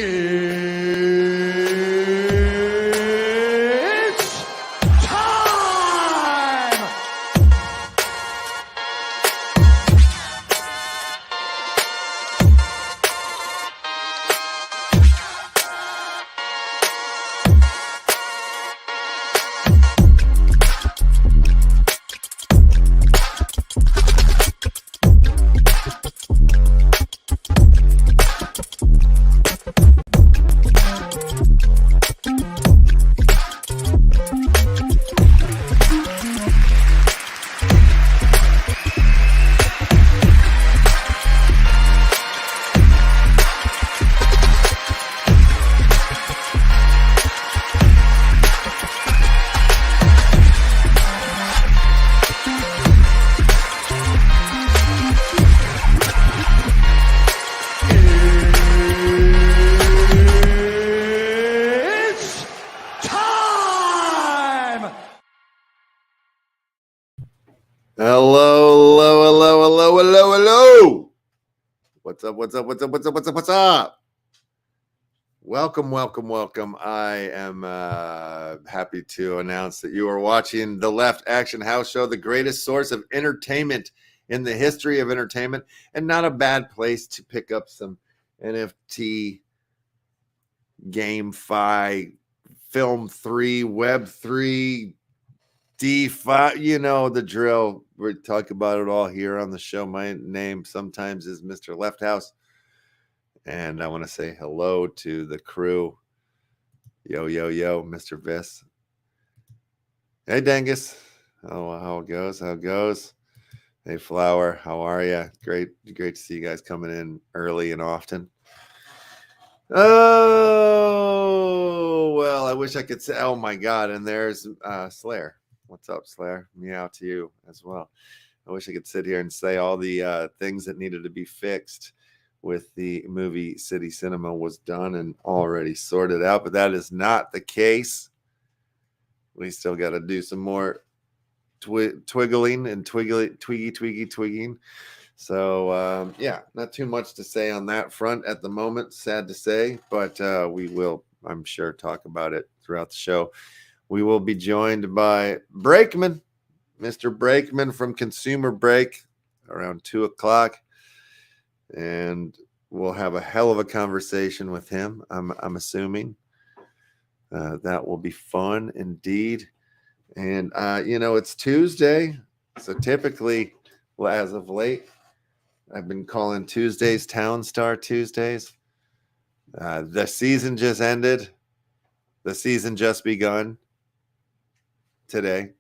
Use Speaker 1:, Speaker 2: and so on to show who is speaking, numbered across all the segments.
Speaker 1: It's time! It's time!
Speaker 2: Hello. What's up? Welcome. I am happy to announce that you are watching the Left Action House Show, the greatest source of entertainment in the history of entertainment, and not a bad place to pick up some NFT, GameFi, Film 3, Web 3, D5, you know the drill. We talk about it all here on the show. My name sometimes is Mr. LeftHouse, and I want to say hello to the crew. Yo, Mr. Viss. Hey, Dengus. Oh, how it goes? Hey, Flower, how are you? Great to see you guys coming in early and often. Oh, well, I wish I could say, oh my God, and there's Slayer. What's up, Slayer? Meow to you as well. I wish I could sit here and say all the things that needed to be fixed with the movie City Cinema was done and already sorted out, but that is not the case. We still got to do some more twiggling and twigging. So, yeah, not too much to say on that front at the moment, sad to say, but we will, I'm sure, talk about it throughout the show. We will be joined by Brakeman, Mr. Brakeman from Consumer Break around 2 o'clock. And we'll have a hell of a conversation with him, I'm assuming. That will be fun indeed. And, it's Tuesday. So typically, as of late, I've been calling Tuesdays Town Star Tuesdays. The season just ended. The season just begun today.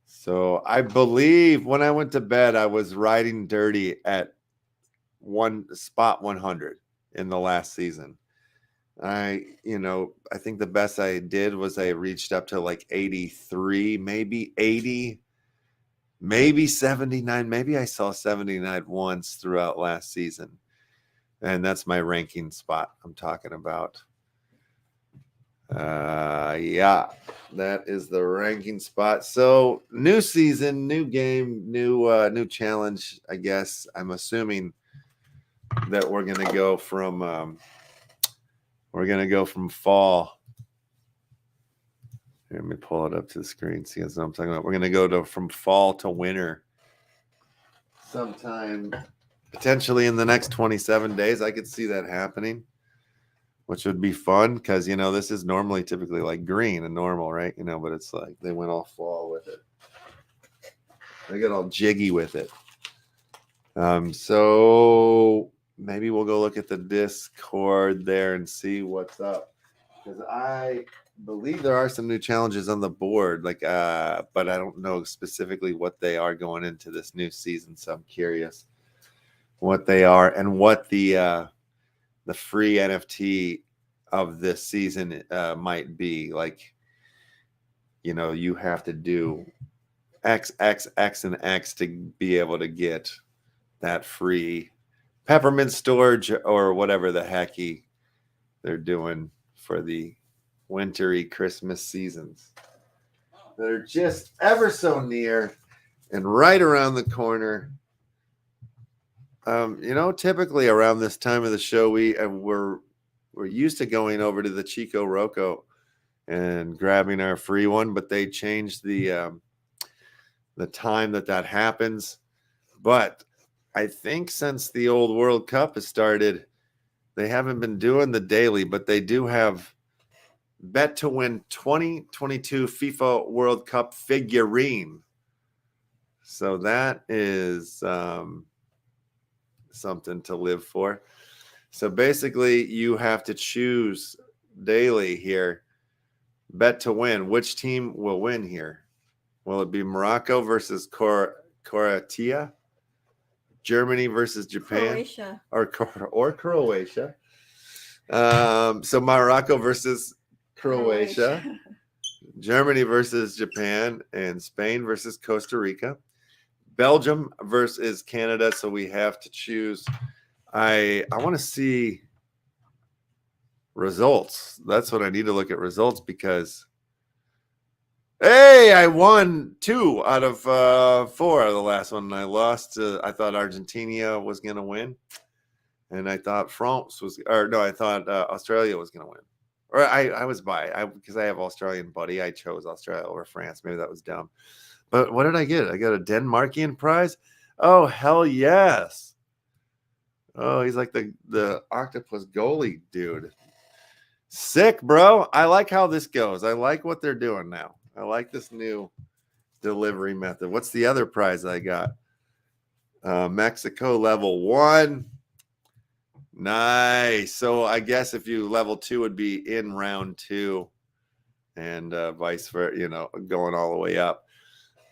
Speaker 2: So I believe when I went to bed, I was riding dirty at spot 100 in the last season. I think the best I did was I reached up to like 83, maybe 80, maybe 79. Maybe I saw 79 once throughout last season. And that's my ranking spot I'm talking about. Yeah, that is the ranking spot. So new season, new game, new challenge, I guess. I'm assuming that we're going to go from fall. Here, let me pull it up to the screen. See what I'm talking about. We're going to go from fall to winter sometime, potentially in the next 27 days. I could see that happening, which would be fun because, this is normally typically like green and normal, right? But it's like they went all fall with it. They got all jiggy with it. So maybe we'll go look at the Discord there and see what's up. Because I believe there are some new challenges on the board, but I don't know specifically what they are going into this new season. So I'm curious what they are and what the free NFT of this season might be. Like, you have to do X, and X to be able to get that free peppermint storage or whatever the hecky they're doing for the wintry Christmas seasons. They're just ever so near and right around the corner. Typically around this time of the show, we're we're used to going over to the Chico Roco and grabbing our free one, but they changed the time that happens. But I think since the old World Cup has started, they haven't been doing the daily, but they do have bet to win 2022 FIFA World Cup figurine. So that is something to live for. So basically, you have to choose daily here. Bet to win. Which team will win here? Will it be Morocco versus Croatia? Germany versus Japan?
Speaker 3: Croatia.
Speaker 2: Or Croatia. So Morocco versus Croatia. Germany versus Japan, and Spain versus Costa Rica. Belgium versus Canada. So we have to choose. I want to see results. That's what I need to look at, results, because hey, I won 2 out of 4 of the last one, and I lost. I thought Argentina was going to win, and I thought I thought Australia was going to win. Or I was because I have Australian buddy. I chose Australia over France. Maybe that was dumb. But what did I get? I got a Denmarkian prize. Oh, hell yes. Oh, he's like the octopus goalie dude. Sick, bro. I like how this goes. I like what they're doing now. I like this new delivery method. What's the other prize I got? Mexico level 1. Nice. So I guess if you level 2 would be in round 2, and vice versa, going all the way up.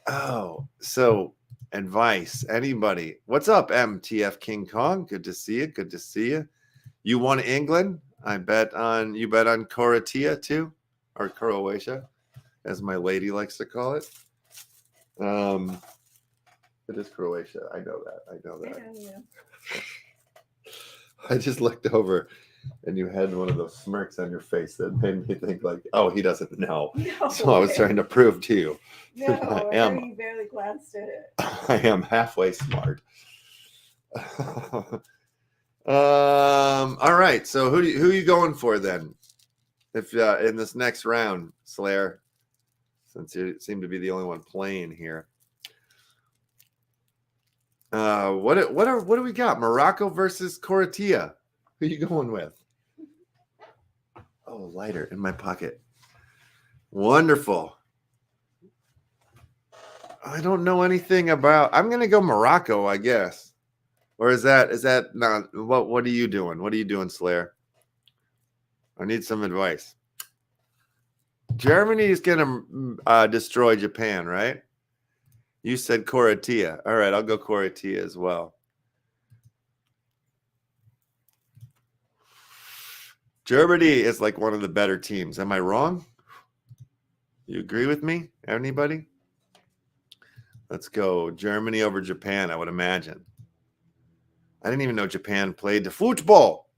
Speaker 2: Oh, so advice. Anybody? What's up, MTF King Kong? Good to see you. Good to see you. You won England. You bet on Croatia too, or Croatia, as my lady likes to call it. It is Croatia. I know that.
Speaker 3: Yeah.
Speaker 2: I just looked over, and you had one of those smirks on your face that made me think like, oh, he doesn't know.
Speaker 3: No,
Speaker 2: so I was trying to prove to you.
Speaker 3: No, you barely glanced at it.
Speaker 2: I am halfway smart. All right. So who are you going for then? If in this next round, Slayer, since you seem to be the only one playing here. What do we got? Morocco versus Croatia. Who are you going with? Oh, lighter in my pocket. Wonderful. I don't know anything about. I'm gonna go Morocco, I guess. Or is that not? What are you doing? What are you doing, Slayer? I need some advice. Germany is gonna destroy Japan, right? You said Croatia. All right, I'll go Croatia as well. Germany is like one of the better teams. Am I wrong? You agree with me? Anybody? Let's go Germany over Japan, I would imagine. I didn't even know Japan played the football.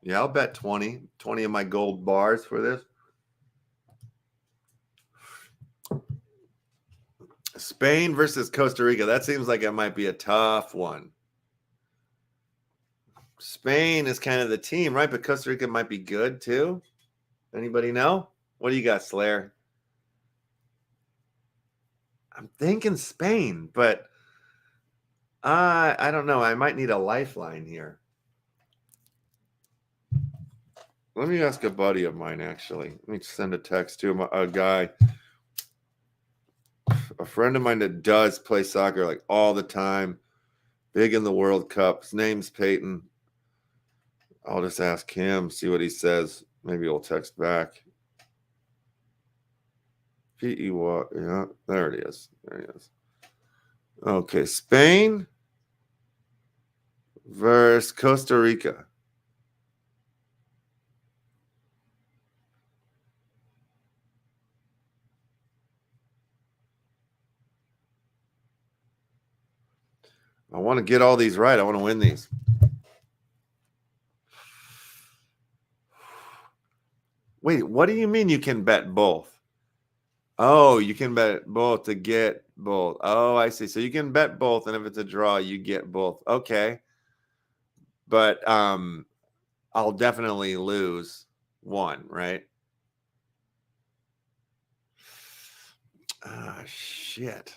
Speaker 2: Yeah, I'll bet 20 of my gold bars for this. Spain versus Costa Rica. That seems like it might be a tough one. Spain is kind of the team, right? But Costa Rica might be good too. Anybody know? What do you got, Slayer? I'm thinking Spain, but I don't know. I might need a lifeline here. Let me ask a buddy of mine, actually. Let me send a text to a guy, a friend of mine that does play soccer like all the time, big in the World Cup. His name's Peyton. I'll just ask him, see what he says. Maybe he'll text back. P-E-Y, yeah, there it is. There he is. Okay, Spain versus Costa Rica. I want to get all these right. I want to win these. Wait, what do you mean you can bet both? Oh, you can bet both to get both. Oh, I see. So you can bet both, and if it's a draw, you get both. Okay. but I'll definitely lose one, right? Ah, shit.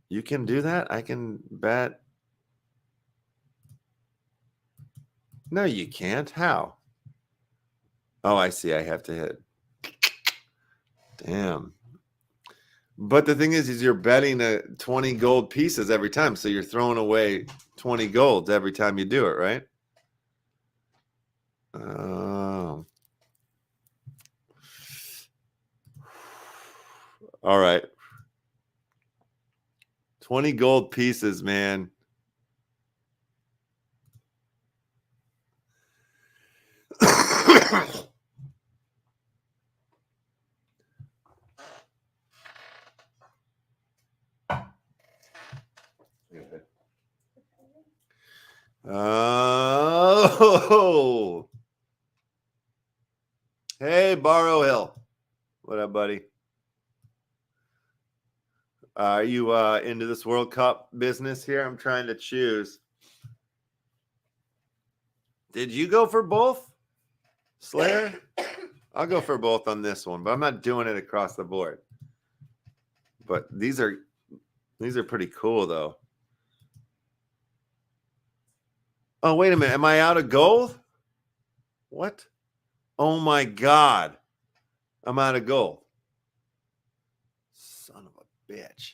Speaker 2: You can do that? I can bet. No, you can't. How? Oh, I see. I have to hit. Damn. But the thing is you're betting 20 gold pieces every time. So you're throwing away 20 gold every time you do it, right? Oh. All right. 20 gold pieces, man. Oh. Hey, Barrow Hill. What up, buddy? Are you into this World Cup business here? I'm trying to choose. Did you go for both, Slayer? I'll go for both on this one, but I'm not doing it across the board. But these are pretty cool, though. Oh, wait a minute. Am I out of gold? What? Oh, my God. I'm out of gold. Son of a bitch.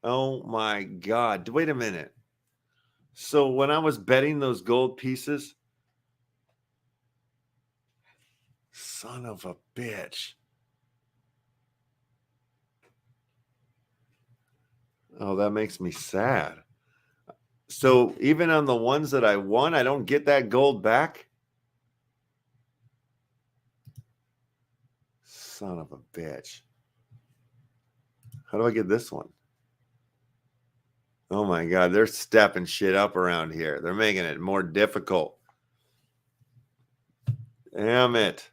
Speaker 2: Oh, my God. Wait a minute. So when I was betting those gold pieces, son of a bitch. Oh, that makes me sad. So even on the ones that I won, I don't get that gold back? Son of a bitch. How do I get this one? Oh my God, they're stepping shit up around here. They're making it more difficult. Damn it.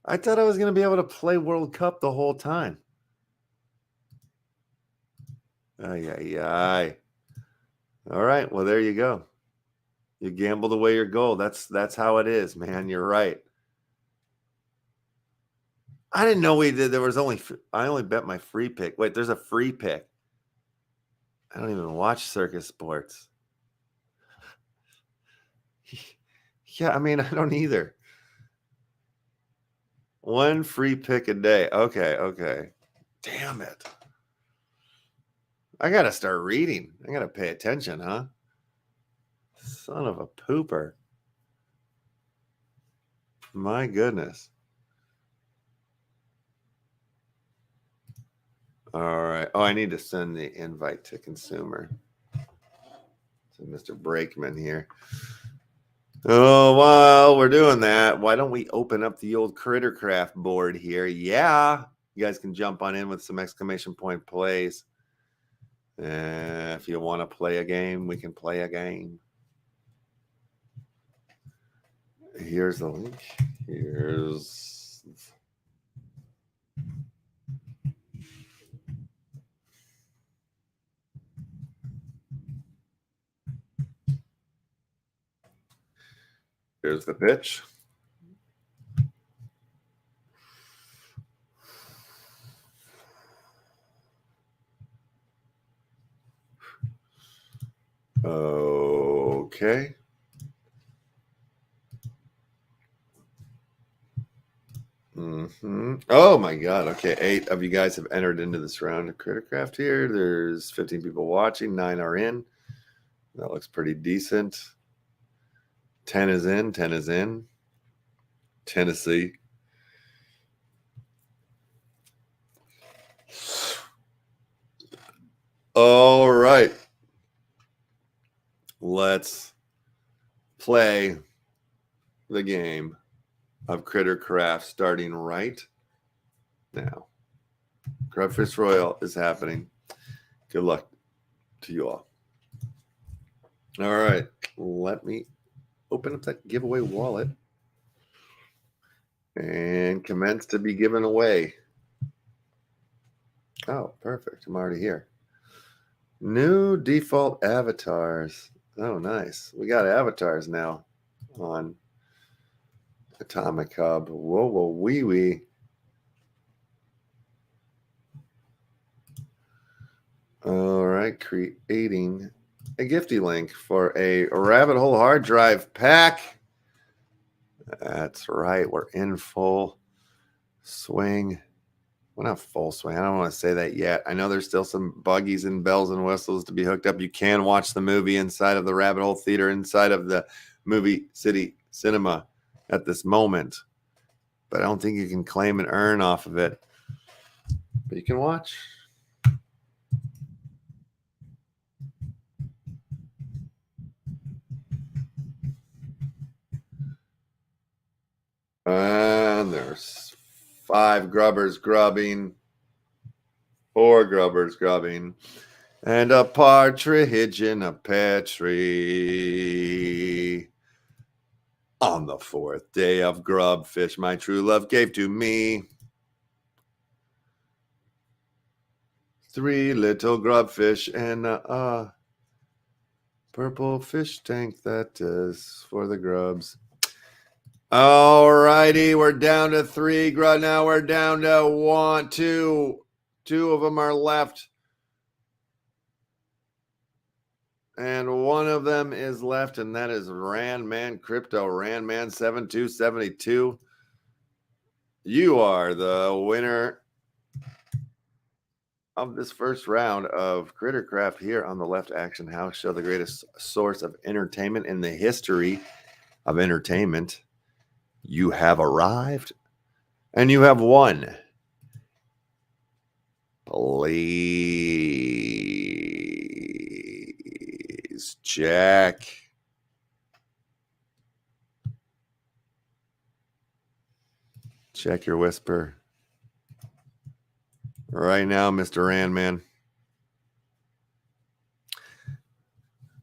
Speaker 2: I thought I was going to be able to play World Cup the whole time. Ay, ay, ay. All right, well, there you go. You gambled away your gold. That's how it is, man. You're right. I didn't know we did. I only bet my free pick. Wait, there's a free pick. I don't even watch circus sports. Yeah, I mean, I don't either. One free pick a day. Okay. Damn it. I got to start reading. I got to pay attention, huh? Son of a pooper. My goodness. All right. Oh, I need to send the invite to consumer. To Mr. Brakeman here. Oh, while we're doing that, why don't we open up the old Crittercraft board here? Yeah. You guys can jump on in with some exclamation point plays. If you want to play a game, we can play a game. Here's the link. Here's the pitch. Okay. Oh my God. Okay. 8 of you guys have entered into this round of Crittercraft here. There's 15 people watching. 9 are in. That looks pretty decent. 10 is in. 10 is in. Tennessee. All right. Let's play the game of Crittercraft starting right now. Crabfish Royale is happening. Good luck to you all. All right. Let me open up that giveaway wallet and commence to be given away. Oh, perfect. I'm already here. New default avatars. Oh, nice. We got avatars now on Atomic Hub. Whoa, whoa, wee wee. All right, creating a gifty link for a rabbit hole hard drive pack. That's right. We're in full swing. Well, not full swing. I don't want to say that yet. I know there's still some buggies and bells and whistles to be hooked up. You can watch the movie inside of the Rabbit Hole Theater, inside of the Movie City Cinema at this moment. But I don't think you can claim and earn off of it. But you can watch. And there's 5 grubbers grubbing, 4 grubbers grubbing, and a partridge in a pear tree. On the 4th day of grub fish, my true love gave to me 3 little grub fish and a purple fish tank that is for the grubs. All righty, we're down to 3 grub. Now we're down to 1, 2. 2 of them are left. And one of them is left, and that is Randman Crypto, Randman 7272. You are the winner of this first round of Crittercraft here on the Left Action House Show, the greatest source of entertainment in the history of entertainment. You have arrived, and you have won. Please check. Check your whisper. Right now, Mr. Randman.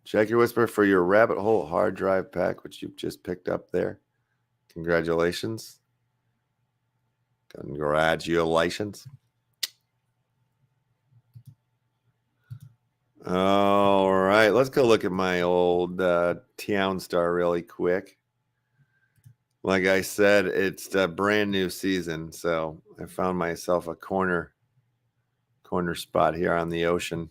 Speaker 2: Check your whisper for your Rabbit Hole hard drive pack, which you've just picked up there. Congratulations. Congratulations. All right, let's go look at my old Town Star really quick. Like I said, it's a brand new season, so I found myself a corner spot here on the ocean.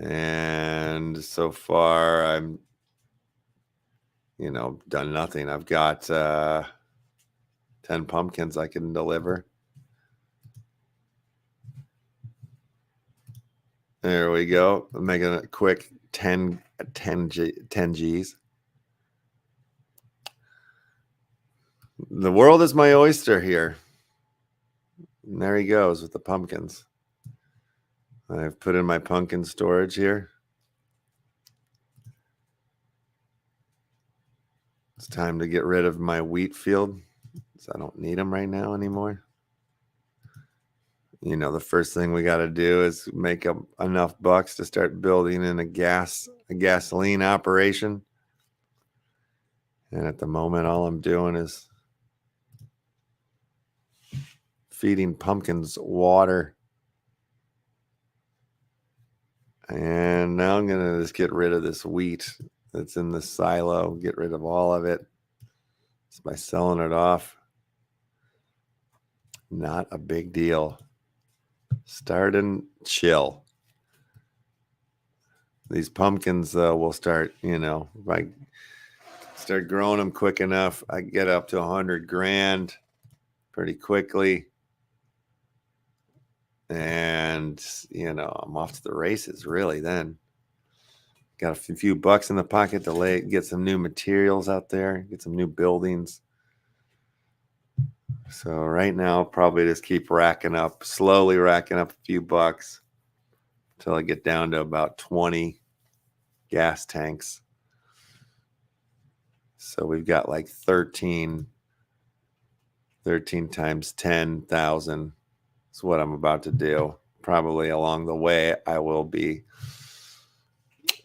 Speaker 2: And so far, I'm, done nothing. I've got 10 pumpkins I can deliver. There we go. I'm making a quick 10 Gs. The world is my oyster here. And there he goes with the pumpkins. I've put in my pumpkin storage here. It's time to get rid of my wheat field, so I don't need them right now anymore. The first thing we got to do is make up enough bucks to start building in a gasoline operation. And at the moment, all I'm doing is feeding pumpkins water. And now I'm going to just get rid of this wheat that's in the silo, get rid of all of it just by selling it off. Not a big deal. Start and chill. These pumpkins will start, if I start growing them quick enough, I get up to 100 grand pretty quickly. And, I'm off to the races really then. Got a few bucks in the pocket to get some new materials out there, get some new buildings. So right now, I'll probably just keep slowly racking up a few bucks until I get down to about 20 gas tanks. So we've got like 13 times 10,000 is what I'm about to do. Probably along the way, I will be,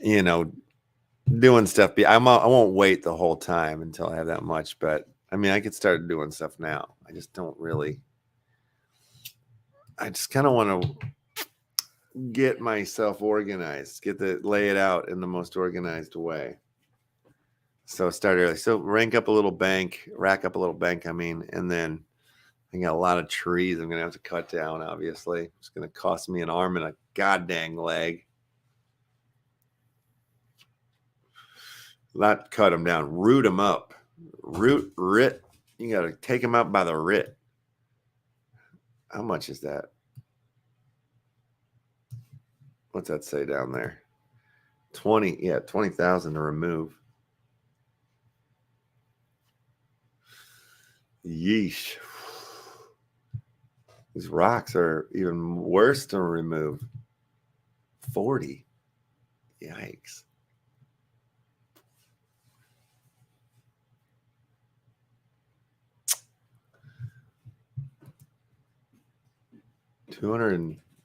Speaker 2: doing stuff. I won't wait the whole time until I have that much, but I could start doing stuff now. I just don't really. I just kind of want to get myself organized, lay it out in the most organized way. So start early. So rack up a little bank, I mean, and then I got a lot of trees I'm gonna have to cut down, obviously. It's gonna cost me an arm and a goddamn leg. Not cut them down, root them up. Root. You gotta take them out by the root. How much is that? What's that say down there? 20,000 to remove. Yeesh. These rocks are even worse to remove. 40. Yikes.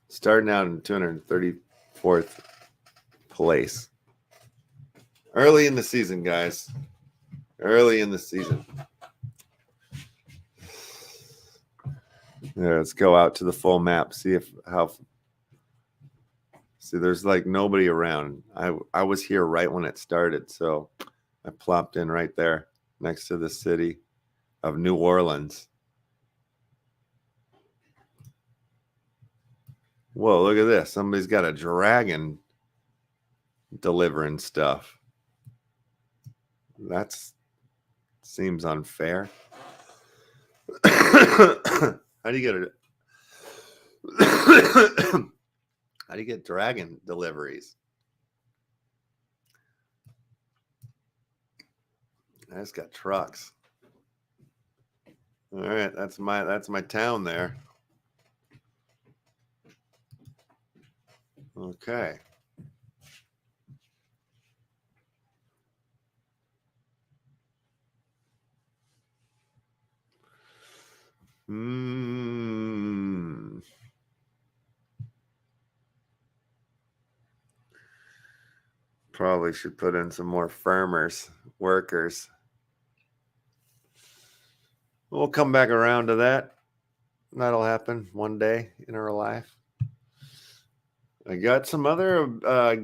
Speaker 2: Starting out in 234th place. Early in the season, guys. Early in the season. Yeah, let's go out to the full map. See there's like nobody around. I was here right when it started, so I plopped in right there next to the city of New Orleans. Whoa, look at this. Somebody's got a dragon delivering stuff. That seems unfair. How do you get it? How do you get dragon deliveries? I just got trucks. All right, that's my town there. Okay. Probably should put in some more workers. We'll come back around to that. That'll happen one day in our life. I got some other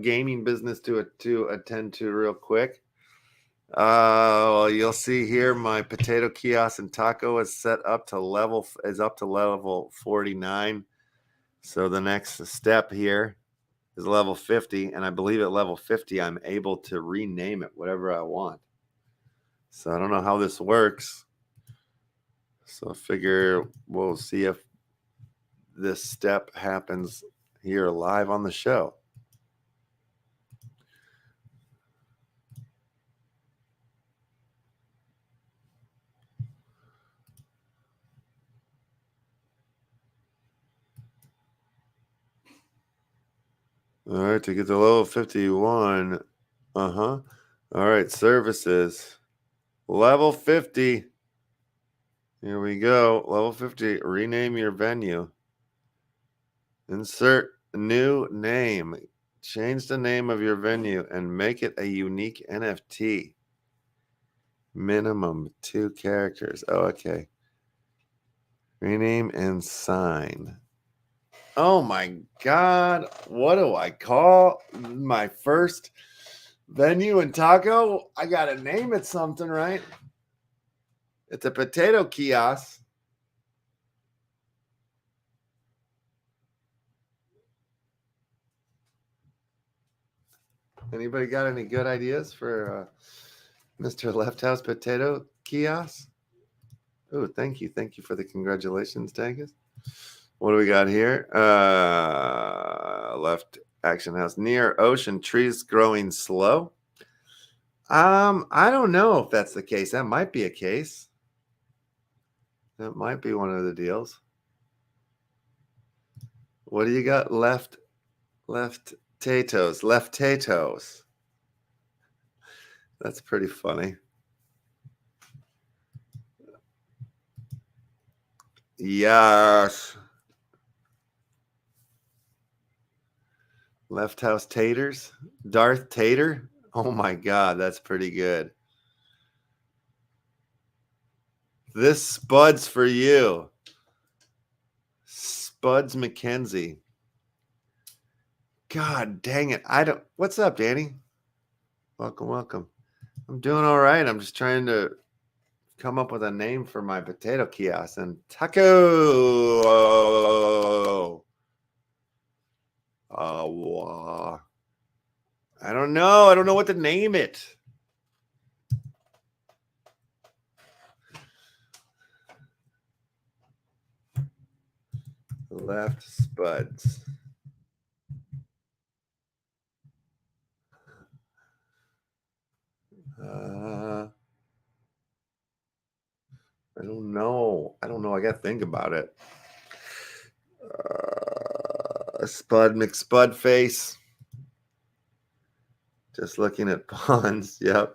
Speaker 2: gaming business to attend to real quick. You'll see here my potato kiosk and taco is up to level 49. So the next step here is level 50, and I believe at level 50 I'm able to rename it whatever I want. So I don't know how this works. So I figure we'll see if this step happens here live on the show. All right, to get to level 51. All right, services. Level 50. Here we go. Level 50. Rename your venue. Insert new name. Change the name of your venue and make it a unique NFT. Minimum 2 characters. Oh, okay. Rename and sign. Oh my God. What do I call my first venue in Taco? I got to name it something, right? It's a potato kiosk. Anybody got any good ideas for Mr. LeftHouse potato kiosk? Oh, thank you. Thank you for the congratulations, Tangus. What do we got here? Left action house near ocean, trees growing slow. I don't know if that's the case. That might be a case. That might be one of the deals. What do you got left? Left-tatoes. That's pretty funny. Yes. LeftHouse taters. Darth Tater. Oh my God, that's pretty good. This Spud's for you. Spuds McKenzie. God dang it. What's up, Danny? Welcome. I'm doing all right. I'm just trying to come up with a name for my potato kiosk. And taco. I don't know. I don't know what to name it. Left Spuds. I don't know. I got to think about it. Spud McSpud face. Just looking at pawns. Yep.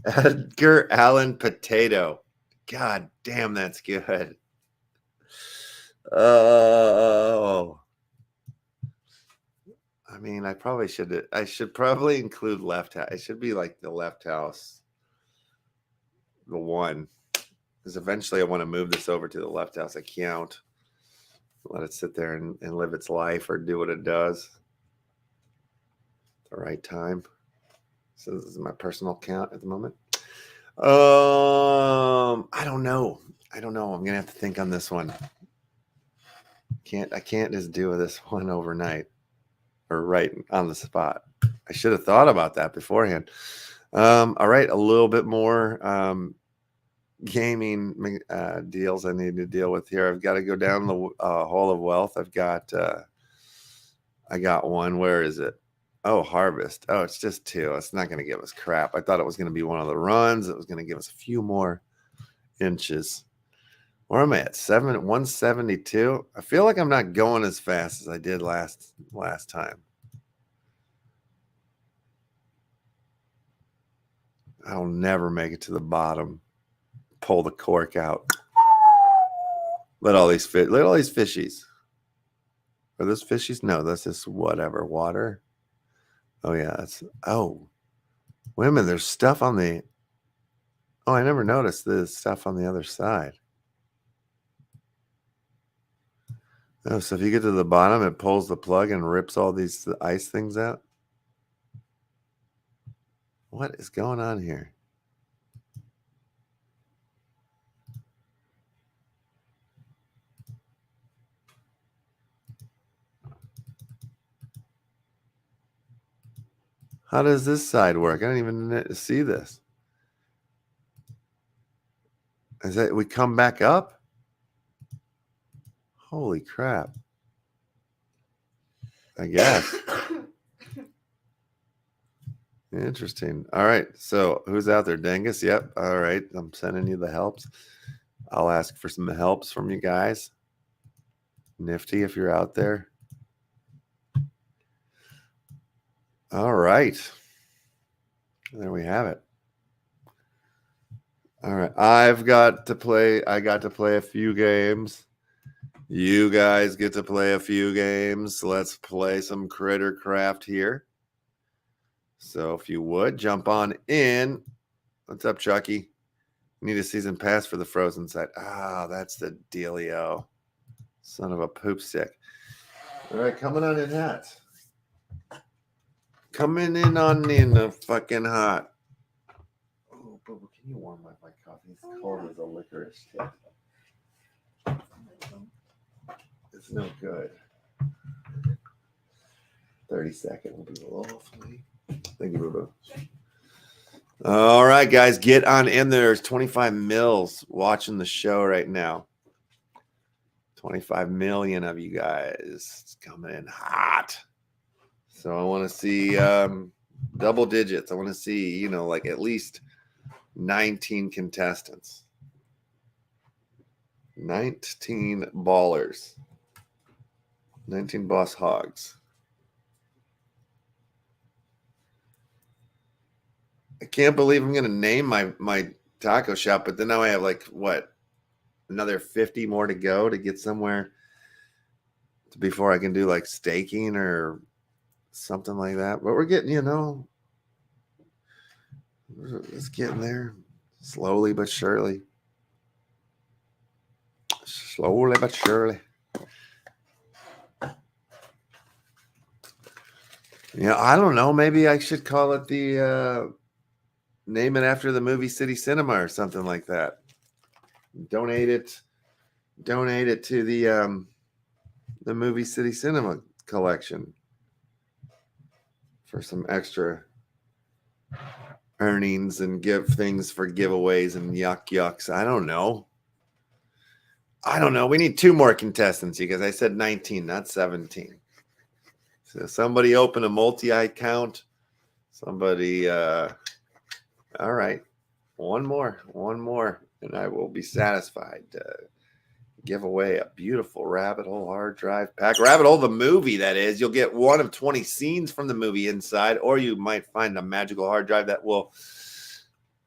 Speaker 2: Edgar Allan Potato. God damn, that's good. Oh. I mean, I should probably include LeftHouse. It should be like the LeftHouse. The one. Because eventually I want to move this over to the LeftHouse account. Let it sit there and live its life or do what it does at the right time. So this is my personal account at the moment. I don't know. I'm gonna have to think on this one. I can't just do this one overnight or right on the spot. I should have thought about that beforehand. All right, a little bit more gaming deals I need to deal with here. I've got to go down the Hall of Wealth. I got one. Where is it? Oh, Harvest. Oh, it's just 2. It's not going to give us crap. I thought it was going to be one of the runs. It was going to give us a few more inches. Where am I at? 172. I feel like I'm not going as fast as I did last time. I'll never make it to the bottom. Pull the cork out. Let all these fishies. Are those fishies? No, that's just whatever. Water. Oh yeah, wait a minute, there's stuff on the. Oh, I never noticed there's stuff on the other side. Oh, so if you get to the bottom, it pulls the plug and rips all these ice things out. What is going on here? How does this side work? I don't even see this. Is that we come back up? Holy crap. I guess. Interesting. All right. So who's out there? Dengus? Yep. All right. I'm sending you the helps. I'll ask for some helps from you guys. Nifty, if you're out there. All right. There we have it. All right. I got to play a few games. You guys get to play a few games. Let's play some Critter Craft here. So if you would, jump on in. What's up, Chucky? Need a season pass for the Frozen side. Ah, that's the dealio. Son of a poop stick. All right, coming on in hot. Coming in on in the fucking hot. Oh, Boo, can you warm up my coffee? It's cold as a licorice tip. It's no good. 30-second will be a little funny. Thank you, Boo Boo. All right, guys, get on in there. There's 25 mils watching the show right now. 25 million of you guys. It's coming in hot. So I want to see double digits. I want to see, like at least 19 contestants. 19 ballers. 19 boss hogs. I can't believe I'm going to name my taco shop, but then now I have another 50 more to go to get somewhere before I can do like staking or something like that. But we're getting, it's getting there slowly but surely. Slowly but surely. Yeah, I don't know. Maybe I should call it the name it after the movie City Cinema or something like that. Donate it to the movie City Cinema collection for some extra earnings and give things for giveaways and yucks. I don't know. We need 2 more contestants because I said 19, not 17. So somebody open a multi-account. Somebody, all right. One more, and I will be satisfied. Give away a beautiful Rabbit Hole hard drive pack. Rabbit Hole, the movie, that is. You'll get one of 20 scenes from the movie inside, or you might find a magical hard drive that will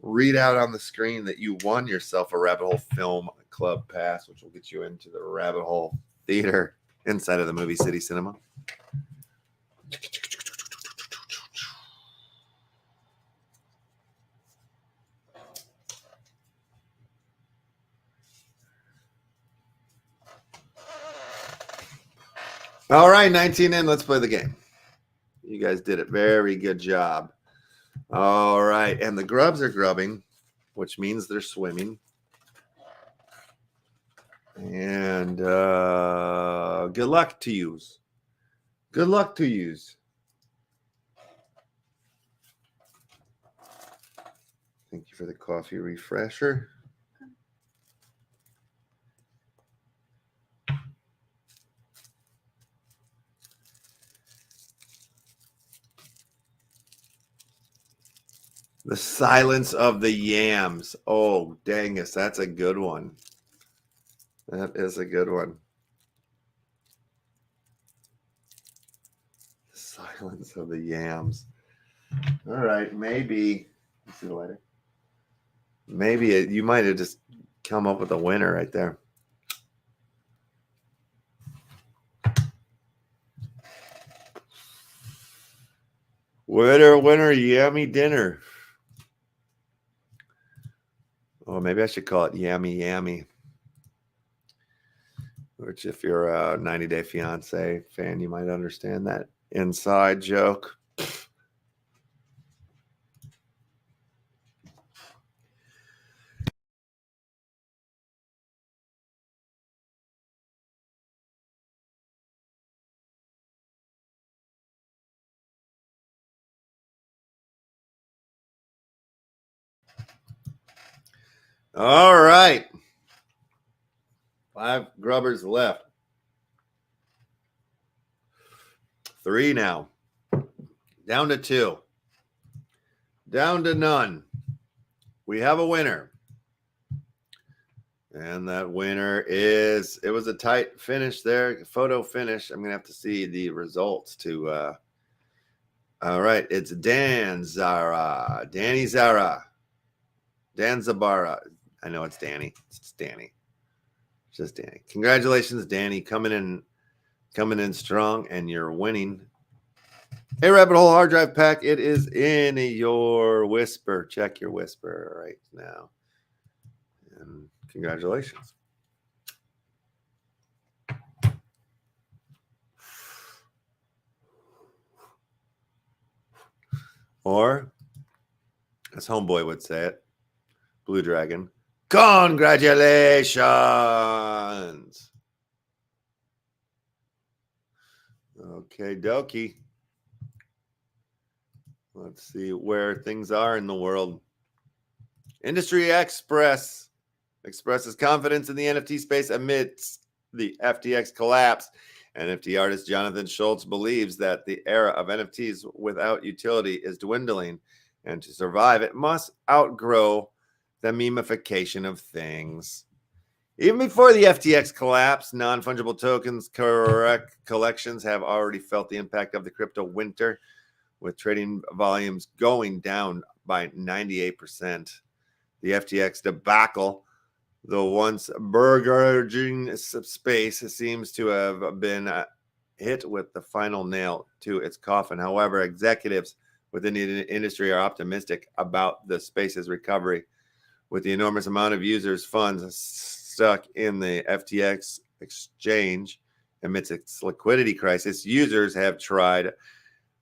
Speaker 2: read out on the screen that you won yourself a Rabbit Hole Film Club pass, which will get you into the Rabbit Hole Theater inside of the movie City Cinema. All right, 19 in. Let's play the game. You guys did it. Very good job. All right. And the grubs are grubbing, which means they're swimming. And good luck to yous. Good luck to yous. Thank you for the coffee refresher. The Silence of the Yams. Oh, dangus. That's a good one. That is a good one. The Silence of the Yams. All right. Maybe. Let's see the lighter. Maybe you might have just come up with a winner right there. Winner, yummy dinner. Oh, maybe I should call it Yammy. Which, if you're a 90 Day Fiance fan, you might understand that inside joke. All right. 5 grubbers left. 3 now. Down to 2. Down to none. We have a winner. And that winner is, it was a tight finish there, photo finish. I'm going to have to see the results to, all right. It's Danny Zara. Dan Zabara. I know it's Danny. It's Danny. It's just Danny. Congratulations, Danny, coming in strong, and you're winning a Rabbit Hole hard drive pack. It is in your whisper. Check your whisper right now. And congratulations. Or, as Homeboy would say it, Blue Dragon, congratulations. Okay, dokie. Let's see where things are in the world. Industry Express expresses confidence in the NFT space amidst the FTX collapse. NFT artist Jonathan Schultz believes that the era of NFTs without utility is dwindling, and to survive, it must outgrow the memification of things. Even before the FTX collapse, non-fungible tokens collections have already felt the impact of the crypto winter, with trading volumes going down by 98%. The FTX debacle, the once burgeoning space, seems to have been hit with the final nail to its coffin. However, executives within the industry are optimistic about the space's recovery. With the enormous amount of users' funds stuck in the FTX exchange amidst its liquidity crisis, users have tried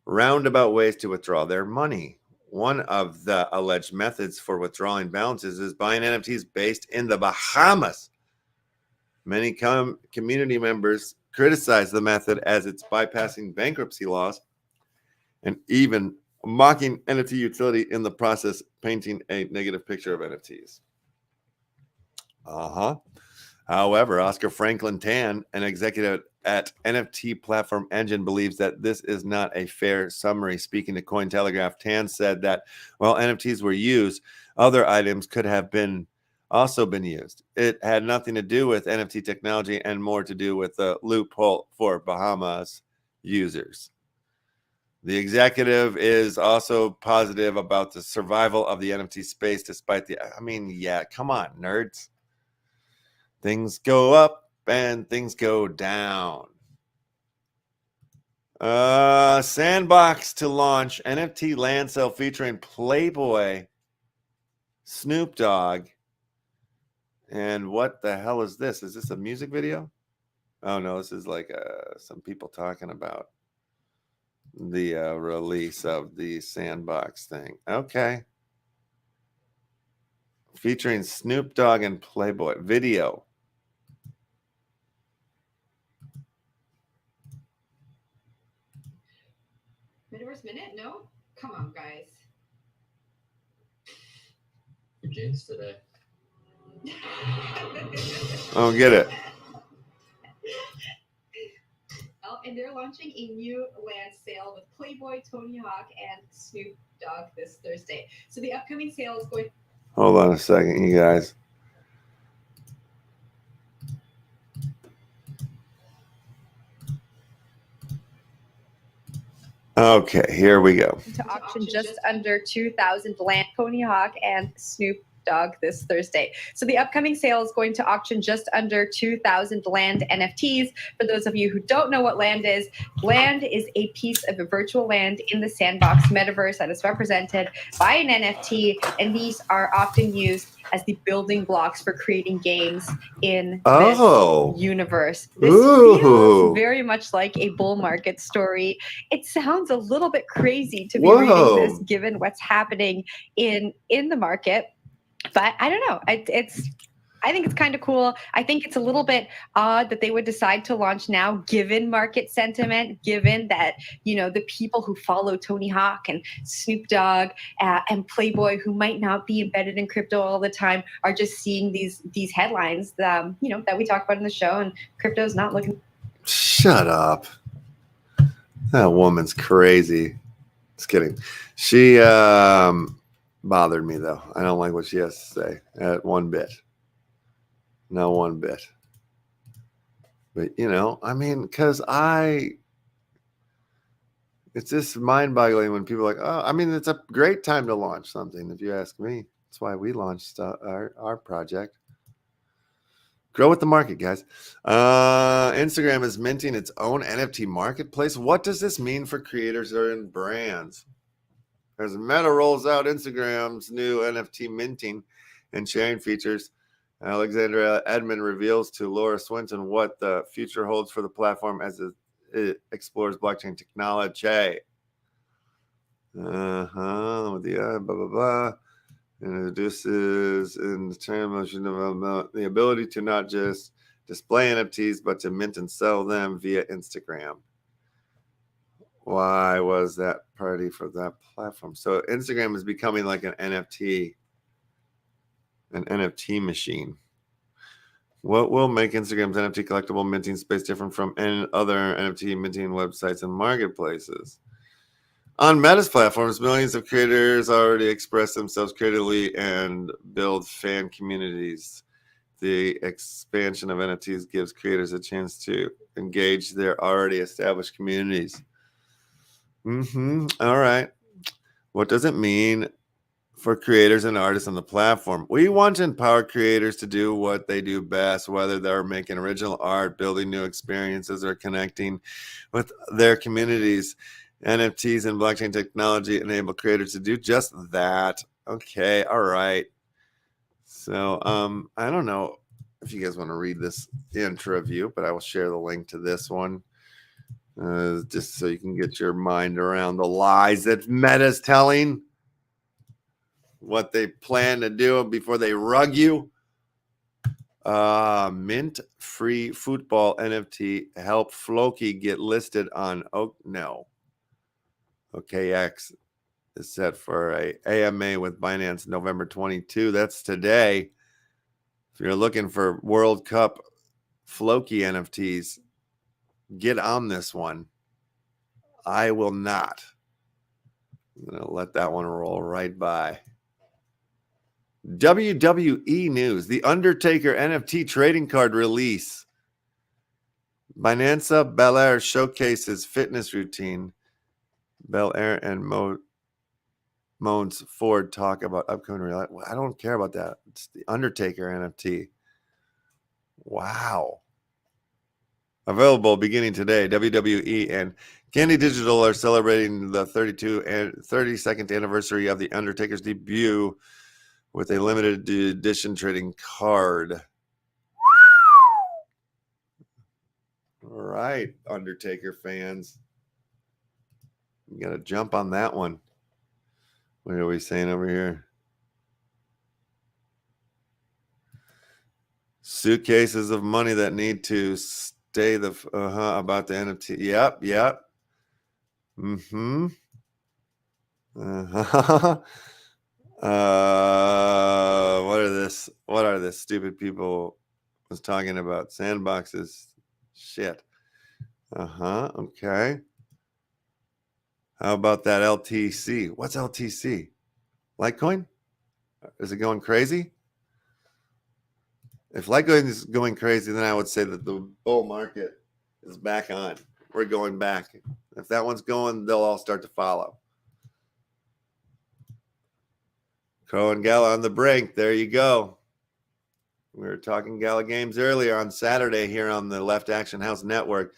Speaker 2: roundabout ways to withdraw their money. One of the alleged methods for withdrawing balances is buying NFTs based in the Bahamas. Many community members criticize the method as it's bypassing bankruptcy laws and even mocking NFT utility in the process, painting a negative picture of NFTs. However, Oscar Franklin Tan, an executive at NFT platform Engine, believes that this is not a fair summary. Speaking to Cointelegraph, Tan said that while NFTs were used, other items could have also been used. It had nothing to do with NFT technology and more to do with the loophole for Bahamas users. The executive is also positive about the survival of the NFT space despite come on, nerds. Things go up and things go down. Sandbox to launch NFT land sale featuring Playboy, Snoop Dogg, and what the hell is this? Is this a music video? Oh no, this is like some people talking about the release of the Sandbox thing. Okay. Featuring Snoop Dogg and Playboy video.
Speaker 4: Metaverse Minute? No? Come on, guys.
Speaker 5: Your jeans today.
Speaker 2: I don't get it.
Speaker 4: Oh, and they're launching a new land sale with Playboy, Tony Hawk, and Snoop Dogg this Thursday. So the upcoming sale is going.
Speaker 2: Hold on a second, you guys. Okay, here we go.
Speaker 4: To auction just under 2,000 land, Tony Hawk, and Snoop Dogg this Thursday. So the upcoming sale is going to auction just under 2,000 land NFTs. For those of you who don't know what land is a piece of a virtual land in the Sandbox metaverse that is represented by an NFT, and these are often used as the building blocks for creating games in this universe. This feels very much like a bull market story. It sounds a little bit crazy to be reading this given what's happening in the market. But I don't know. I think it's kind of cool. I think it's a little bit odd that they would decide to launch now, given market sentiment, given that, the people who follow Tony Hawk and Snoop Dogg and Playboy, who might not be embedded in crypto all the time, are just seeing these headlines that we talk about in the show, and crypto's not looking.
Speaker 2: Shut up. That woman's crazy. Just kidding. She bothered me though. I don't like what she has to say at one bit. No one bit. But because it's just mind-boggling when people are like, it's a great time to launch something, if you ask me. That's why we launched our project. Grow with the market, guys. Instagram is minting its own NFT marketplace. What does this mean for creators and brands? As Meta rolls out Instagram's new NFT minting and sharing features, Alexandra Edmond reveals to Laura Swinton what the future holds for the platform as it explores blockchain technology. With the blah blah blah. Introduces in the term of the ability to not just display NFTs, but to mint and sell them via Instagram. Why was that party for that platform? So Instagram is becoming like an NFT machine. What will make Instagram's NFT collectible minting space different from any other NFT minting websites and marketplaces? On Meta's platforms, millions of creators already express themselves creatively and build fan communities. The expansion of NFTs gives creators a chance to engage their already established communities. All right. What does it mean for creators and artists on the platform? We want to empower creators to do what they do best, whether they're making original art, building new experiences, or connecting with their communities. NFTs and blockchain technology enable creators to do just that. Okay, all right. So I don't know if you guys want to read this interview, but I will share the link to this one just so you can get your mind around the lies that Meta's telling, what they plan to do before they rug you. Mint free football NFT help Floki get listed on OKX is set for a AMA with Binance November 22. That's today. If you're looking for World Cup Floki NFTs, get on this one. I will not. I'm going to let that one roll right by. WWE news. The Undertaker NFT trading card release. Binance Belair showcases fitness routine. Belair and Moans Ford talk about upcoming reality. Well, I don't care about that. It's the Undertaker NFT. Wow. Available beginning today. WWE and Candy Digital are celebrating the 32nd anniversary of the Undertaker's debut with a limited edition trading card. All right, Undertaker fans. You got to jump on that one. What are we saying over here? Suitcases of money that need to stay the about the NFT. Yep. Mm-hmm. What are this stupid people was talking about? Sandboxes. Shit. Okay. How about that LTC? What's LTC? Litecoin? Is it going crazy? If Litecoin is going crazy, then I would say that the bull market is back on. We're going back. If that one's going, they'll all start to follow. Crow and Gala on the brink. There you go. We were talking Gala Games earlier on Saturday here on the Left Action House Network.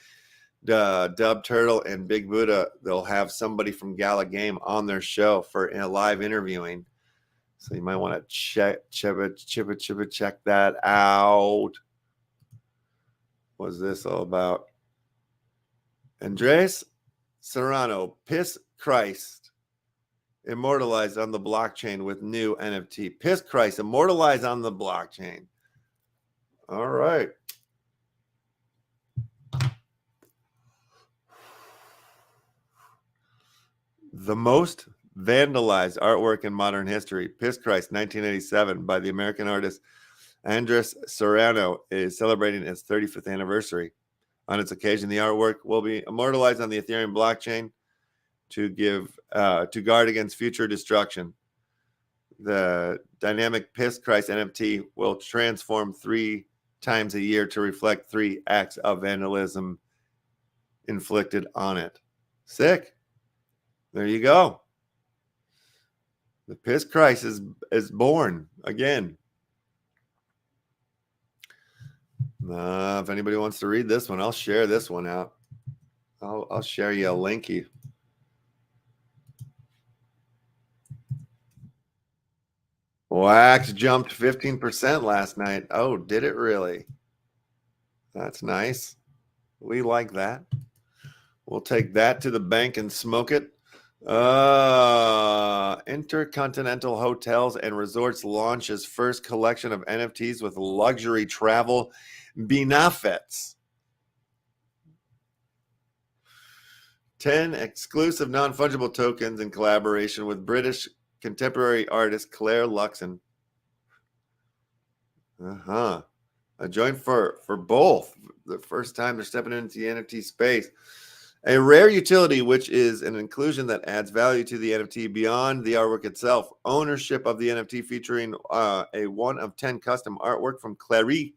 Speaker 2: Dub Turtle and Big Buddha, they'll have somebody from Gala Game on their show for a live interviewing. So you might want to check that out. What's this all about? Andres Serrano, Piss Christ, immortalized on the blockchain with new NFT. Piss Christ, immortalized on the blockchain. All right. The most vandalized artwork in modern history, Piss Christ, 1987, by the American artist Andres Serrano, is celebrating its 35th anniversary. On its occasion, the artwork will be immortalized on the Ethereum blockchain to guard against future destruction. The dynamic Piss Christ NFT will transform 3 times a year to reflect 3 acts of vandalism inflicted on it. Sick. There you go. The Piss Christ is born again. If anybody wants to read this one, I'll share this one out. I'll share you a linky. Wax jumped 15% last night. Oh, did it really? That's nice. We like that. We'll take that to the bank and smoke it. Intercontinental Hotels and Resorts launches first collection of NFTs with luxury travel benefits. 10 exclusive non-fungible tokens in collaboration with British contemporary artist Claire Luxon. A joint for both. The first time they're stepping into the NFT space. A rare utility, which is an inclusion that adds value to the NFT beyond the artwork itself. Ownership of the NFT featuring a 1 of 10 custom artwork from Clary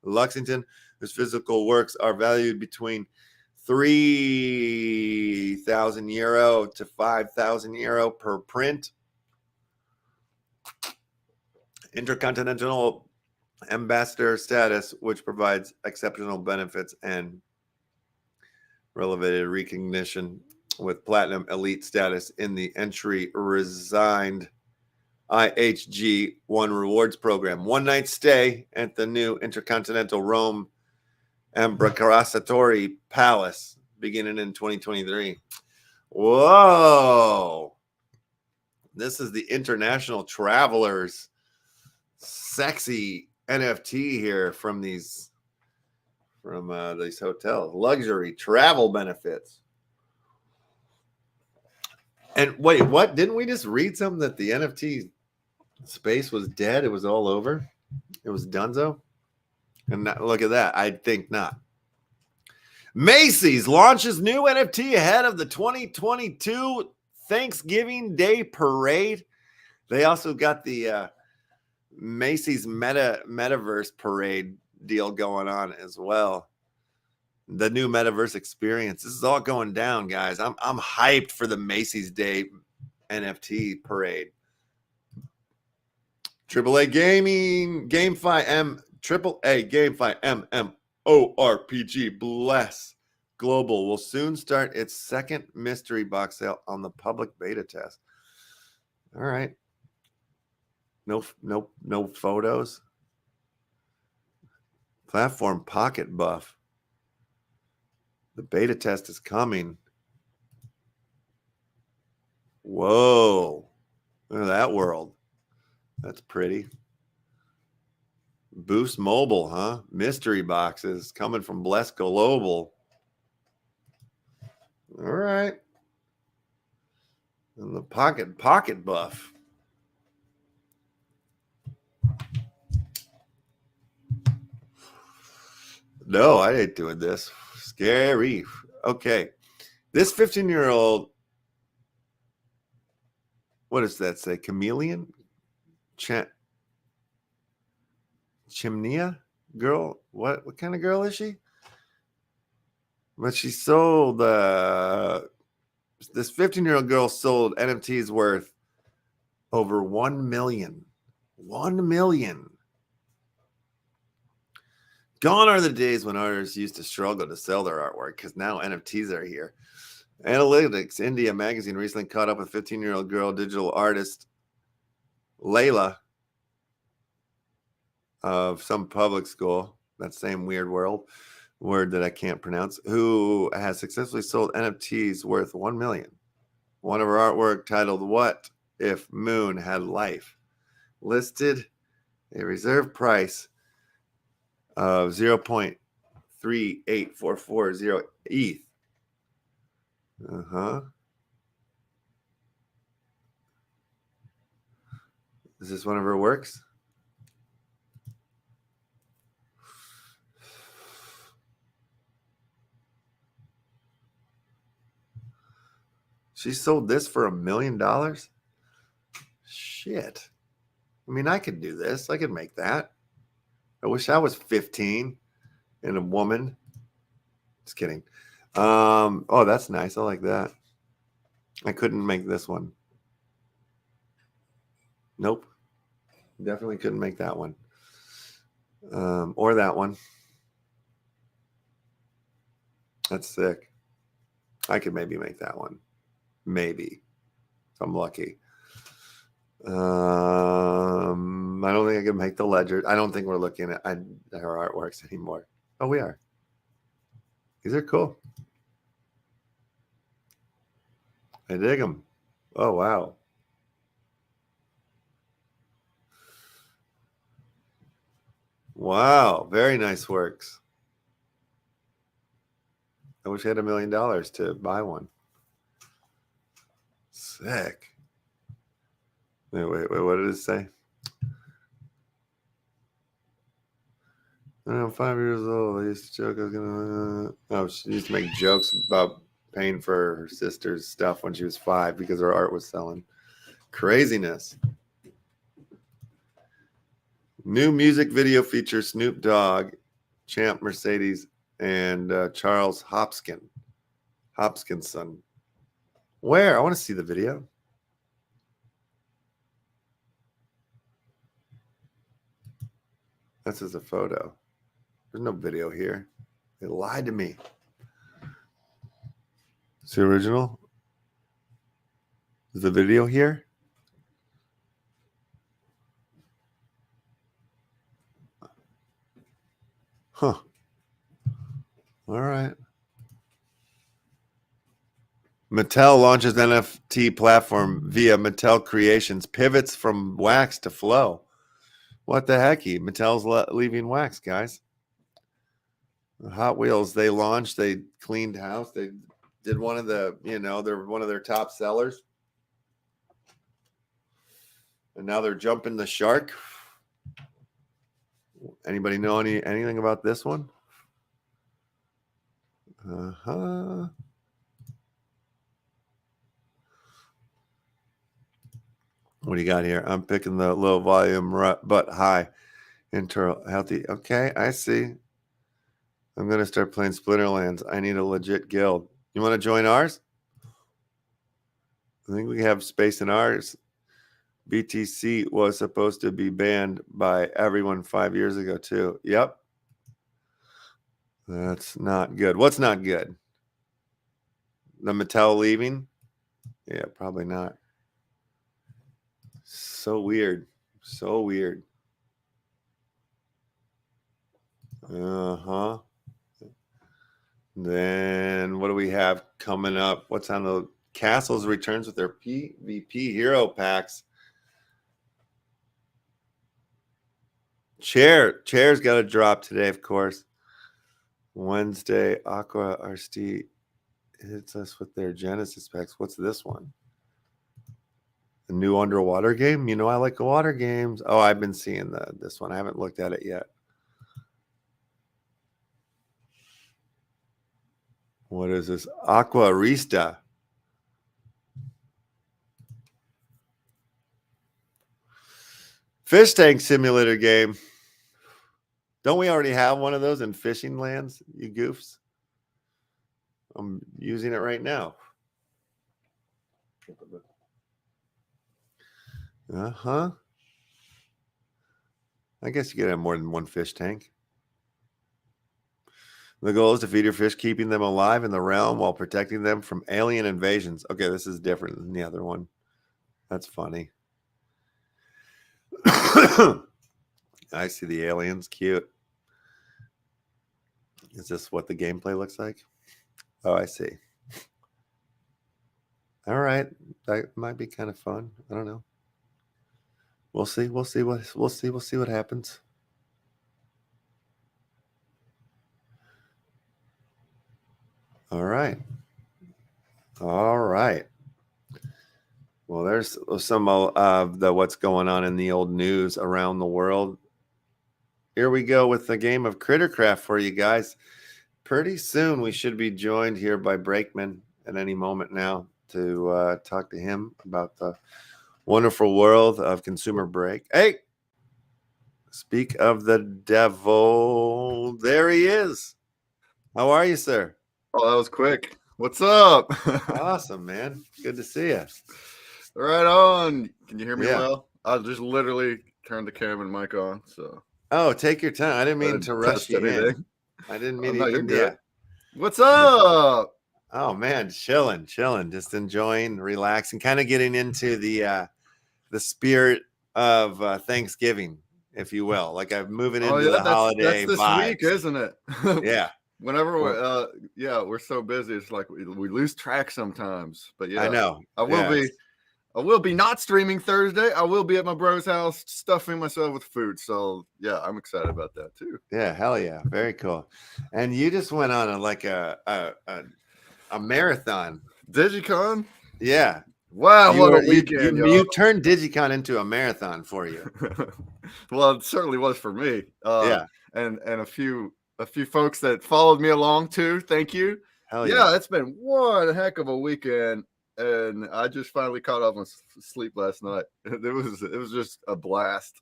Speaker 2: Luxington, whose physical works are valued between €3,000 to €5,000 per print. Intercontinental Ambassador status, which provides exceptional benefits and relevant recognition with platinum elite status in the entry resigned IHG 1 rewards program. 1 night stay at the new Intercontinental Rome Ambasciatori Palace. beginning in 2023. Whoa. This is the International Travelers sexy NFT here from these hotels. Luxury travel benefits. And wait, what? Didn't we just read something that the NFT space was dead? It was all over. It was donezo. And look at that. I think not. Macy's launches new NFT ahead of the 2022 Thanksgiving Day Parade. They also got the Macy's Metaverse Parade deal going on as well. The new Metaverse experience. This is all going down, guys. I'm hyped for the Macy's Day NFT Parade. AAA Gaming, GameFi AAA GameFi MMORPG Bless Global will soon start its second mystery box sale on the public beta test. All right. No photos. Platform pocket buff. The beta test is coming. Whoa. Look at that world. That's pretty. Boost Mobile, huh? Mystery boxes coming from Bless Global. All right. And the pocket buff. No, I ain't doing this. Scary. Okay. This 15-year-old, what does that say? Chameleon? Chimnea girl? What kind of girl is she? But she sold this 15-year-old girl sold NFTs worth over 1 million. 1 million. Gone are the days when artists used to struggle to sell their artwork because now NFTs are here. Analytics India magazine recently caught up with 15-year-old girl digital artist Layla of some public school, that same weird word that I can't pronounce, who has successfully sold NFTs worth 1 million. One of her artwork titled "What If Moon Had Life" listed a reserve price of 0.38440 ETH. Is this one of her works? She sold this for $1 million? Shit. I mean, I could do this. I could make that. I wish I was 15 and a woman. Just kidding. Oh, that's nice. I like that. I couldn't make this one. Nope. Definitely couldn't make that one. Or that one. That's sick. I could maybe make that one. Maybe. If I'm lucky. I don't think I can make the ledger. I don't think we're looking at her artworks anymore. Oh, we are. These are cool. I dig them. Oh, wow. Wow. Very nice works. I wish I had $1 million to buy one. Sick. Wait, what did it say? When I'm 5 years old, I used to joke I was gonna. Oh, she used to make jokes about paying for her sister's stuff when she was 5 because her art was selling. Craziness. New music video features Snoop Dogg, Champ Mercedes, and Charles Hopkinson. Where? I want to see the video. This is a photo. There's no video here. They lied to me. It's the original. Is the video here? Huh. All right. Mattel launches NFT platform via Mattel Creations, pivots from wax to flow. What the hecky? Mattel's leaving wax, guys. Hot Wheels, they launched, they cleaned house, they did one of the, they're one of their top sellers. And now they're jumping the shark. Anybody know anything about this one? Uh-huh. What do you got here? I'm picking the low volume but high internal healthy. Okay, I see. I'm going to start playing Splinterlands. I need a legit guild. You want to join ours? I think we have space in ours. BTC was supposed to be banned by everyone 5 years ago, too. Yep. That's not good. What's not good? The Mattel leaving? Yeah, probably not. So weird. So weird. Uh-huh. Then what do we have coming up? What's on the Castles returns with their PvP hero packs. Chair's got a drop today, of course. Wednesday, Aqua RST hits us with their Genesis packs. What's this one? A new underwater game? You know I like the water games. Oh, I've been seeing this one. I haven't looked at it yet. What is this? Aqua Arista. Fish tank simulator game. Don't we already have one of those in fishing lands, you goofs? I'm using it right now. Uh-huh. I guess you could have more than one fish tank. The goal is to feed your fish, keeping them alive in the realm while protecting them from alien invasions. Okay, this is different than the other one. That's funny. I see the aliens. Cute. Is this what the gameplay looks like? Oh, I see. All right. That might be kind of fun. I don't know. We'll see. We'll see what happens. All right. All right. Well, there's some of the what's going on in the old news around the world. Here we go with the game of Crittercraft for you guys. Pretty soon we should be joined here by Brakeman at any moment now to talk to him about the wonderful world of Consumer Break. Hey, speak of the devil. There he is. How are you, sir?
Speaker 6: Oh, that was quick. What's up?
Speaker 2: Awesome, man. Good to see you.
Speaker 6: Right on. Can you hear me
Speaker 2: Yeah.
Speaker 6: well? I just literally turned the camera and mic on. So.
Speaker 2: Oh, take your time. I didn't mean to rush you in. I didn't mean
Speaker 6: no,
Speaker 2: to.
Speaker 6: you're good. What's up?
Speaker 2: Oh man, chilling, just enjoying, relaxing, kind of getting into the spirit of Thanksgiving, if you will. Like I'm moving into the holiday
Speaker 6: that's this
Speaker 2: vibes.
Speaker 6: week, isn't it?
Speaker 2: Yeah.
Speaker 6: Whenever we're so busy, it's like we lose track sometimes. But yeah,
Speaker 2: I know.
Speaker 6: I will be not streaming Thursday. I will be at my bro's house stuffing myself with food. So yeah, I'm excited about that too.
Speaker 2: Yeah, hell yeah, very cool. And you just went on a marathon.
Speaker 6: DigiCon?
Speaker 2: Yeah.
Speaker 6: Wow, what a weekend!
Speaker 2: You turned DigiCon into a marathon for you.
Speaker 6: Well, it certainly was for me.
Speaker 2: Yeah,
Speaker 6: and a few folks that followed me along too. Thank you.
Speaker 2: Hell
Speaker 6: yeah, it's been one heck of a weekend. And I just finally caught up on sleep last night. It was just a blast.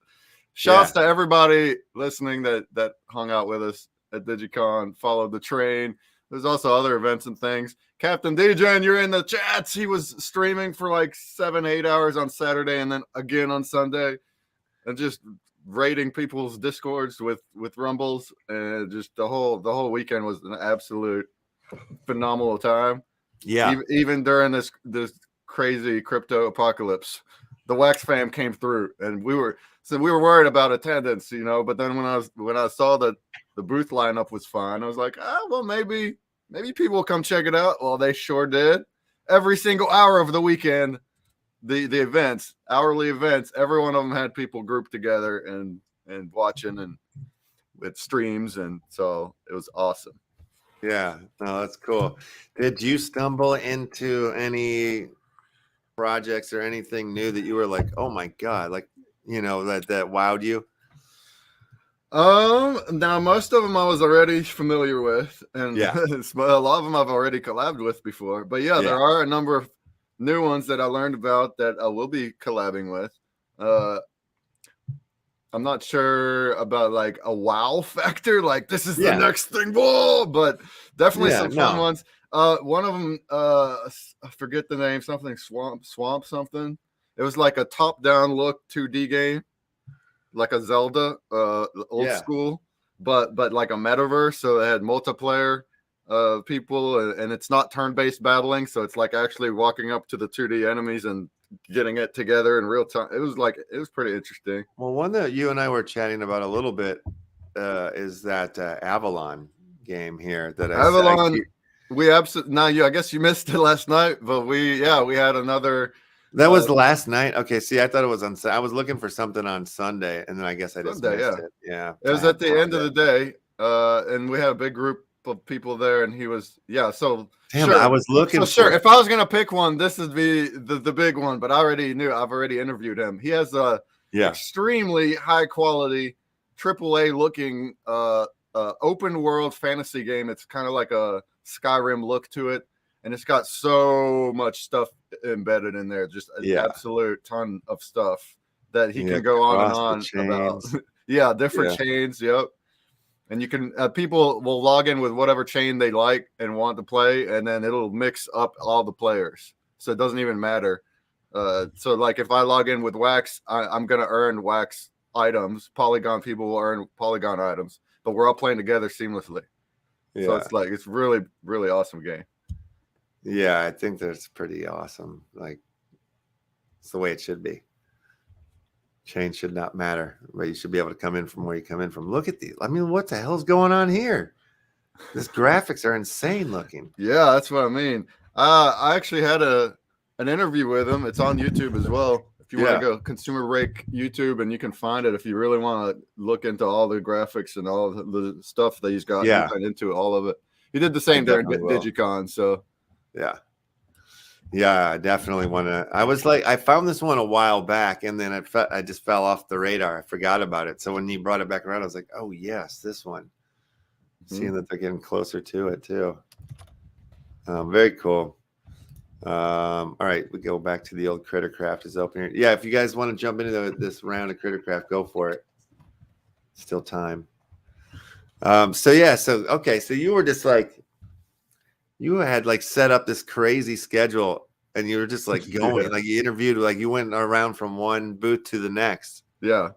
Speaker 6: Shouts to everybody listening that hung out with us at DigiCon, followed the train. There's also other events and things. Captain DJ, and you're in the chats. He was streaming for like 7-8 hours on Saturday and then again on Sunday, and just raiding people's discords with rumbles, and just the whole weekend was an absolute phenomenal time.
Speaker 2: Yeah.
Speaker 6: Even during this crazy crypto apocalypse, the Wax fam came through, and we were worried about attendance, But then when I saw that the booth lineup was fine, I was like, well, maybe people will come check it out. Well, they sure did, every single hour of the weekend, the events, hourly events, every one of them had people grouped together and watching and with streams, and so it was awesome.
Speaker 2: Yeah, no, that's cool. Did you stumble into any projects or anything new that you were like, oh my God, like, you know, that wowed you?
Speaker 6: Now most of them I was already familiar with, and
Speaker 2: Yeah.
Speaker 6: a lot of them I've already collabed with before. But yeah, there are a number of new ones that I learned about that I will be collabing with. I'm not sure about like a wow factor, like this is the next thing, whoa, but definitely some fun ones. One of them, I forget the name, something swamp something. It was like a top-down look 2D game, like a Zelda, old school, but like a metaverse. So it had multiplayer people, and it's not turn-based battling, so it's like actually walking up to the 2D enemies and getting it together in real time. It was pretty interesting.
Speaker 2: Well, one that you and I were chatting about a little bit is that Avalon game here. That
Speaker 6: Avalon, we absolutely. Now, I guess you missed it last night, but we had another.
Speaker 2: That was last night. Okay, see, I thought it was on. I was looking for something on Sunday, and then I guess I just missed it. Yeah,
Speaker 6: it was at the end of the day, and we had a big group of people there, and he was So
Speaker 2: damn, sure. I was looking.
Speaker 6: Sure, if I was gonna pick one, this would be the big one. But I already knew. I've already interviewed him. He has a extremely high quality, AAA looking open world fantasy game. It's kind of like a Skyrim look to it, and it's got so much stuff embedded in there, just an absolute ton of stuff that he can go on and on about. Different chains. Yep. And you can people will log in with whatever chain they like and want to play, and then it'll mix up all the players, so it doesn't even matter. So like if I log in with Wax, I'm gonna earn Wax items. Polygon people will earn Polygon items, but we're all playing together seamlessly. So it's really, really awesome game.
Speaker 2: Yeah, I think that's pretty awesome. Like it's the way it should be. Change should not matter, but you should be able to come in from where you come in from. Look at these. I mean, what the hell's going on here? These graphics are insane looking.
Speaker 6: Yeah, that's what I mean. I actually had an interview with him. It's on YouTube as well. If you want to go Consumer Break YouTube, and you can find it if you really want to look into all the graphics and all the stuff that he's got into all of it. He did the same during Digicon, so
Speaker 2: I definitely want to. I was like, I found this one a while back, and then I just fell off the radar. I forgot about it. So when he brought it back around, I was like, oh yes, this one. Seeing that they're getting closer to it too. Very cool. All right, we go back to the old Crittercraft is open here. Yeah, if you guys want to jump into this round of Crittercraft, go for it. Still time. So you were just like, you had like set up this crazy schedule, and you were just like going, like you interviewed, like you went around from one booth to the next.
Speaker 6: Yeah.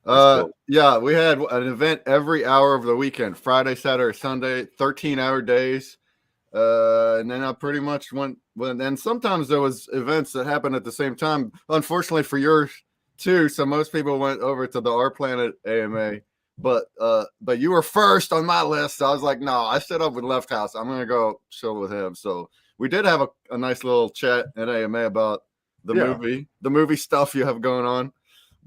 Speaker 6: Cool. Yeah, we had an event every hour of the weekend, Friday, Saturday, Sunday, 13-hour days. And then I pretty much went, and sometimes there was events that happened at the same time. Unfortunately for yours too. So most people went over to the Our Planet AMA, but you were first on my list. So I was like, no, I set up with LeftHouse. I'm going to go chill with him. So we did have a nice little chat at AMA about the movie stuff you have going on.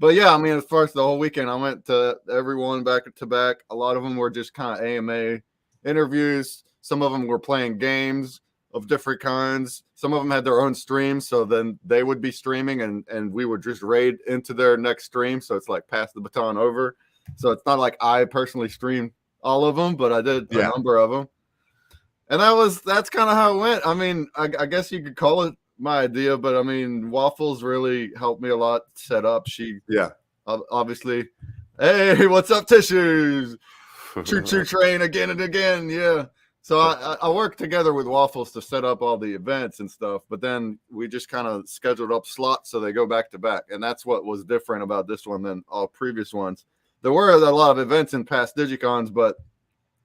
Speaker 6: But yeah, I mean, as far as the whole weekend, I went to everyone back to back. A lot of them were just kind of AMA interviews. Some of them were playing games of different kinds. Some of them had their own streams, so then they would be streaming, and we would just raid into their next stream. So it's like pass the baton over. So it's not like I personally streamed all of them, but I did a number of them. And that's kind of how it went. I mean, I guess you could call it my idea, but I mean, Waffles really helped me a lot set up. She obviously, hey, what's up, Tissues? Choo-choo train again and again. Yeah. So I worked together with Waffles to set up all the events and stuff, but then we just kind of scheduled up slots so they go back to back. And that's what was different about this one than all previous ones. There were a lot of events in past Digicons, but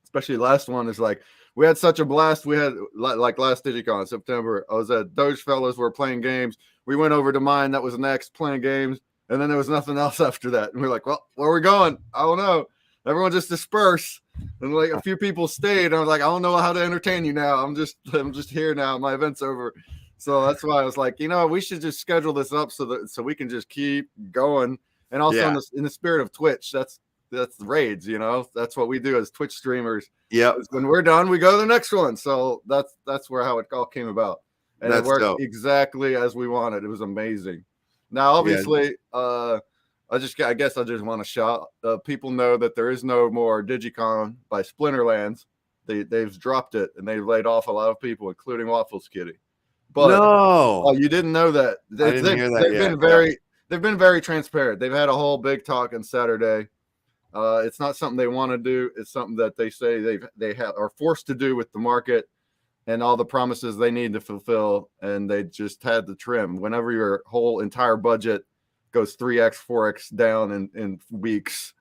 Speaker 6: especially last one is like, we had such a blast. We had like last Digicon, September, I was at Doge Fellas. We're playing games. We went over to mine. That was next, playing games. And then there was nothing else after that. And we're like, well, where are we going? I don't know. Everyone just dispersed. And like a few people stayed. And I was like, I don't know how to entertain you now. I'm just here now. My event's over. So that's why I was like, we should just schedule this up so we can just keep going. And also in the spirit of Twitch, that's the raids, that's what we do as Twitch streamers.
Speaker 2: Yep.
Speaker 6: When we're done, we go to the next one. So that's how it all came about. And it worked exactly as we wanted. It was amazing. Now, obviously, I guess I just want to shout. People know that there is no more Digicon by Splinterlands. They've dropped it, and they've laid off a lot of people, including Waffles Kitty. But
Speaker 2: no,
Speaker 6: you didn't know that.
Speaker 2: I didn't hear that.
Speaker 6: They've been very transparent. They've had a whole big talk on Saturday. It's not something they want to do. It's something that they say they are forced to do with the market and all the promises they need to fulfill, and they just had to trim. Whenever your whole entire budget goes 3x, 4x down in weeks,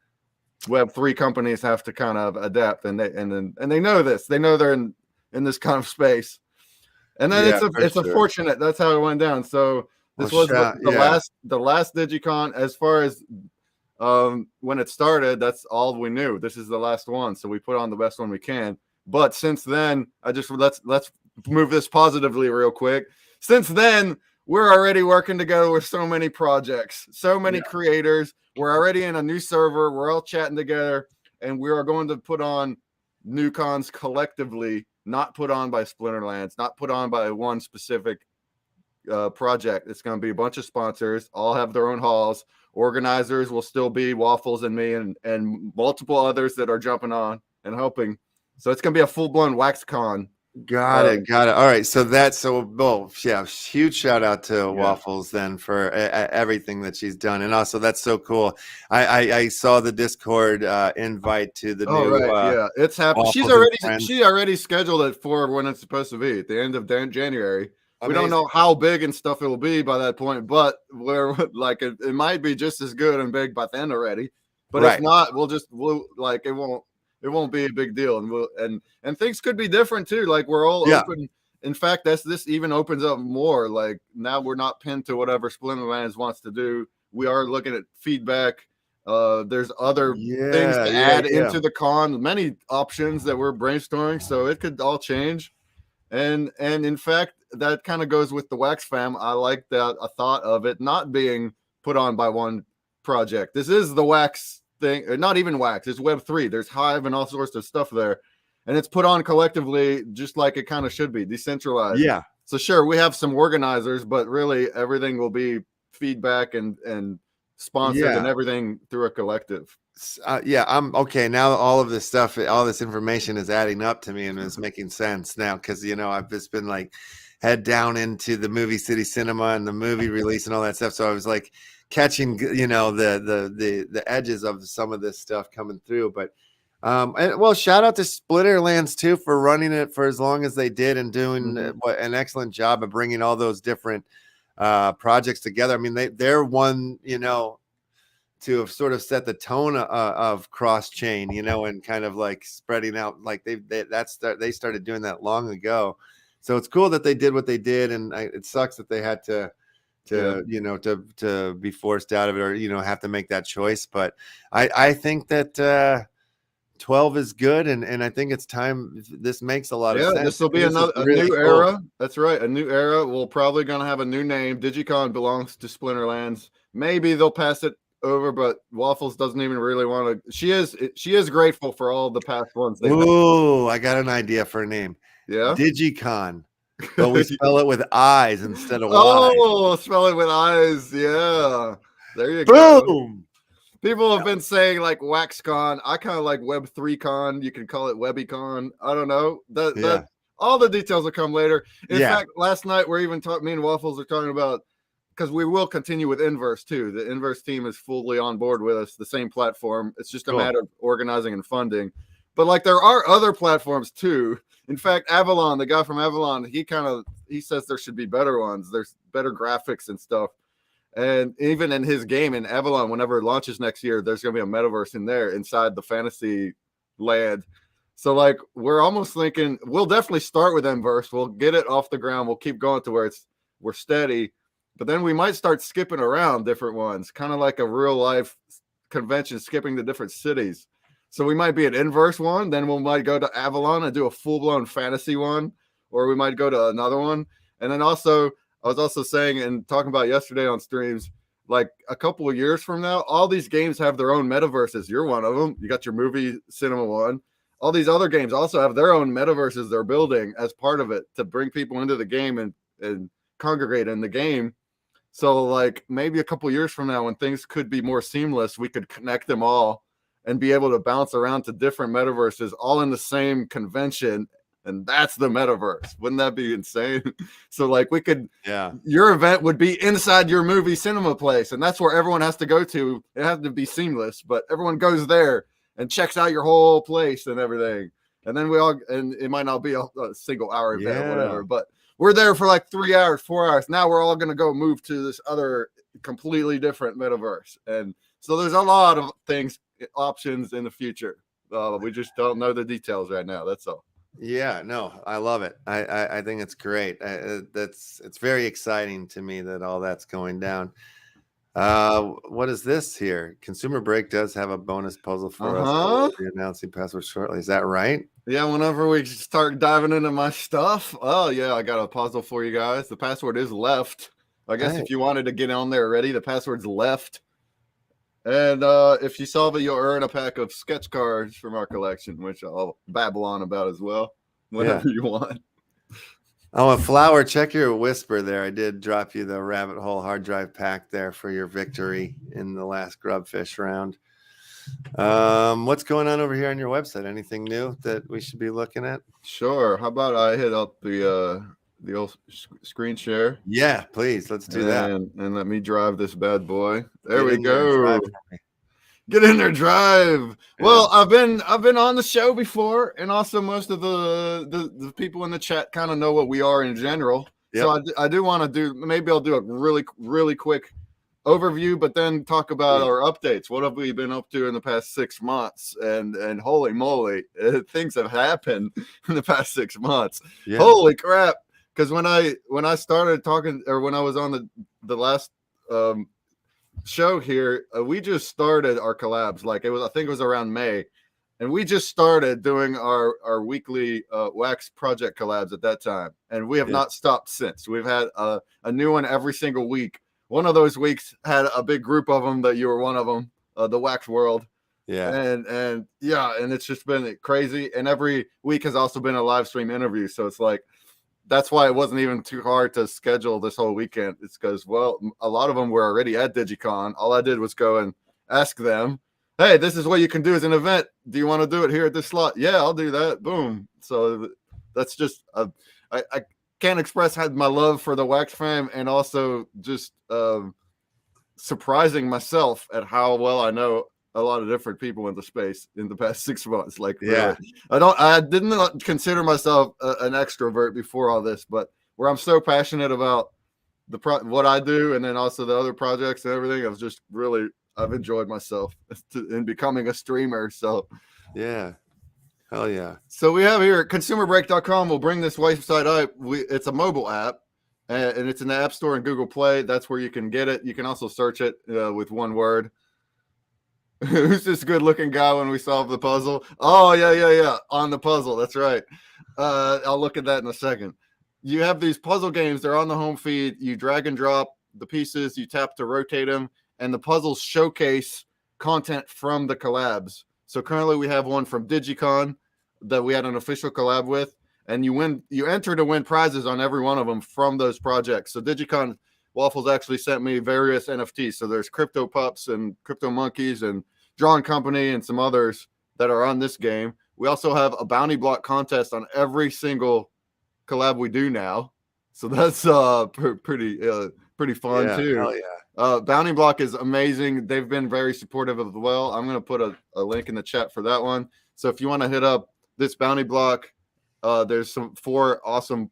Speaker 6: Web3 companies have to kind of adapt, and they know this. They know they're in this kind of space, and then it's unfortunate. That's how it went down. So this was the last Digicon as far as when it started. That's all we knew. This is the last one, so we put on the best one we can. But since then, let's move this positively real quick. Since then, we're already working together with so many projects, so many creators. We're already in a new server. We're all chatting together, and we are going to put on new cons collectively, not put on by Splinterlands, not put on by one specific project. It's going to be a bunch of sponsors, all have their own halls. Organizers will still be Waffles and me and multiple others that are jumping on and helping. So it's going to be a full-blown WaxCon.
Speaker 2: Got it. All right. So huge shout out to Waffles then for everything that she's done. And also that's so cool. I saw the Discord invite to the new
Speaker 6: it's happening. She already scheduled it for when it's supposed to be at the end of January. We don't know how big and stuff it will be by that point, but we're like it might be just as good and big by then already. But if not, it won't be a big deal, and things could be different too. Like we're all open. In fact, this even opens up more. Like now we're not pinned to whatever Splinterlands wants to do. We are looking at feedback. There's other things to add into the con. Many options that we're brainstorming, so it could all change. And in fact, that kind of goes with the Wax Fam. I like that a thought of it not being put on by one project. This is the Wax thing, not even Wax, it's Web3. There's Hive and all sorts of stuff there, and it's put on collectively just like it kind of should be, decentralized. So sure, we have some organizers, but really everything will be feedback and sponsored and everything through a collective.
Speaker 2: I'm okay now. All of this stuff, all this information is adding up to me and it's making sense now, because I've just been like head down into the movie City Cinema and the movie release and all that stuff. So I was like catching the edges of some of this stuff coming through. But shout out to Splinterlands too for running it for as long as they did and doing an excellent job of bringing all those different projects together. I mean, they're one to have sort of set the tone of cross chain, and kind of like spreading out. Like they started doing that long ago. So it's cool that they did what they did, and it sucks that they had to be forced out of it, or have to make that choice. But I think that 12 is good, and I think it's time. This makes a lot of sense.
Speaker 6: This will be a new era. That's right, a new era. We're probably gonna have a new name. Digicon belongs to Splinterlands. Maybe they'll pass it over, but Waffles doesn't even really want to. She is grateful for all the past ones.
Speaker 2: Ooh, I got an idea for a name.
Speaker 6: Yeah,
Speaker 2: Digicon, but we spell it with I's instead of Y's.
Speaker 6: Oh, spell it with I's. Yeah, there you go.
Speaker 2: Boom.
Speaker 6: People have been saying like WaxCon. I kind of like Web3Con. You can call it WebbyCon. I don't know. That all the details will come later. In fact, last night we're even talking. Me and Waffles are talking about, because we will continue with Inverse too. The Inverse team is fully on board with us. The same platform. It's just a matter of organizing and funding. But like there are other platforms too. In fact, Avalon, the guy from Avalon, he says there should be better ones. There's better graphics and stuff. And even in his game in Avalon, whenever it launches next year, there's going to be a metaverse in there inside the fantasy land. So like we're almost thinking we'll definitely start with Inverse. We'll get it off the ground. We'll keep going to where we're steady. But then we might start skipping around different ones, kind of like a real life convention, skipping to different cities. So we might be an Inverse one, then we might go to Avalon and do a full blown fantasy one, or we might go to another one. And then also, I was also saying and talking about yesterday on streams, like a couple of years from now, all these games have their own metaverses. You're one of them. You got your movie cinema one. All these other games also have their own metaverses they're building as part of it to bring people into the game and congregate in the game. So like maybe a couple years from now when things could be more seamless, we could connect them all and be able to bounce around to different metaverses all in the same convention. And that's the metaverse. Wouldn't that be insane? So like we could, your event would be inside your movie cinema place. And that's where everyone has to go to. It has to be seamless, but everyone goes there and checks out your whole place and everything. And then and it might not be a single hour event or whatever, but we're there for like 3 hours, 4 hours. Now we're all going to go move to this other completely different metaverse. And so there's a lot of options in the future. We just don't know the details right now. That's all.
Speaker 2: Yeah, no, I love it. I think it's great. It's very exciting to me that all that's going down. What is this here? Consumer Break does have a bonus puzzle for us. We'll be announcing password shortly. Is that right?
Speaker 6: Yeah, whenever we start diving into my stuff. Oh yeah, I got a puzzle for you guys. The password is left. I guess if you wanted to get on there already, the password's left. And if you solve it, you'll earn a pack of sketch cards from our collection, which I'll babble on about as well, whenever you want.
Speaker 2: Oh, a Flower, check your whisper there. I did drop you the rabbit hole hard drive pack there for your victory in the last Grubfish round. What's going on over here on your website? Anything new that we should be looking at?
Speaker 6: Sure. How about I hit up the old screen share?
Speaker 2: Yeah, please. Let's do that.
Speaker 6: And let me drive this bad boy. There we go. Get in there, drive. Well, I've been on the show before, and also most of the people in the chat kind of know what we are in general. Yep. So I do want to do, maybe I'll do a really quick overview, but then talk about our updates. What have we been up to in the past 6 months? And holy moly, things have happened in the past 6 months. Yeah. Holy crap. Because when I started talking, or when I was on the last show here, we just started our collabs. Like I think it was around May, and we just started doing our weekly wax project collabs at that time, and we have not stopped since. We've had a new one every single week. One of those weeks had a big group of them that you were one of them, the Wax World. Yeah. And it's just been crazy. And every week has also been a live stream interview. So it's like, that's why it wasn't even too hard to schedule this whole weekend. It's because, well, a lot of them were already at DigiCon. All I did was go and ask them, hey, this is what you can do as an event. Do you want to do it here at this slot? Yeah, I'll do that. Boom. So that's just, I can't express my love for the Wax fam, and also just surprising myself at how well I know a lot of different people in the space in the past 6 months. Like, really. I didn't consider myself an extrovert before all this, but where I'm so passionate about what I do, and then also the other projects and everything, I've enjoyed myself in becoming a streamer. So yeah. Hell yeah. So we have here consumerbreak.com. We'll bring this website up. It's a mobile app, and it's in the App Store and Google Play. That's where you can get it. You can also search it with one word. Who's this good-looking guy when we solve the puzzle? Oh, yeah. On the puzzle. That's right. I'll look at that in a second. You have these puzzle games. They're on the home feed. You drag and drop the pieces. You tap to rotate them, and the puzzles showcase content from the collabs. So currently we have one from DigiCon that we had an official collab with, and you enter to win prizes on every one of them from those projects. So DigiCon Waffles actually sent me various NFTs. So there's Crypto Pups and Crypto Monkeys and Drawing Company and some others that are on this game. We also have a bounty block contest on every single collab we do now. So that's pretty fun too. Hell yeah. Bounty block is amazing. They've been very supportive as well. I'm going to put a link in the chat for that one. So if you want to hit up this bounty block, there's 4 awesome.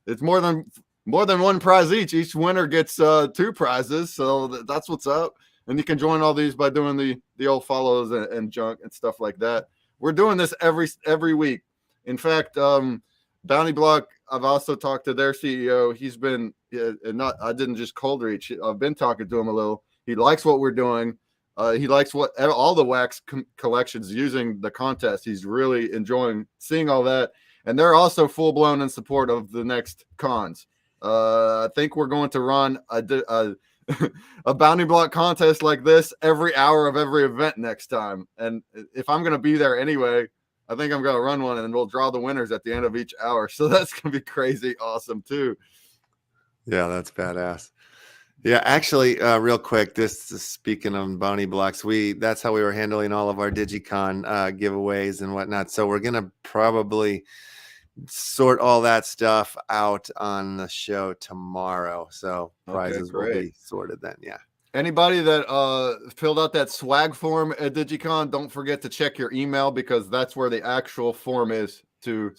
Speaker 6: It's more than one prize each. Each winner gets 2 prizes. So that's what's up. And you can join all these by doing the old follows and junk and stuff like that. We're doing this every week. In fact, Bounty Block, I've also talked to their CEO. He's been I didn't just cold reach. I've been talking to him a little. He likes what we're doing. He likes what all the wax collections using the contest. He's really enjoying seeing all that. And they're also full blown in support of the next cons. I think we're going to run a bounty block contest like this every hour of every event next time. And if I'm going to be there anyway, I think I'm going to run one and we'll draw the winners at the end of each hour. So that's going to be crazy awesome too.
Speaker 2: Yeah, that's badass. Yeah, actually, real quick, this is speaking of bounty blocks, that's how we were handling all of our Digicon giveaways and whatnot. So we're gonna probably sort all that stuff out on the show tomorrow. So prizes will be sorted then. Yeah.
Speaker 6: Anybody that filled out that swag form at Digicon, don't forget to check your email because that's where the actual form is to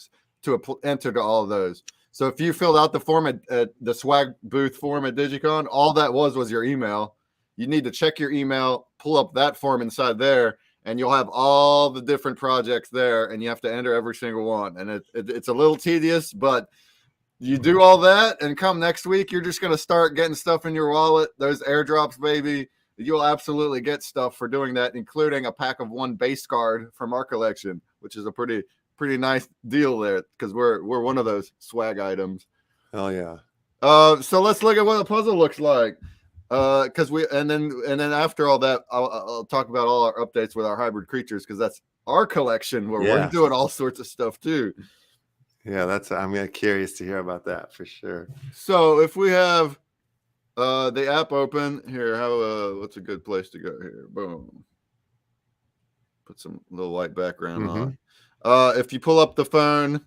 Speaker 6: enter to all of those. So if you filled out the form at the swag booth form at Digicon, all that was your email. You need to check your email, pull up that form inside there, and you'll have all the different projects there, and you have to enter every single one. And it's a little tedious, but you do all that, and come next week, you're just going to start getting stuff in your wallet. Those airdrops, baby, you'll absolutely get stuff for doing that, including a pack of 1 base card from our collection, which is a pretty nice deal there because we're one of those swag items.
Speaker 2: Oh yeah.
Speaker 6: So let's look at what the puzzle looks like. Because and then after all that, I'll talk about all our updates with our hybrid creatures because that's our collection where we're doing all sorts of stuff too.
Speaker 2: Yeah, I'm curious to hear about that for sure.
Speaker 6: So if we have the app open here, what's a good place to go here? Boom. Put some little white background on. If you pull up the phone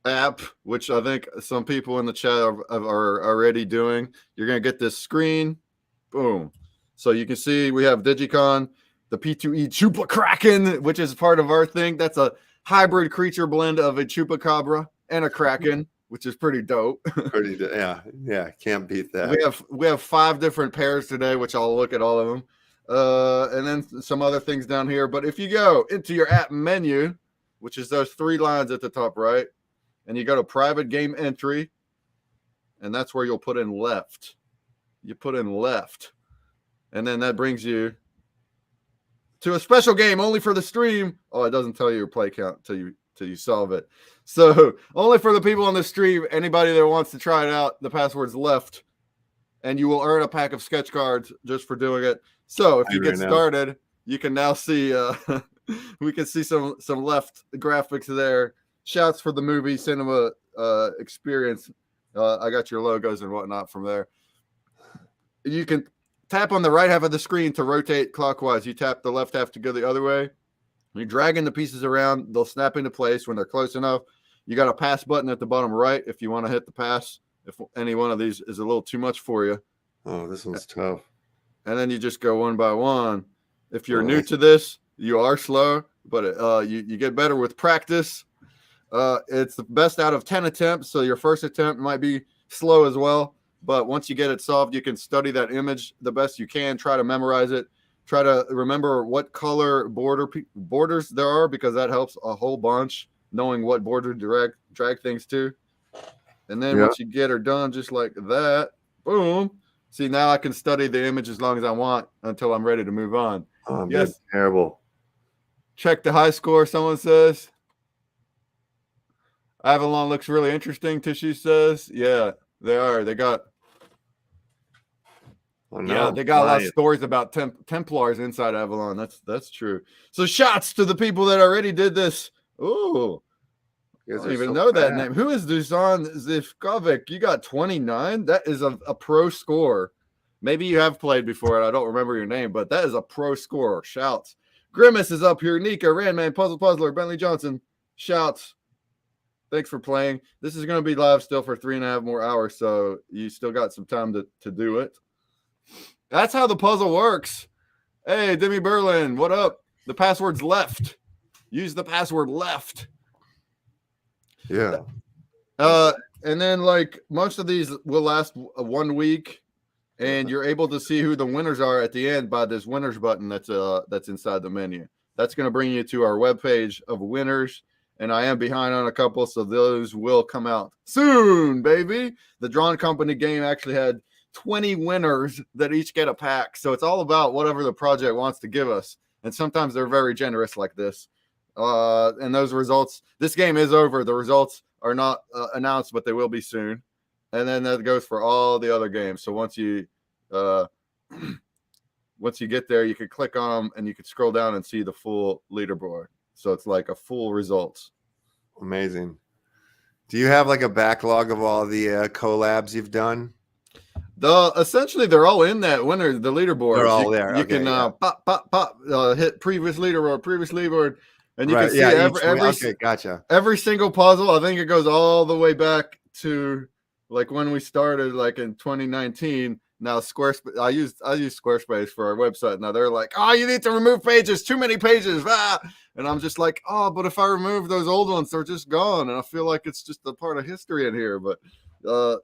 Speaker 6: app, which I think some people in the chat are already doing, you're going to get this screen. Boom. So you can see we have Digicon, the P2E Chupa Kraken, which is part of our thing. That's a hybrid creature blend of a Chupacabra and a Kraken, which is pretty dope.
Speaker 2: Yeah. Can't beat that.
Speaker 6: We have 5 different pairs today, which I'll look at all of them. And then some other things down here. But if you go into your app menu, which is those 3 lines at the top right, and you go to private game entry, and that's where you'll put in left. You put in left, and then that brings you to a special game only for the stream. Oh, it doesn't tell you your play count till you solve it. So only for the people on the stream, anybody that wants to try it out, the password's left, and you will earn a pack of sketch cards just for doing it. So if you get started, you can now see we can see some left graphics there. Shouts for the movie cinema experience. I got your logos and whatnot from there. You can tap on the right half of the screen to rotate clockwise. You tap the left half to go the other way. You're dragging the pieces around. They'll snap into place when they're close enough. You got a pass button at the bottom right if you want to hit the pass. If any one of these is a little too much for you.
Speaker 2: Oh, this one's tough.
Speaker 6: And then you just go one by one. If you're new to this, you are slow, but you get better with practice. It's the best out of 10 attempts, so your first attempt might be slow as well. But once you get it solved, you can study that image the best you can. Try to memorize it. Try to remember what color borders there are because that helps a whole bunch, knowing what border drag things to. And then once you get her done just like that, boom. See, now I can study the image as long as I want until I'm ready to move on.
Speaker 2: Oh, yes. Terrible.
Speaker 6: Check the high score, someone says. Avalon looks really interesting, Tishy says. Yeah, they are. They got a lot of stories about Templars inside Avalon. That's true. So shots to the people that already did this. Ooh. I don't even know that name. Who is Dusan Zivkovic? You got 29? That is a pro score. Maybe you have played before and I don't remember your name, but that is a pro score. Shouts. Grimace is up here. Nika, Randman, Puzzler, Bentley Johnson. Shouts. Thanks for playing. This is going to be live still for 3.5 more hours, so you still got some time to do it. That's how the puzzle works. Hey, Demi Berlin, what up? The password's left. Use the password left.
Speaker 2: Yeah.
Speaker 6: And then like most of these will last 1 week, and you're able to see who the winners are at the end by this winners button that's inside the menu. That's going to bring you to our webpage of winners. And I am behind on a couple, so those will come out soon, baby. The Drawn Company game actually had 20 winners that each get a pack. So it's all about whatever the project wants to give us. And sometimes they're very generous like this. And those results, this game is over. The results are not announced, but they will be soon. and then that goes for all the other games. So once you get there, you can click on them and you can scroll down and see the full leaderboard. So it's like a full results.
Speaker 2: Amazing. Do you have like a backlog of all the collabs you've done?
Speaker 6: Essentially they're all in that winner, the leaderboard.
Speaker 2: They're all there.
Speaker 6: You
Speaker 2: Okay,
Speaker 6: can
Speaker 2: yeah.
Speaker 6: pop, hit previous leaderboard, and you can see
Speaker 2: okay, gotcha.
Speaker 6: every single puzzle. I think it goes all the way back to like when we started, like in 2019. Now Squarespace, I use Squarespace for our website. Now they're like, oh, you need to remove pages, too many pages. And I'm just like, oh, but if I remove those old ones, they're just gone. And I feel like it's just a part of history in here. But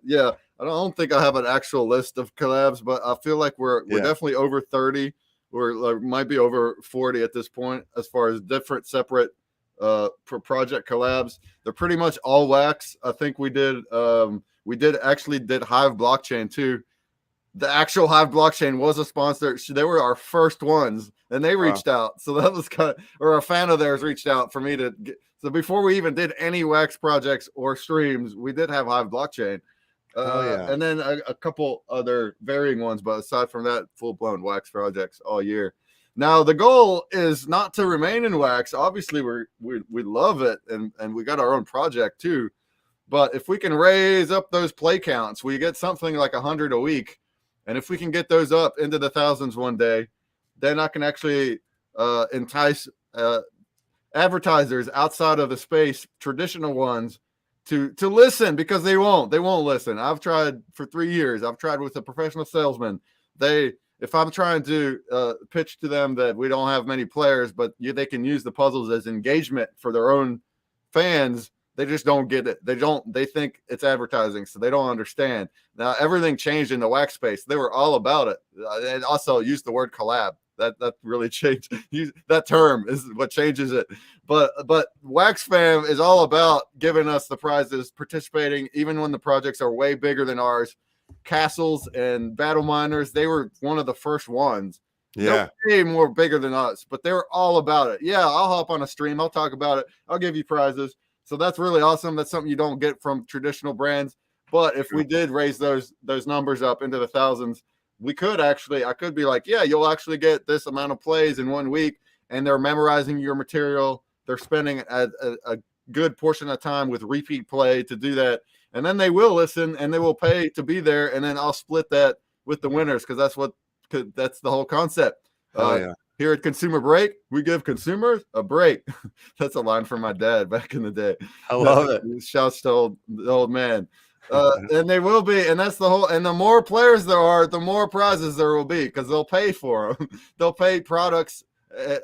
Speaker 6: yeah, I don't think I have an actual list of collabs, but I feel like we're definitely over 30. We're like, might be over 40 at this point as far as different separate project collabs. They're pretty much all wax. I think we did Hive blockchain too. The actual Hive blockchain was a sponsor. They were our first ones, and they reached out. So that was or a fan of theirs reached out for me to get. So before we even did any wax projects or streams, we did have Hive blockchain. And then a couple other varying ones, but aside from that, full-blown wax projects all year. Now the goal is not to remain in wax. Obviously, we love it, and we got our own project too. But if we can raise up those play counts, we get something like 100 a week. And if we can get those up into the thousands one day, then I can actually entice advertisers outside of the space, traditional ones, to listen, because they won't listen. I've tried for 3 years. I've tried with a professional salesman. If I'm trying to pitch to them that we don't have many players, but they can use the puzzles as engagement for their own fans, they just don't get it. They think it's advertising, so they don't understand. Now everything changed in the wax space. They were all about it. And also use the word collab. That really changed. That term is what changes it. But Wax Fam is all about giving us the prizes, participating, even when the projects are way bigger than ours. Castles and Battle Miners, they were one of the first ones.
Speaker 2: Yeah.
Speaker 6: They're way more bigger than us, but they were all about it. Yeah, I'll hop on a stream. I'll talk about it. I'll give you prizes. So that's really awesome. That's something you don't get from traditional brands. But if we did raise those numbers up into the thousands, I could be like, yeah, you'll actually get this amount of plays in 1 week, and they're memorizing your material. They're spending a good portion of time with repeat play to do that. And then they will listen and they will pay to be there. And then I'll split that with the winners, because that's the whole concept. Here at Consumer Break, we give consumers a break. That's a line from my dad back in the day.
Speaker 2: I love it.
Speaker 6: Shouts to the old man. And they will be, and that's the whole. And the more players there are, the more prizes there will be, because they'll pay for them. They'll pay products,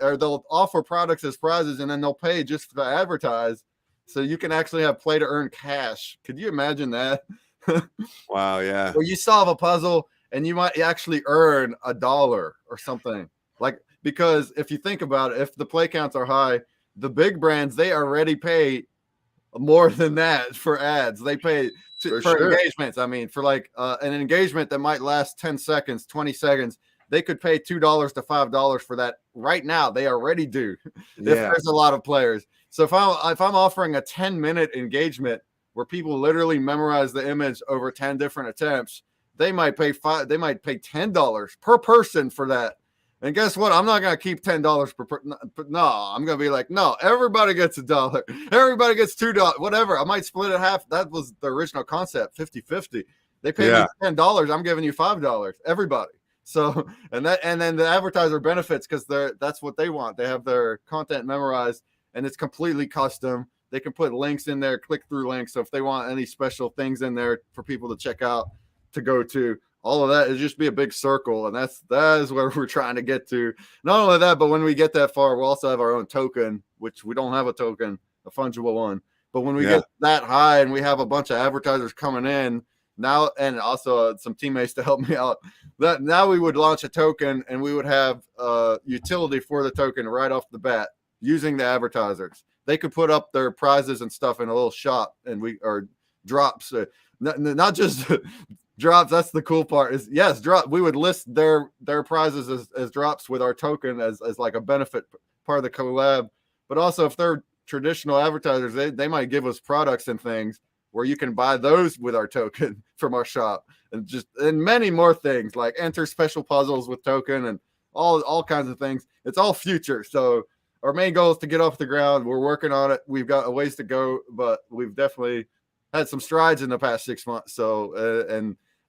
Speaker 6: or they'll offer products as prizes, and then they'll pay just to advertise. So you can actually have play to earn cash. Could you imagine that?
Speaker 2: Wow, yeah.
Speaker 6: Or you solve a puzzle and you might actually earn $1 or something. Because if you think about it, if the play counts are high, the big brands, they already pay more than that for ads. They pay for engagements. I mean, for like an engagement that might last 10 seconds, 20 seconds, they could pay $2 to $5 for that right now. They already do. If there's a lot of players. So if I'm offering a 10-minute engagement where people literally memorize the image over 10 different attempts, they might pay $10 per person for that. And guess what? I'm not going to keep $10 per person. No, I'm going to be like, no, everybody gets $1. Everybody gets $2. Whatever. I might split it half. That was the original concept, 50-50. They pay me $10. I'm giving you $5. Everybody. So, and then the advertiser benefits, because that's what they want. They have their content memorized, and it's completely custom. They can put links in there, click through links. So if they want any special things in there for people to check out, to go to, all of that is just be a big circle. And that is where we're trying to get to. Not only that, but when we get that far, we'll also have our own token, which we don't have a token, a fungible one. But when we get that high and we have a bunch of advertisers coming in now, and also some teammates to help me out, that now we would launch a token, and we would have utility for the token right off the bat using the advertisers. They could put up their prizes and stuff in a little shop, and or drops, not just drops. That's the cool part. Is drop. We would list their prizes as drops with our token as like a benefit part of the collab. But also, if they're traditional advertisers, they might give us products and things where you can buy those with our token from our shop, and many more things like enter special puzzles with token and all kinds of things. It's all future. So our main goal is to get off the ground. We're working on it. We've got a ways to go, but we've definitely had some strides in the past 6 months. So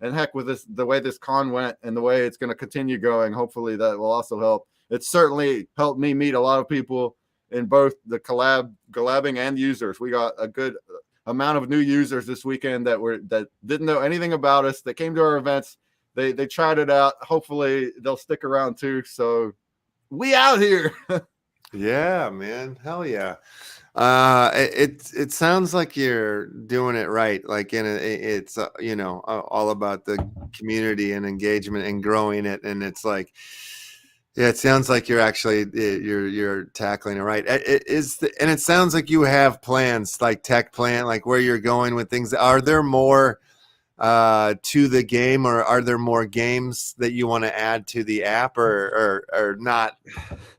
Speaker 6: and heck, with this, the way this con went and the way it's going to continue going, hopefully that will also help. It certainly helped me meet a lot of people in both the collabing and users. We got a good amount of new users this weekend that didn't know anything about us, that came to our events. They tried it out. Hopefully they'll stick around too. So we out here.
Speaker 2: Yeah, man. Hell yeah. It sounds like you're doing it right. Like it's all about the community and engagement and growing it. And it's like, yeah, it sounds like you're actually you're tackling it right. And it sounds like you have plans, like tech plan, like where you're going with things. Are there more to the game, or are there more games that you want to add to the app, or not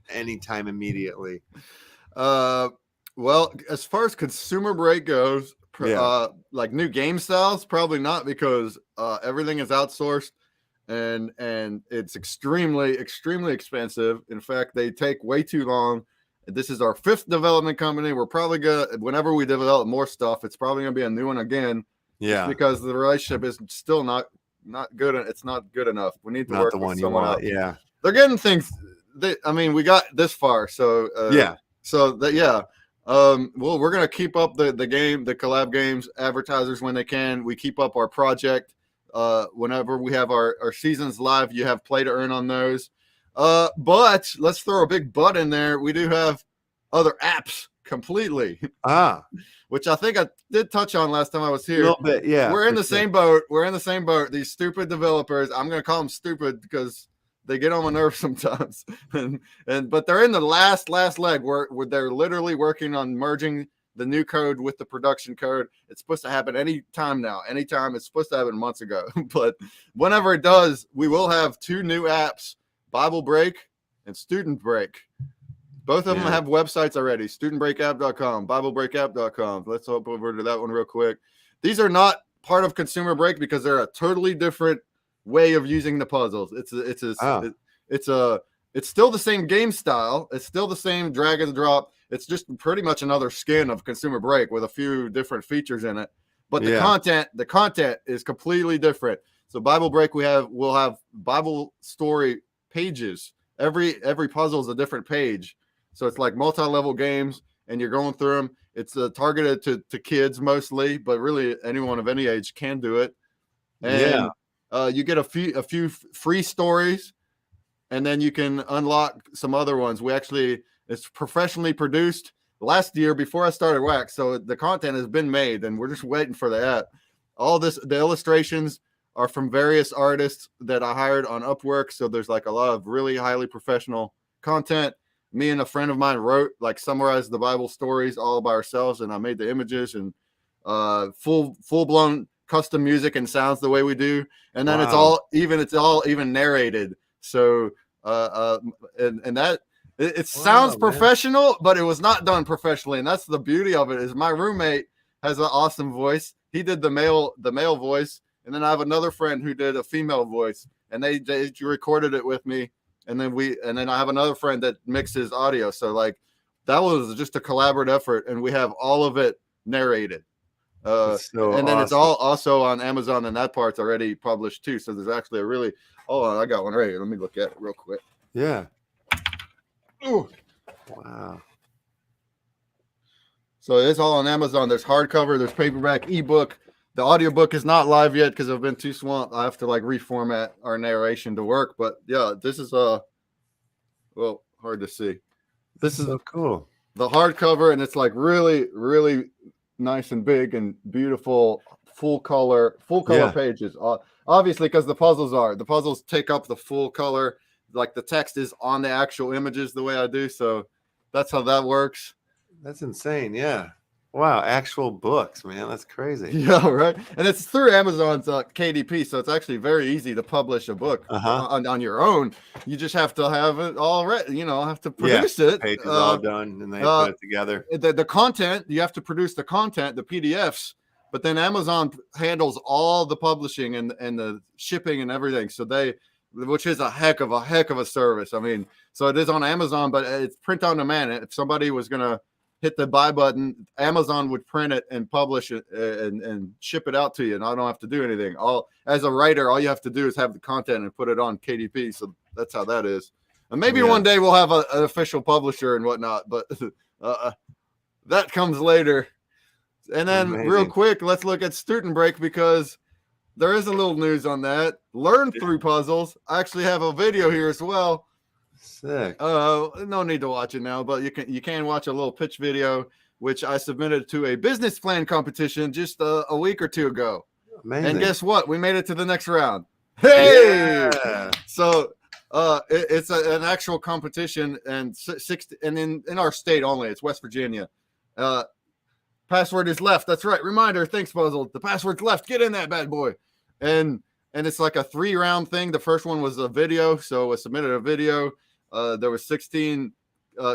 Speaker 2: anytime immediately?
Speaker 6: Well, as far as consumer break goes, like new game styles, probably not, because everything is outsourced and it's extremely expensive. In fact, they take way too long. This is our 5th development company. We're probably gonna, whenever we develop more stuff, it's probably gonna be a new one again.
Speaker 2: Yeah,
Speaker 6: because the relationship is still not good. It's not good enough. We need to work with someone else.
Speaker 2: Yeah,
Speaker 6: they're getting things. We got this far, so
Speaker 2: yeah.
Speaker 6: So that well, we're gonna keep up the collab games advertisers when they can. We keep up our project. Whenever we have our seasons live, you have play to earn on those. But let's throw a big but in there. We do have other apps completely. Which I think I did touch on last time I was here.
Speaker 2: A little bit, yeah.
Speaker 6: We're in the same boat. We're in the same boat. These stupid developers. I'm gonna call them stupid because they get on my nerves sometimes. But they're in the last leg where they're literally working on merging the new code with the production code. It's supposed to happen any time now. Anytime. It's supposed to happen months ago. But whenever it does, we will have 2 new apps, Bible Break and Student Break. Both of them have websites already, studentbreakapp.com, biblebreakapp.com. Let's hop over to that one real quick. These are not part of Consumer Break because they're a totally different way of using the puzzles. It's still the same game style. It's still the same drag and drop. It's just pretty much another skin of Consumer Break with a few different features in it. But the content is completely different. So Bible Break, we'll have Bible story pages. Every puzzle is a different page. So it's like multi-level games, and you're going through them. It's targeted to kids mostly, but really anyone of any age can do it. And you get a few free stories, and then you can unlock some other ones. It's professionally produced last year before I started Wax, so the content has been made, and we're just waiting for the app. The illustrations are from various artists that I hired on Upwork, so there's like a lot of really highly professional content. Me and a friend of mine summarized the Bible stories all by ourselves, and I made the images and full-blown custom music and sounds the way we do. And then it's all even narrated. So it sounds professional, but it was not done professionally. And that's the beauty of it, is my roommate has an awesome voice. He did the male voice, and then I have another friend who did a female voice, and they recorded it with me. And then I have another friend that mixes audio. So like that was just a collaborative effort, and we have all of it narrated. And then it's all also on Amazon, and that part's already published too. So there's actually I got one ready. Let me look at it real quick.
Speaker 2: Yeah.
Speaker 6: Ooh.
Speaker 2: Wow.
Speaker 6: So it's all on Amazon. There's hardcover, there's paperback, ebook. The audiobook is not live yet because I've been too swamped. I have to reformat our narration to work. But yeah, this is hard to see.
Speaker 2: This is so cool.
Speaker 6: The hardcover, and it's really, really nice and big and beautiful, full color pages. Obviously, because the puzzles take up the full color. Like the text is on the actual images the way I do. So that's how that works.
Speaker 2: That's insane. Yeah. Wow, actual books, man. That's crazy.
Speaker 6: Yeah, right. And it's through Amazon's KDP, so it's actually very easy to publish a book on your own. You just have to have it all ready, have to produce it.
Speaker 2: Pages all done, and they put it together.
Speaker 6: The content, you have to produce the content, the PDFs, but then Amazon handles all the publishing and the shipping and everything. So which is a heck of a service. I mean, so it is on Amazon, but it's print on demand. If somebody was going to hit the buy button, Amazon would print it and publish it and ship it out to you. And I don't have to do anything. As a writer, all you have to do is have the content and put it on KDP. So that's how that is. And maybe one day we'll have an official publisher and whatnot, but that comes later. And then real quick, let's look at student break because there is a little news on that. Learn through puzzles. I actually have a video here as well.
Speaker 2: Sick.
Speaker 6: No need to watch it now, but you can watch a little pitch video, which I submitted to a business plan competition just a week or two ago.
Speaker 2: Amazing.
Speaker 6: And guess what? We made it to the next round. Hey!
Speaker 2: Yeah.
Speaker 6: So it's an actual competition, and in our state only. It's West Virginia. Password is left. That's right. Reminder. Thanks, Puzzle. The password's left. Get in that bad boy. And it's like a 3-round thing. The first one was a video. So I submitted a video. There was 16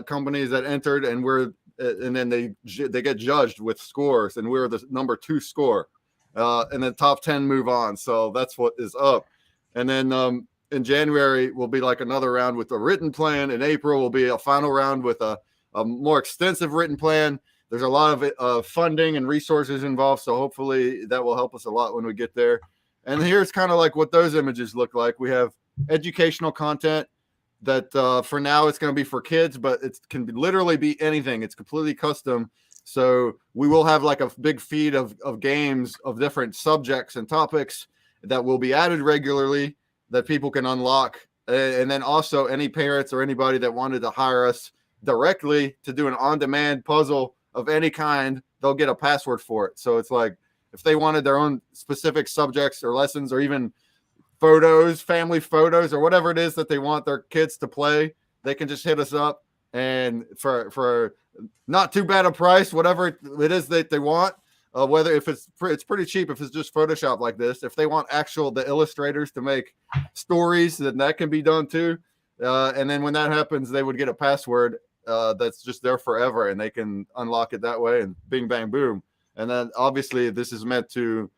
Speaker 6: companies that entered, and then they get judged with scores, and we were the number 2 score. And the top 10 move on. So that's what is up. And then in January will be like another round with a written plan. In April will be a final round with a more extensive written plan. There's a lot of funding and resources involved, so hopefully that will help us a lot when we get there. And here's kind of like what those images look like. We have educational content that for now it's going to be for kids, but it can literally be anything. It's completely custom. So we will have like a big feed of games of different subjects and topics that will be added regularly that people can unlock. And then also any parents or anybody that wanted to hire us directly to do an on-demand puzzle of any kind, they'll get a password for it. So it's like if they wanted their own specific subjects or lessons or even photos, family photos, or whatever it is that they want their kids to play, they can just hit us up, and for not too bad a price, whatever it is that they want, whether if it's pretty cheap if it's just Photoshop like this. If they want the illustrators to make stories, then that can be done too. And then when that happens, they would get a password that's just there forever, and they can unlock it that way, and bing, bang, boom. And then obviously this is meant to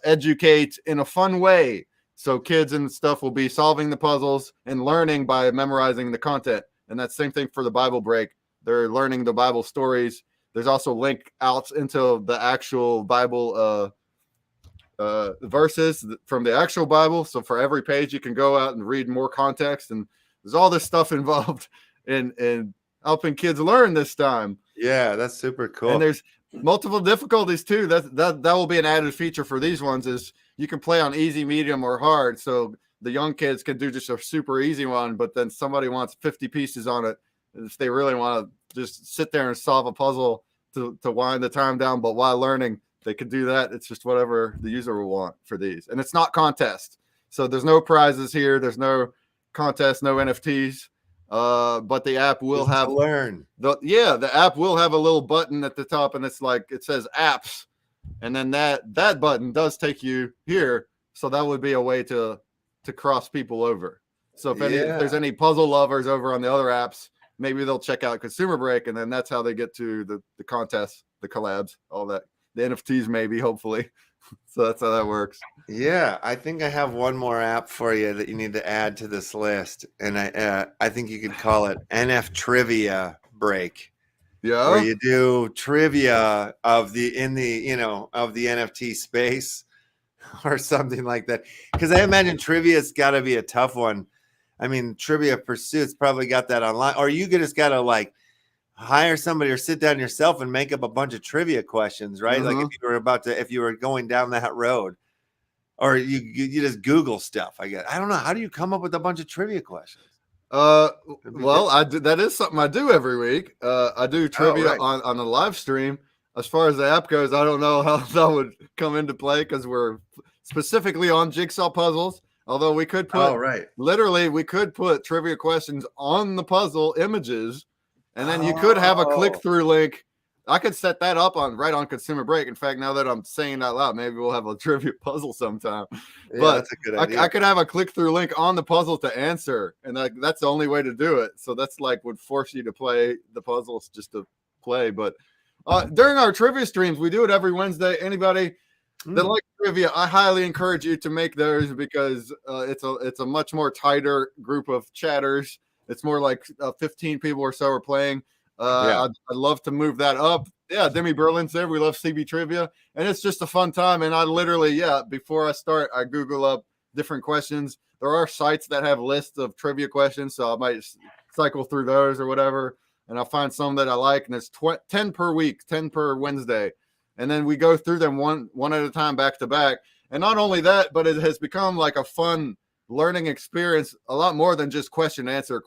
Speaker 6: educate in a fun way. So kids and stuff will be solving the puzzles and learning by memorizing the content. And that's the same thing for the Bible break. They're learning the Bible stories. There's also link outs into the actual Bible verses from the actual Bible. So for every page, you can go out and read more context. And there's all this stuff involved in helping kids learn this time.
Speaker 2: Yeah, that's super cool.
Speaker 6: And there's multiple difficulties too. That will be an added feature for these ones is you can play on easy, medium, or hard. So the young kids can do just a super easy one, but then somebody wants 50 pieces on it. If they really want to just sit there and solve a puzzle to wind the time down, but while learning, they can do that. It's just whatever the user will want for these. And it's not contest. So there's no prizes here. There's no contest, no NFTs. But the app will
Speaker 2: Just
Speaker 6: have
Speaker 2: to learn.
Speaker 6: The app will have a little button at the top, and it's like it says apps, and then that button does take you here. So that would be a way to cross people over. So if there's any puzzle lovers over on the other apps, maybe they'll check out Consumer Break, and then that's how they get to the contests, the collabs, all that, the NFTs, maybe, hopefully. So that's how that works.
Speaker 2: Yeah, I think I have one more app for you that you need to add to this list, and I think you could call it NF Trivia Break.
Speaker 6: Yeah,
Speaker 2: where you do trivia of the NFT space or something like that. Because I imagine trivia's got to be a tough one. I mean, Trivia Pursuit's probably got that online, or you just got to like hire somebody or sit down yourself and make up a bunch of trivia questions, right?
Speaker 6: Mm-hmm.
Speaker 2: Like if you were going down that road, or you just Google stuff. I don't know. How do you come up with a bunch of trivia questions?
Speaker 6: Well, I do. That is something I do every week. I do trivia on a live stream. As far as the app goes, I don't know how that would come into play because we're specifically on jigsaw puzzles. Although we could put literally we could put trivia questions on the puzzle images, and then you could have a click-through link. I could set that up right on Consumer Break. In fact, now that I'm saying it out loud, maybe we'll have a trivia puzzle sometime.
Speaker 2: Yeah,
Speaker 6: but
Speaker 2: that's a good idea.
Speaker 6: I could have a click-through link on the puzzle to answer, and that's the only way to do it. So that's like would force you to play the puzzles just to play. But During our trivia streams, we do it every Wednesday. Anybody that like trivia, I highly encourage you to make those because it's a much more tighter group of chatters. It's more like 15 people or so are playing. I'd love to move that up. Yeah, Demi Berlin's there. We love CB trivia, and it's just a fun time. And I literally, before I start, I Google up different questions. There are sites that have lists of trivia questions, so I might cycle through those or whatever, and I'll find some that I like. And it's 10 per week, 10 per Wednesday, and then we go through them one at a time, back to back. And not only that, but it has become like a fun learning experience, a lot more than just question answer.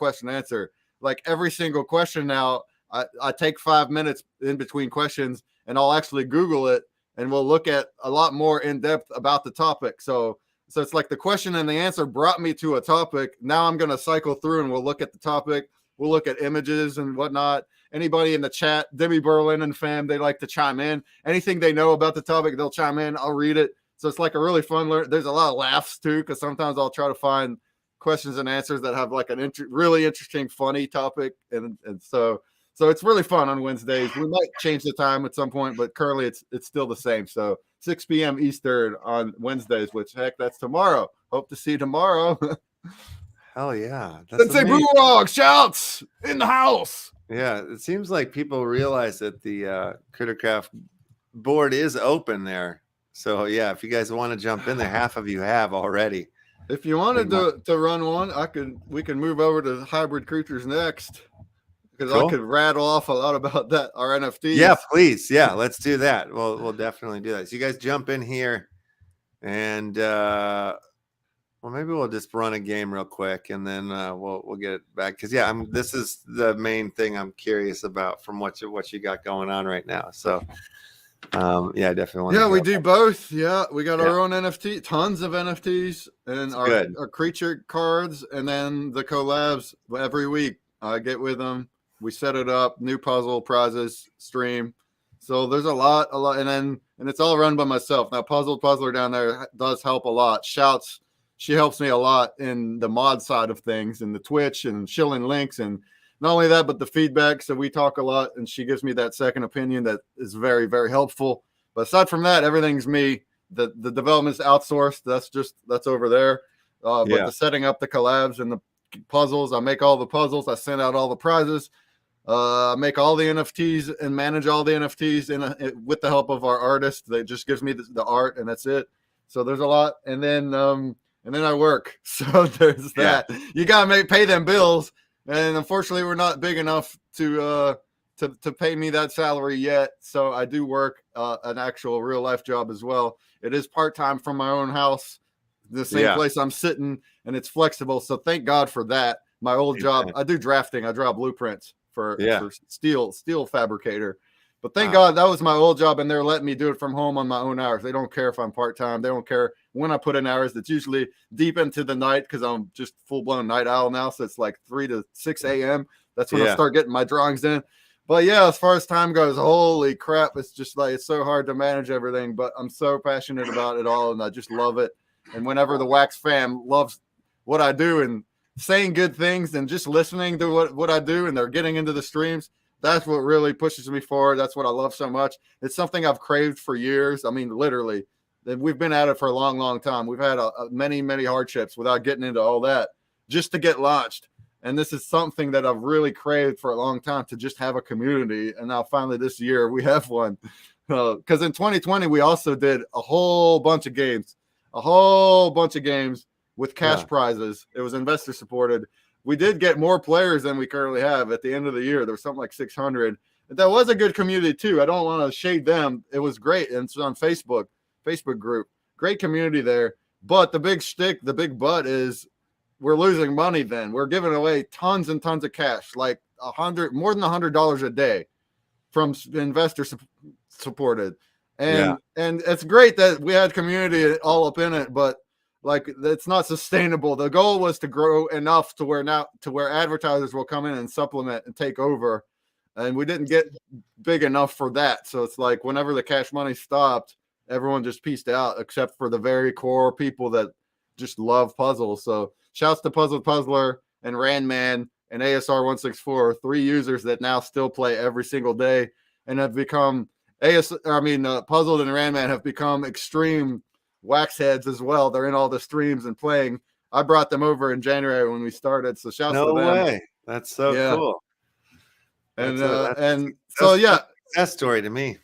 Speaker 6: Like every single question now, I take 5 minutes in between questions and I'll actually Google it and we'll look at a lot more in depth about the topic. So it's like the question and the answer brought me to a topic. Now I'm going to cycle through and we'll look at the topic. We'll look at images and whatnot. Anybody in the chat, Debbie Berlin and fam, they like to chime in. Anything they know about the topic, they'll chime in. I'll read it. So it's like a really fun learn. There's a lot of laughs too, because sometimes I'll try to find questions and answers that have like an really interesting, funny topic. And so it's really fun on Wednesdays. We might change the time at some point, but currently it's still the same. So 6 p.m. Eastern on Wednesdays, which heck, that's tomorrow. Hope to see you tomorrow.
Speaker 2: Hell yeah.
Speaker 6: Sensei Boomerang shouts in the house.
Speaker 2: Yeah, it seems like people realize that the Crittercraft board is open there. So yeah, if you guys want to jump in there, half of you have already.
Speaker 6: If you wanted to run one, we can move over to hybrid creatures next. Because I could rattle off a lot about that, our NFTs.
Speaker 2: Yeah, please. Yeah, let's do that. We'll definitely do that. So you guys jump in here and maybe we'll just run a game real quick and then we'll get it back. Because this is the main thing I'm curious about from what you got going on right now. So I definitely want to
Speaker 6: we do both. Yeah, we got our own NFT, tons of NFTs and our creature cards, and then the collabs every week. I get with them. We set it up, new puzzle prizes, stream. So there's a lot, and it's all run by myself. Now, Puzzler down there does help a lot. Shouts, she helps me a lot in the mod side of things, and the Twitch and shilling links, and not only that, but the feedback. So we talk a lot, and she gives me that second opinion that is very, very helpful. But aside from that, everything's me. The development's outsourced. That's over there. But the setting up the collabs and the puzzles, I make all the puzzles. I send out all the prizes. I make all the NFTs and manage all the NFTs with the help of our artist. That just gives me the art, and that's it. So there's a lot, and then I work. So there's that. You gotta pay them bills, and unfortunately, we're not big enough to pay me that salary yet. So I do work an actual real life job as well. It is part time from my own house, the same place I'm sitting, and it's flexible. So thank God for that. My old job, I do drafting. I draw blueprints for steel fabricator. But thank God that was my old job, and they're letting me do it from home on my own hours. They don't care if I'm part-time. They don't care when I put in hours. It's usually deep into the night because I'm just full-blown night owl now. So it's like 3 to 6 a.m. That's when I start getting my drawings in. But yeah, as far as time goes, holy crap, it's just like it's so hard to manage everything. But I'm so passionate about it all, and I just love it. And whenever the Wax fam loves what I do and saying good things and just listening to what I do, and they're getting into the streams, that's what really pushes me forward. That's what I love so much. It's something I've craved for years. I mean, literally, we've been at it for a long, long time. We've had many, many hardships without getting into all that just to get launched. And this is something that I've really craved for a long time, to just have a community. And now finally this year we have one. Because in 2020, we also did a whole bunch of games with cash prizes. It was investor supported. We did get more players than we currently have at the end of the year. There was something like 600. That was a good community too. I don't want to shade them. It was great. And it's on Facebook group. Great community there. But the big shtick, the big but is we're losing money then. We're giving away tons and tons of cash, like more than $100 a day from investor supported. And it's great that we had community all up in it, but like it's not sustainable. The goal was to grow enough to where advertisers will come in and supplement and take over. And we didn't get big enough for that. So it's like whenever the cash money stopped, everyone just pieced out, except for the very core people that just love puzzles. So shouts to Puzzler and Randman and ASR164, 3 users that now still play every single day. and have become Puzzled and Randman have become extreme wax heads as well. They're in all the streams and playing. I brought them over in January when we started, so shouts to them.
Speaker 2: No way. That's so cool.
Speaker 6: And
Speaker 2: success story to me.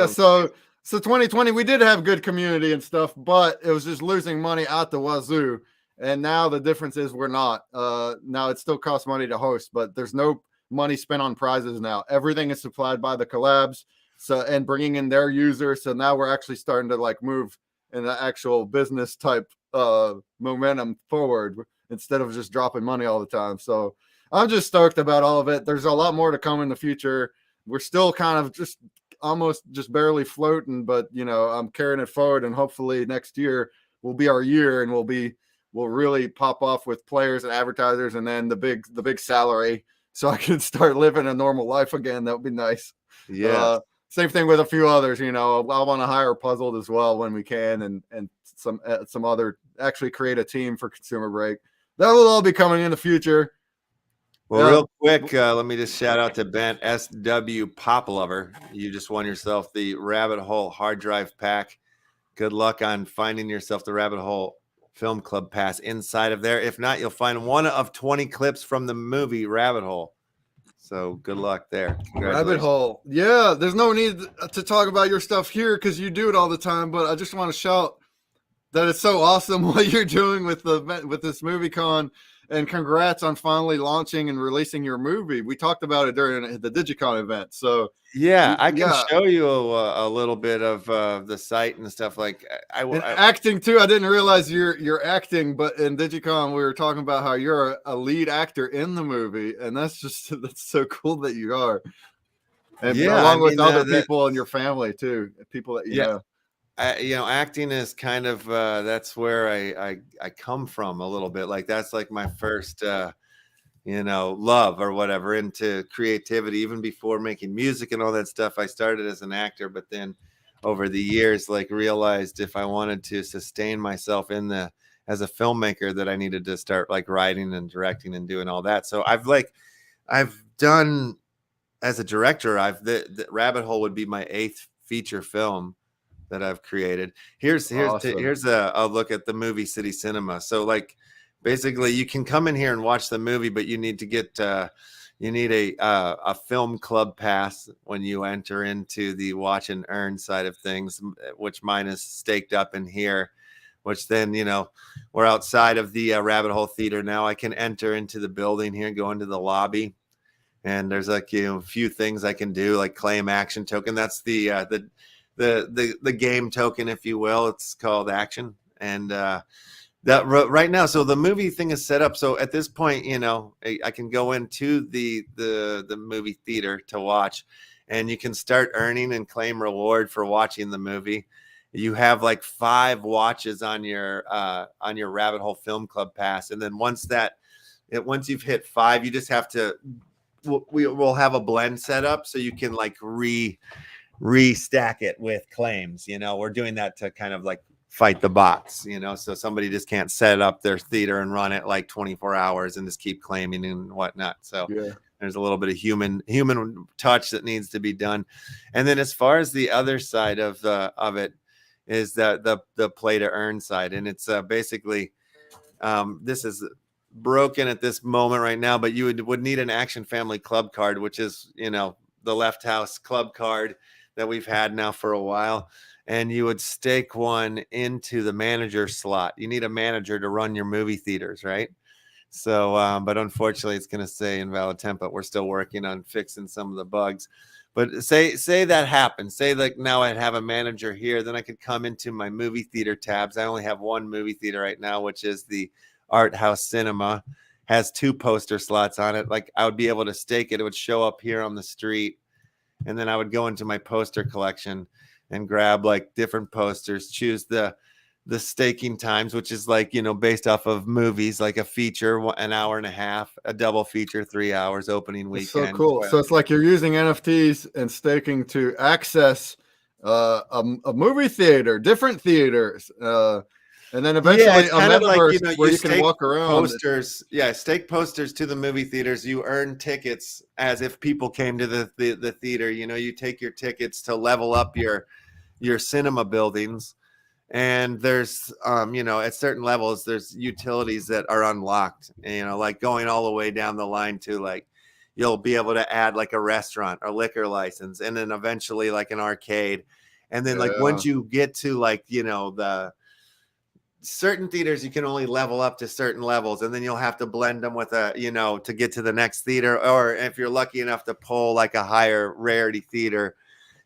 Speaker 6: So 2020 we did have good community and stuff, but it was just losing money out the wazoo. And now the difference is we're not. Now it still costs money to host, but there's no money spent on prizes now. Everything is supplied by the collabs, and bringing in their users. So now we're actually starting to like move in the actual business type momentum forward instead of just dropping money all the time. So I'm just stoked about all of it. There's a lot more to come in the future. We're still kind of just almost just barely floating, but I'm carrying it forward, and hopefully next year will be our year, and we'll really pop off with players and advertisers, and then the big salary, so I can start living a normal life again. That would be nice.
Speaker 2: Yeah.
Speaker 6: Same thing with a few others. I want to hire Puzzled as well when we can, and some other, actually create a team for Consumer Break. That will all be coming in the future.
Speaker 2: Well, real quick, let me just shout out to Ben SW Pop Lover. You just won yourself the Rabbit Hole hard drive pack. Good luck on finding yourself the Rabbit Hole Film Club pass inside of there. If not, you'll find one of 20 clips from the movie Rabbit Hole. So good luck there.
Speaker 6: Rabbit Hole. Yeah, there's no need to talk about your stuff here because you do it all the time, but I just want to shout that it's so awesome what you're doing with this movie con. And congrats on finally launching and releasing your movie. We talked about it during the Digicon event. So
Speaker 2: yeah, I can show you a little bit of the site and stuff. Like
Speaker 6: acting too. I didn't realize you're acting, but in Digicon we were talking about how you're a lead actor in the movie, and that's so cool that you are. And along with other people in your family too, people that you know.
Speaker 2: Acting is kind of that's where I come from a little bit. Like that's like my first love or whatever into creativity. Even before making music and all that stuff, I started as an actor, but then over the years like realized if I wanted to sustain myself as a filmmaker that I needed to start like writing and directing and doing all that. So I've done as a director, the Rabbit Hole would be my 8th feature film that I've created. Here's a look at the movie City Cinema. So like basically you can come in here and watch the movie, but you need to get a film club pass when you enter into the watch and earn side of things, which mine is staked up in here, which then we're outside of the Rabbit Hole Theater now. I can enter into the building here and go into the lobby, and there's like a few things I can do, like claim action token. That's the game token, if you will. It's called action, and that right now. So the movie thing is set up. So at this point, I can go into the movie theater to watch, and you can start earning and claim reward for watching the movie. You have like 5 watches on your Rabbit Hole Film Club pass, and then once you've hit 5, you just have to. We'll have a blend set up so you can like restack it with claims. We're doing that to kind of like fight the bots, so somebody just can't set up their theater and run it like 24 hours and just keep claiming and whatnot. So there's a little bit of human touch that needs to be done. And then as far as the other side of it is the play to earn side, and it's basically this is broken at this moment right now, but you would need an Action Family Club card, which is the LeftHouse club card that we've had now for a while, and you would stake one into the manager slot. You need a manager to run your movie theaters, right? So but unfortunately it's going to say invalid template. We're still working on fixing some of the bugs, but say that happens. Say like now I'd have a manager here, then I could come into my movie theater tabs. I only have one movie theater right now, which is the Art House Cinema. Has 2 poster slots on it. Like I would be able to stake it. It would show up here on the street, and then I would go into my poster collection and grab like different posters, choose the staking times, which is like, based off of movies, like a feature, 1.5 hours, a double feature, 3 hours, opening weekend.
Speaker 6: So cool. So it's like you're using NFTs and staking to access a movie theater, different theaters. And then eventually
Speaker 2: Yeah, it's
Speaker 6: a
Speaker 2: kind of like,
Speaker 6: metaverse where you can
Speaker 2: stake
Speaker 6: walk around.
Speaker 2: posters. Yeah, stake posters to the movie theaters. You earn tickets as if people came to the theater. You take your tickets to level up your cinema buildings. And there's at certain levels there's utilities that are unlocked, like going all the way down the line to like you'll be able to add like a restaurant or liquor license, and then eventually like an arcade. And then like once you get to like the certain theaters, you can only level up to certain levels, and then you'll have to blend them with to get to the next theater, or if you're lucky enough to pull like a higher rarity theater.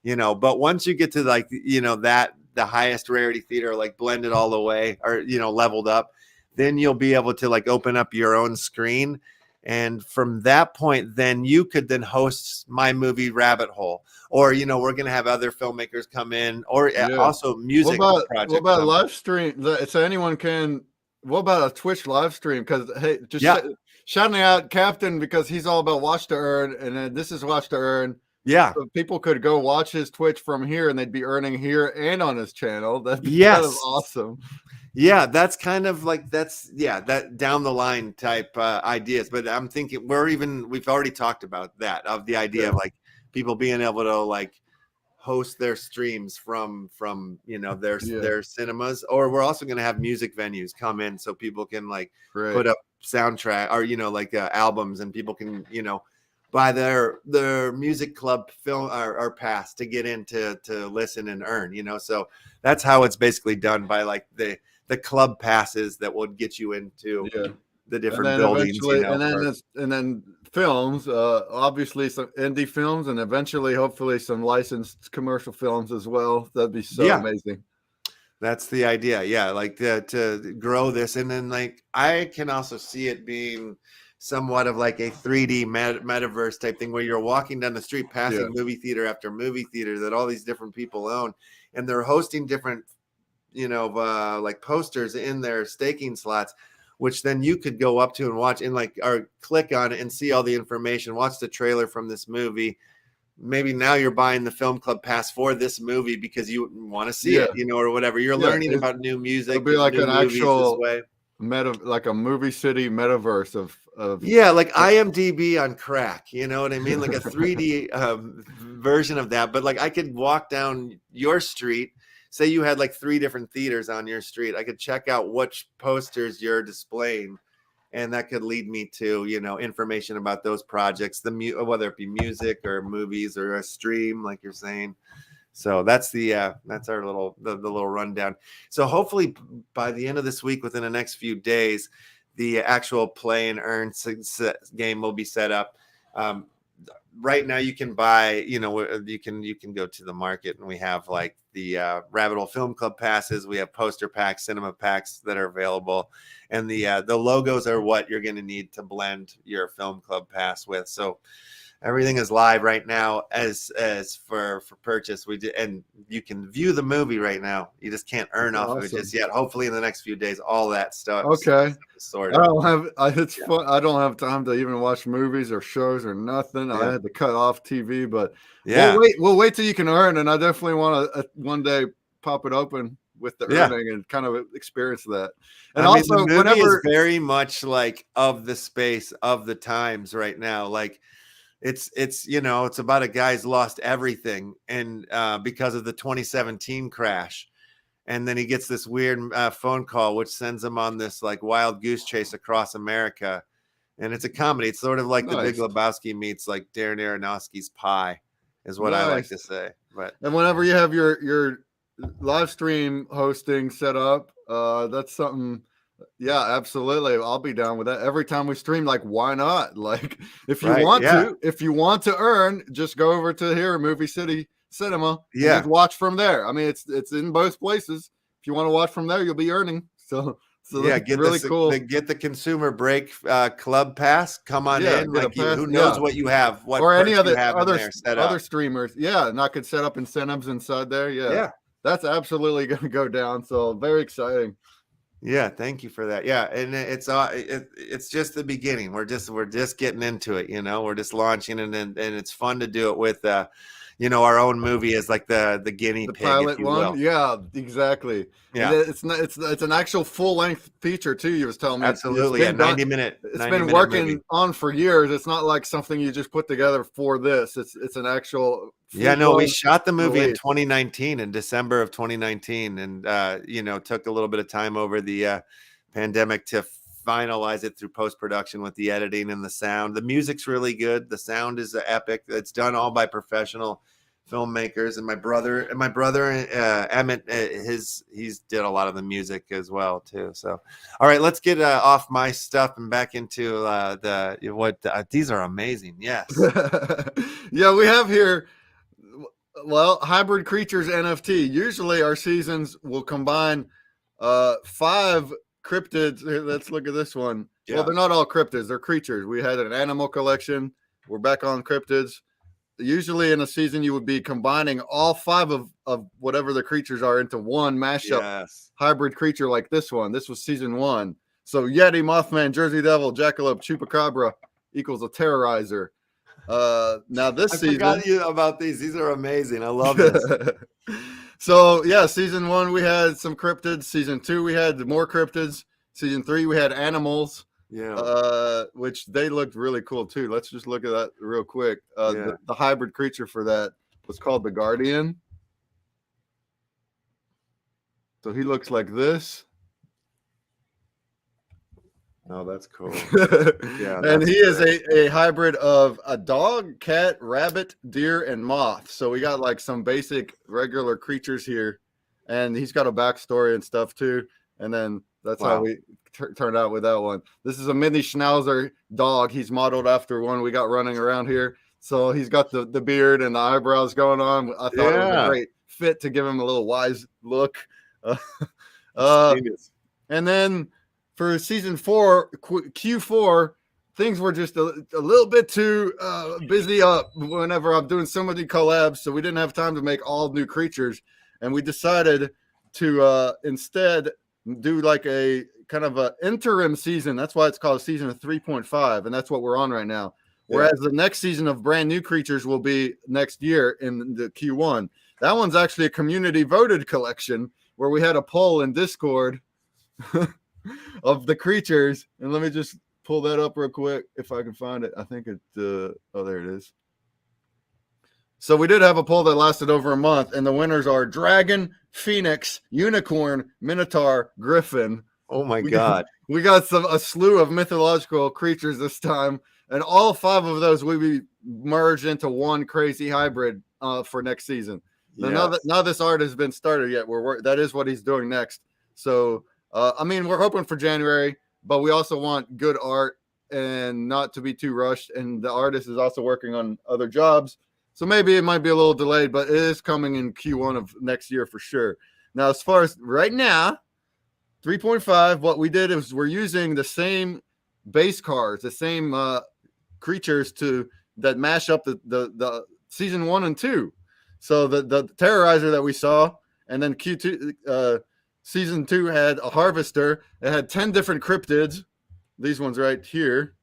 Speaker 2: But once you get to like that the highest rarity theater, like blended all the way or leveled up, then you'll be able to like open up your own screen, and from that point then you could then host My Movie Rabbit Hole, or we're going to have other filmmakers come in, or also music projects.
Speaker 6: What about live stream? So anyone can. What about a Twitch live stream? Because hey, just shouting out Captain, because he's all about watch to earn, and then this is watch to earn.
Speaker 2: Yeah,
Speaker 6: so people could go watch his Twitch from here, and they'd be earning here and on his channel. That'd be kind of awesome.
Speaker 2: Yeah, that's kind of like that down the line type ideas. But I'm thinking we've already talked about that, of the idea of like people being able to like host their streams from their cinemas, or we're also going to have music venues come in so people can like put up soundtrack or albums, and people can buy their music club film or pass to get in to listen and earn, so that's how it's basically done, by like the club passes that would get you into the different buildings,
Speaker 6: and then films, obviously some indie films, and eventually hopefully some licensed commercial films as well. That'd be so amazing.
Speaker 2: That's the idea. Like to grow this. And then like I can also see it being somewhat of like a 3D metaverse type thing, where you're walking down the street passing movie theater after movie theater that all these different people own, and they're hosting different like posters in their staking slots, which then you could go up to and watch and like or click on it and see all the information, watch the trailer from this movie. Maybe now you're buying the film club pass for this movie because you want to see it, or whatever. You're learning about new music.
Speaker 6: It'll be like an actual like a movie city metaverse of
Speaker 2: like IMDb on crack, you know what I mean? Like a 3D version of that. But like I could walk down your street, say you had like 3 different theaters on your street. I could check out which posters you're displaying, and that could lead me to, information about those projects, whether it be music or movies or a stream, like you're saying. So that's that's our little rundown. So hopefully by the end of this week, within the next few days, the actual play and earn game will be set up. Right now, you can buy, you can go to the market, and we have like the Rabbit Hole Film Club passes. We have poster packs, cinema packs that are available, and the logos are what you're going to need to blend your film club pass with. So everything is live right now as for purchase. And you can view the movie right now. You just can't earn off of it just yet. Hopefully in the next few days, all that stuff.
Speaker 6: Okay.
Speaker 2: Sorted.
Speaker 6: Fun. I don't have time to even watch movies or shows or nothing. I had to cut off TV, but we'll wait till you can earn. And I definitely want to one day pop it open with the earning and kind of experience that. And also,
Speaker 2: the movie is very much like of the space of the times right now. Like, it's it's about a guy's lost everything, and because of the 2017 crash, and then he gets this weird phone call which sends him on this like wild goose chase across America, and it's a comedy. It's sort of like the Big Lebowski meets like Darren Aronofsky's Pie, is what I like to say. But
Speaker 6: and whenever you have your live stream hosting set up, that's something. Yeah, absolutely. I'll be down with that. Every time we stream, like, why not? Like, if you want to earn, just go over to here, Movie City Cinema, and just watch from there. I mean, it's in both places. If you want to watch from there, you'll be earning. So
Speaker 2: get really cool. Get the consumer break club pass. Come on in. Like, who knows what you have? What
Speaker 6: or any other
Speaker 2: streamers?
Speaker 6: Yeah, and I could set up incentives inside there. Yeah, that's absolutely going to go down. So very exciting.
Speaker 2: Yeah, thank you for that. Yeah, and it's just the beginning. We're just getting into it. We're just launching, and it's fun to do it with our own movie as like the guinea
Speaker 6: The
Speaker 2: pig,
Speaker 6: pilot
Speaker 2: if you
Speaker 6: one.
Speaker 2: will.
Speaker 6: Yeah, exactly.
Speaker 2: Yeah.
Speaker 6: It's not. It's an actual full length feature too. You was telling me.
Speaker 2: Absolutely,
Speaker 6: It's
Speaker 2: a
Speaker 6: been
Speaker 2: 90-minute.
Speaker 6: It's been working on for years. It's not like something you just put together for this. It's an actual.
Speaker 2: Yeah, no, we shot the movie in
Speaker 6: release.
Speaker 2: 2019, in December of 2019, and took a little bit of time over the pandemic to finalize it through post-production with the editing and the sound. The music's really good. The sound is epic. It's done all by professional filmmakers, and my brother Emmett, he's did a lot of the music as well too. So, all right, let's get off my stuff and back into these are amazing. Yes.
Speaker 6: Yeah, we have here. Well, hybrid creatures NFT. Usually our seasons will combine 5 cryptids. Here, let's look at this one.
Speaker 2: Yeah.
Speaker 6: Well, they're not all cryptids, they're creatures. We had an animal collection. We're back on cryptids. Usually in a season, you would be combining all 5 of whatever the creatures are into one mashup hybrid creature like this one. This was season 1. So Yeti, Mothman, Jersey Devil, Jackalope, Chupacabra equals a Terrorizer. Now this season,
Speaker 2: I forgot about these. These are amazing. I love this.
Speaker 6: So yeah, season 1 we had some cryptids. Season 2 we had more cryptids. Season 3 we had animals.
Speaker 2: Yeah.
Speaker 6: Which they looked really cool too. Let's just look at that real quick. The hybrid creature for that was called the Guardian. So he looks like this.
Speaker 2: Oh, that's cool.
Speaker 6: Yeah, and he is a hybrid of a dog, cat, rabbit, deer, and moth. So we got like some basic regular creatures here, and he's got a backstory and stuff too. And then that's how we turned out with that one. This is a mini Schnauzer dog. He's modeled after one we got running around here. So he's got the beard and the eyebrows going on. I thought it was a great fit to give him a little wise look. And then for season 4, Q4, things were just a little bit too busy up whenever I'm doing so many collabs. So we didn't have time to make all new creatures. And we decided to instead do like a kind of an interim season. That's why it's called season of 3.5. And that's what we're on right now. Whereas the next season of brand new creatures will be next year in the Q1. That one's actually a community voted collection where we had a poll in Discord of the creatures. And let me just pull that up real quick if I can find it. I think it, oh, there it is. So we did have a poll that lasted over a month, and the winners are Dragon, Phoenix, Unicorn, Minotaur, Griffin.
Speaker 2: Oh my God.
Speaker 6: We got a slew of mythological creatures this time, and all 5 of those will be merged into one crazy hybrid for next season. Yes. Now this art has been started yet. That is what he's doing next. So, I mean, we're hoping for January, but we also want good art and not to be too rushed. And the artist is also working on other jobs. So maybe it might be a little delayed, but it is coming in Q1 of next year for sure. Now, as far as right now, 3.5, what we did is we're using the same base cards, the same creatures that mash up the season 1 and 2. So the Terrorizer that we saw, and then Q2 season 2 had a Harvester. It had 10 different cryptids. These ones right here.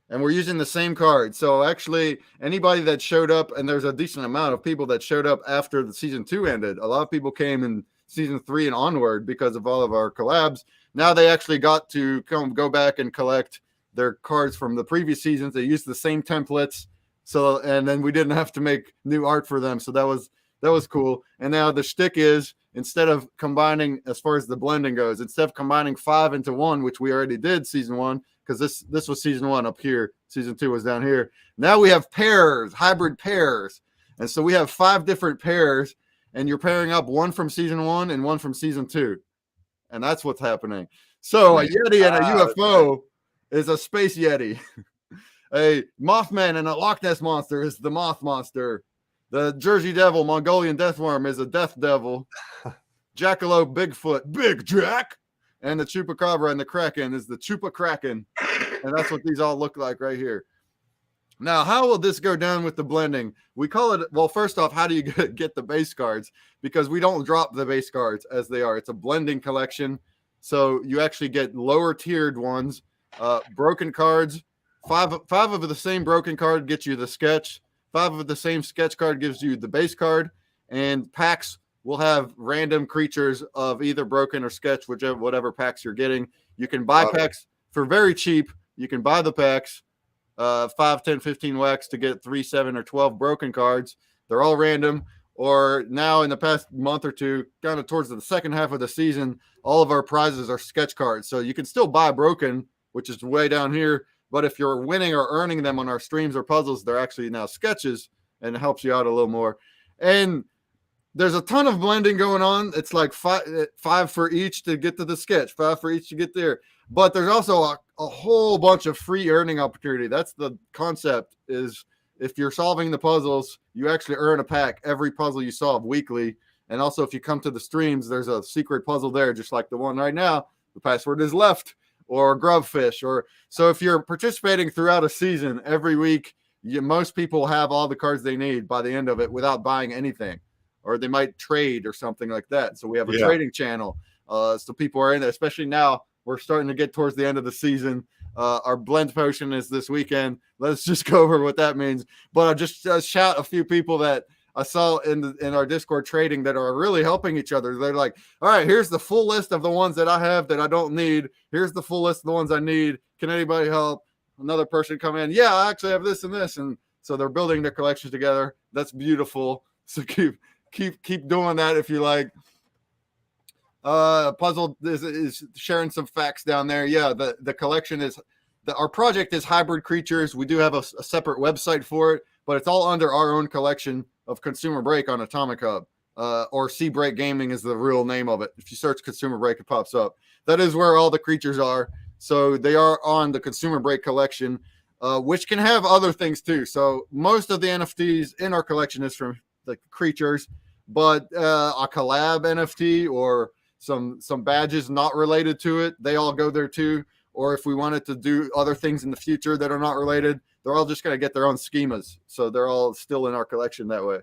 Speaker 6: And we're using the same card. So actually, anybody that showed up, and there's a decent amount of people that showed up after the season 2 ended. A lot of people came in season 3 and onward because of all of our collabs. Now they actually got to go back and collect their cards from the previous seasons. They used the same templates. So, and then we didn't have to make new art for them. So that was cool. And now the shtick is, instead of combining, as far as the blending goes, instead of combining 5 into 1, which we already did season 1, because this was season 1 up here, season 2 was down here. Now we have pairs, hybrid pairs. And so we have 5 different pairs, and you're pairing up one from season 1 and one from season 2. And that's what's happening. So a Yeti and a UFO is a space Yeti. A Mothman and a Loch Ness monster is the Moth Monster. The Jersey Devil, Mongolian Deathworm, is a Death Devil. Jackalope, Bigfoot, Big Jack. And the Chupacabra and the Kraken is the Chupa Kraken. And that's what these all look like right here. Now, how will this go down with the blending? We call it, well, first off, how do you get the base cards? Because we don't drop the base cards as they are. It's a blending collection. So you actually get lower tiered ones, broken cards. Five of the same broken card get you the sketch. 5 of the same sketch card gives you the base card, and packs will have random creatures of either broken or sketch, whatever packs you're getting. You can buy packs for very cheap. You can buy the packs, 5, 10, 15 wax to get 3, 7, or 12 broken cards. They're all random. Or now in the past month or two, kind of towards the second half of the season, all of our prizes are sketch cards. So you can still buy broken, which is way down here. But if you're winning or earning them on our streams or puzzles, they're actually now sketches, and it helps you out a little more. And there's a ton of blending going on. It's like 5 for each to get to the sketch, 5 for each to get there. But there's also a whole bunch of free earning opportunity. That's the concept, is if you're solving the puzzles, you actually earn a pack every puzzle you solve weekly. And also, if you come to the streams, there's a secret puzzle there, just like the one right now. The password is left, or grubfish. Or so if you're participating throughout a season every week, most people have all the cards they need by the end of it without buying anything, or they might trade or something like that. So we have a trading channel. So people are in there, especially now. We're starting to get towards the end of the season. Our blend potion is this weekend. Let's just go over what that means. But I just shout a few people that I saw in our Discord trading that are really helping each other. They're like, all right, here's the full list of the ones that I have that I don't need. Here's the full list of the ones I need. Can anybody help? Another person come in. Yeah, I actually have this and this. And so they're building their collections together. That's beautiful. So keep doing that if you like. Puzzle is sharing some facts down there. Yeah, the collection is our project is Hybrid Creatures. We do have a separate website for it, but it's all under our own collection of Consumer Break on Atomic Hub, or Sea Break Gaming is the real name of it. If you search Consumer Break, it pops up. That is where all the creatures are. So they are on the Consumer Break collection, which can have other things too. So most of the NFTs in our collection is from the creatures, but a collab NFT or some badges not related to it, they all go there too. Or if we wanted to do other things in the future that are not related, they're all just going to get their own schemas. So they're all still in our collection that way.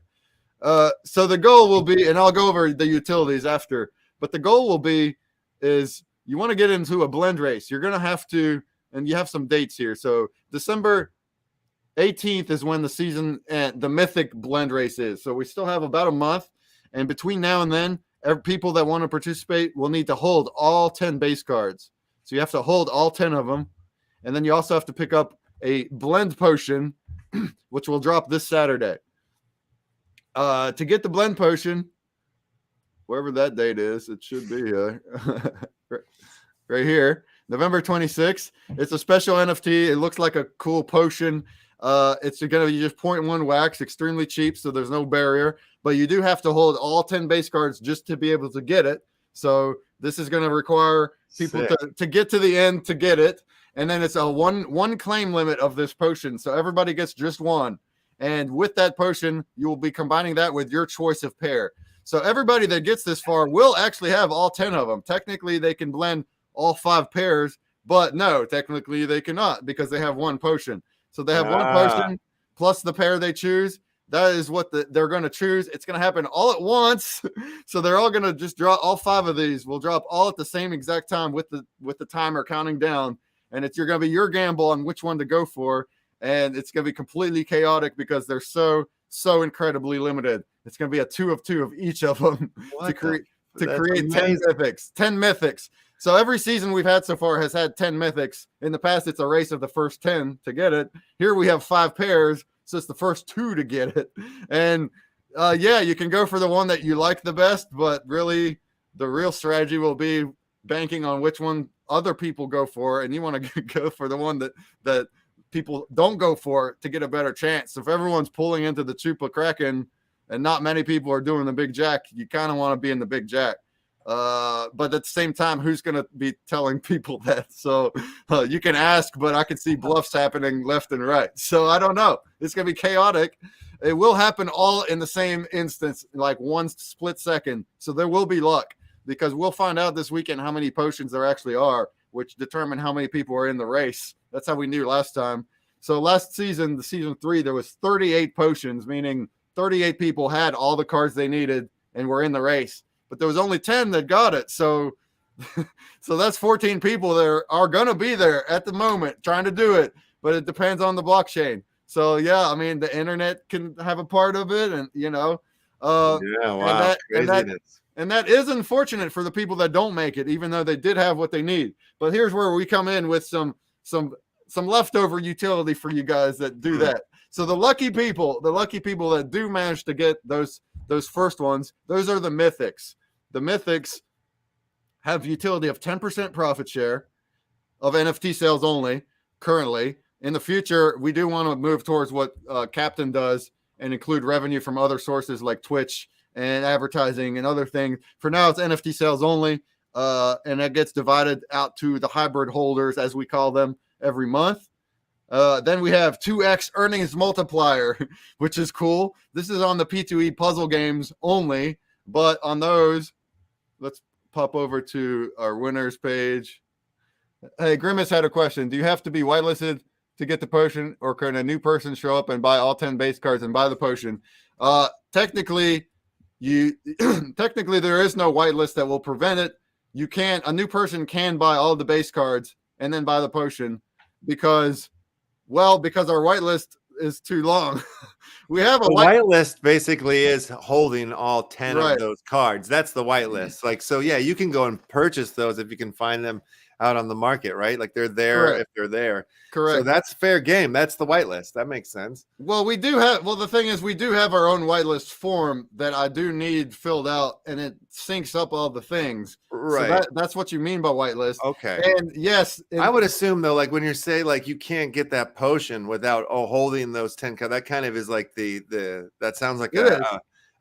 Speaker 6: So the goal will be, and I'll go over the utilities after, but the goal will be is you want to get into a blend race. You're going to have to, and you have some dates here. So December 18th is when the season and the Mythic blend race is. So we still have about a month. And between now and then, people that want to participate will need to hold all 10 base cards. So you have to hold all 10 of them. And then you also have to pick up a blend potion, which will drop this Saturday. To get the blend potion, wherever that date is, it should be right here, November 26th. It's a special NFT. It looks like a cool potion. It's going to be just 0.1 wax, extremely cheap, so there's no barrier. But you do have to hold all 10 base cards just to be able to get it. So this is going to require people to get to the end to get it. And then it's a one claim limit of this potion. So everybody gets just one. And with that potion, you will be combining that with your choice of pair. So everybody that gets this far will actually have all 10 of them. Technically, they can blend all 5 pairs, but no, technically they cannot because they have one potion. So they have one potion plus the pair they choose. That is what they're going to choose. It's going to happen all at once. So they're all going to just draw all 5 of these. We'll drop all at the same exact time with the timer counting down. And you're going to be your gamble on which one to go for. And it's going to be completely chaotic because they're so incredibly limited. It's going to be a 2 of 2 of each of them to create 10 mythics. 10 mythics. So every season we've had so far has had 10 mythics. In the past, it's a race of the first 10 to get it. Here we have 5 pairs. So it's the first 2 to get it. And you can go for the one that you like the best, but really the real strategy will be banking on which one other people go for. And you want to go for the one that people don't go for to get a better chance. So if everyone's pulling into the Chupa Kraken and not many people are doing the Big Jack, you kind of want to be in the Big Jack. But at the same time, who's going to be telling people that? So you can ask, but I can see bluffs happening left and right. So I don't know. It's going to be chaotic. It will happen all in the same instance, like one split second. So there will be luck because we'll find out this weekend how many potions there actually are, which determine how many people are in the race. That's how we knew last time. So last season, the season 3, there was 38 potions, meaning 38 people had all the cards they needed and were in the race. But there was only 10 that got it. So that's 14 people that are going to be there at the moment trying to do it. But it depends on the blockchain. So yeah, I mean the internet can have a part of it, and
Speaker 2: Yeah, wow, craziness.
Speaker 6: and that is unfortunate for the people that don't make it, even though they did have what they need. But here's where we come in with some leftover utility for you guys that do that. So the lucky people that do manage to get those first ones, those are the mythics. The mythics have utility of 10% profit share of NFT sales only currently. In the future, we do want to move towards what Captain does and include revenue from other sources like Twitch and advertising and other things. For now, it's NFT sales only, and that gets divided out to the hybrid holders, as we call them, every month. Then we have 2x earnings multiplier, which is cool. This is on the P2E puzzle games only, but on those, let's pop over to our winners page. Hey, Grimace had a question. Do you have to be whitelisted to get the potion, or can a new person show up and buy all 10 base cards and buy the potion? Technically, there is no whitelist that will prevent it. A new person can buy all the base cards and then buy the potion because our whitelist is too long. We have a
Speaker 2: whitelist basically is holding all 10
Speaker 6: Right.
Speaker 2: of those cards. That's the whitelist. Like, so yeah, you can go and purchase those if you can find them out on the market, right? Like they're there.
Speaker 6: Correct.
Speaker 2: If they're there.
Speaker 6: Correct.
Speaker 2: So that's fair game. That's the whitelist. That makes sense.
Speaker 6: Well, the thing is, we do have our own whitelist form that I do need filled out, and it syncs up all the things.
Speaker 2: Right.
Speaker 6: So that's what you mean by whitelist.
Speaker 2: Okay.
Speaker 6: And yes,
Speaker 2: I would assume though, like when you say like you can't get that potion without holding those 10 cards, that kind of is like that sounds like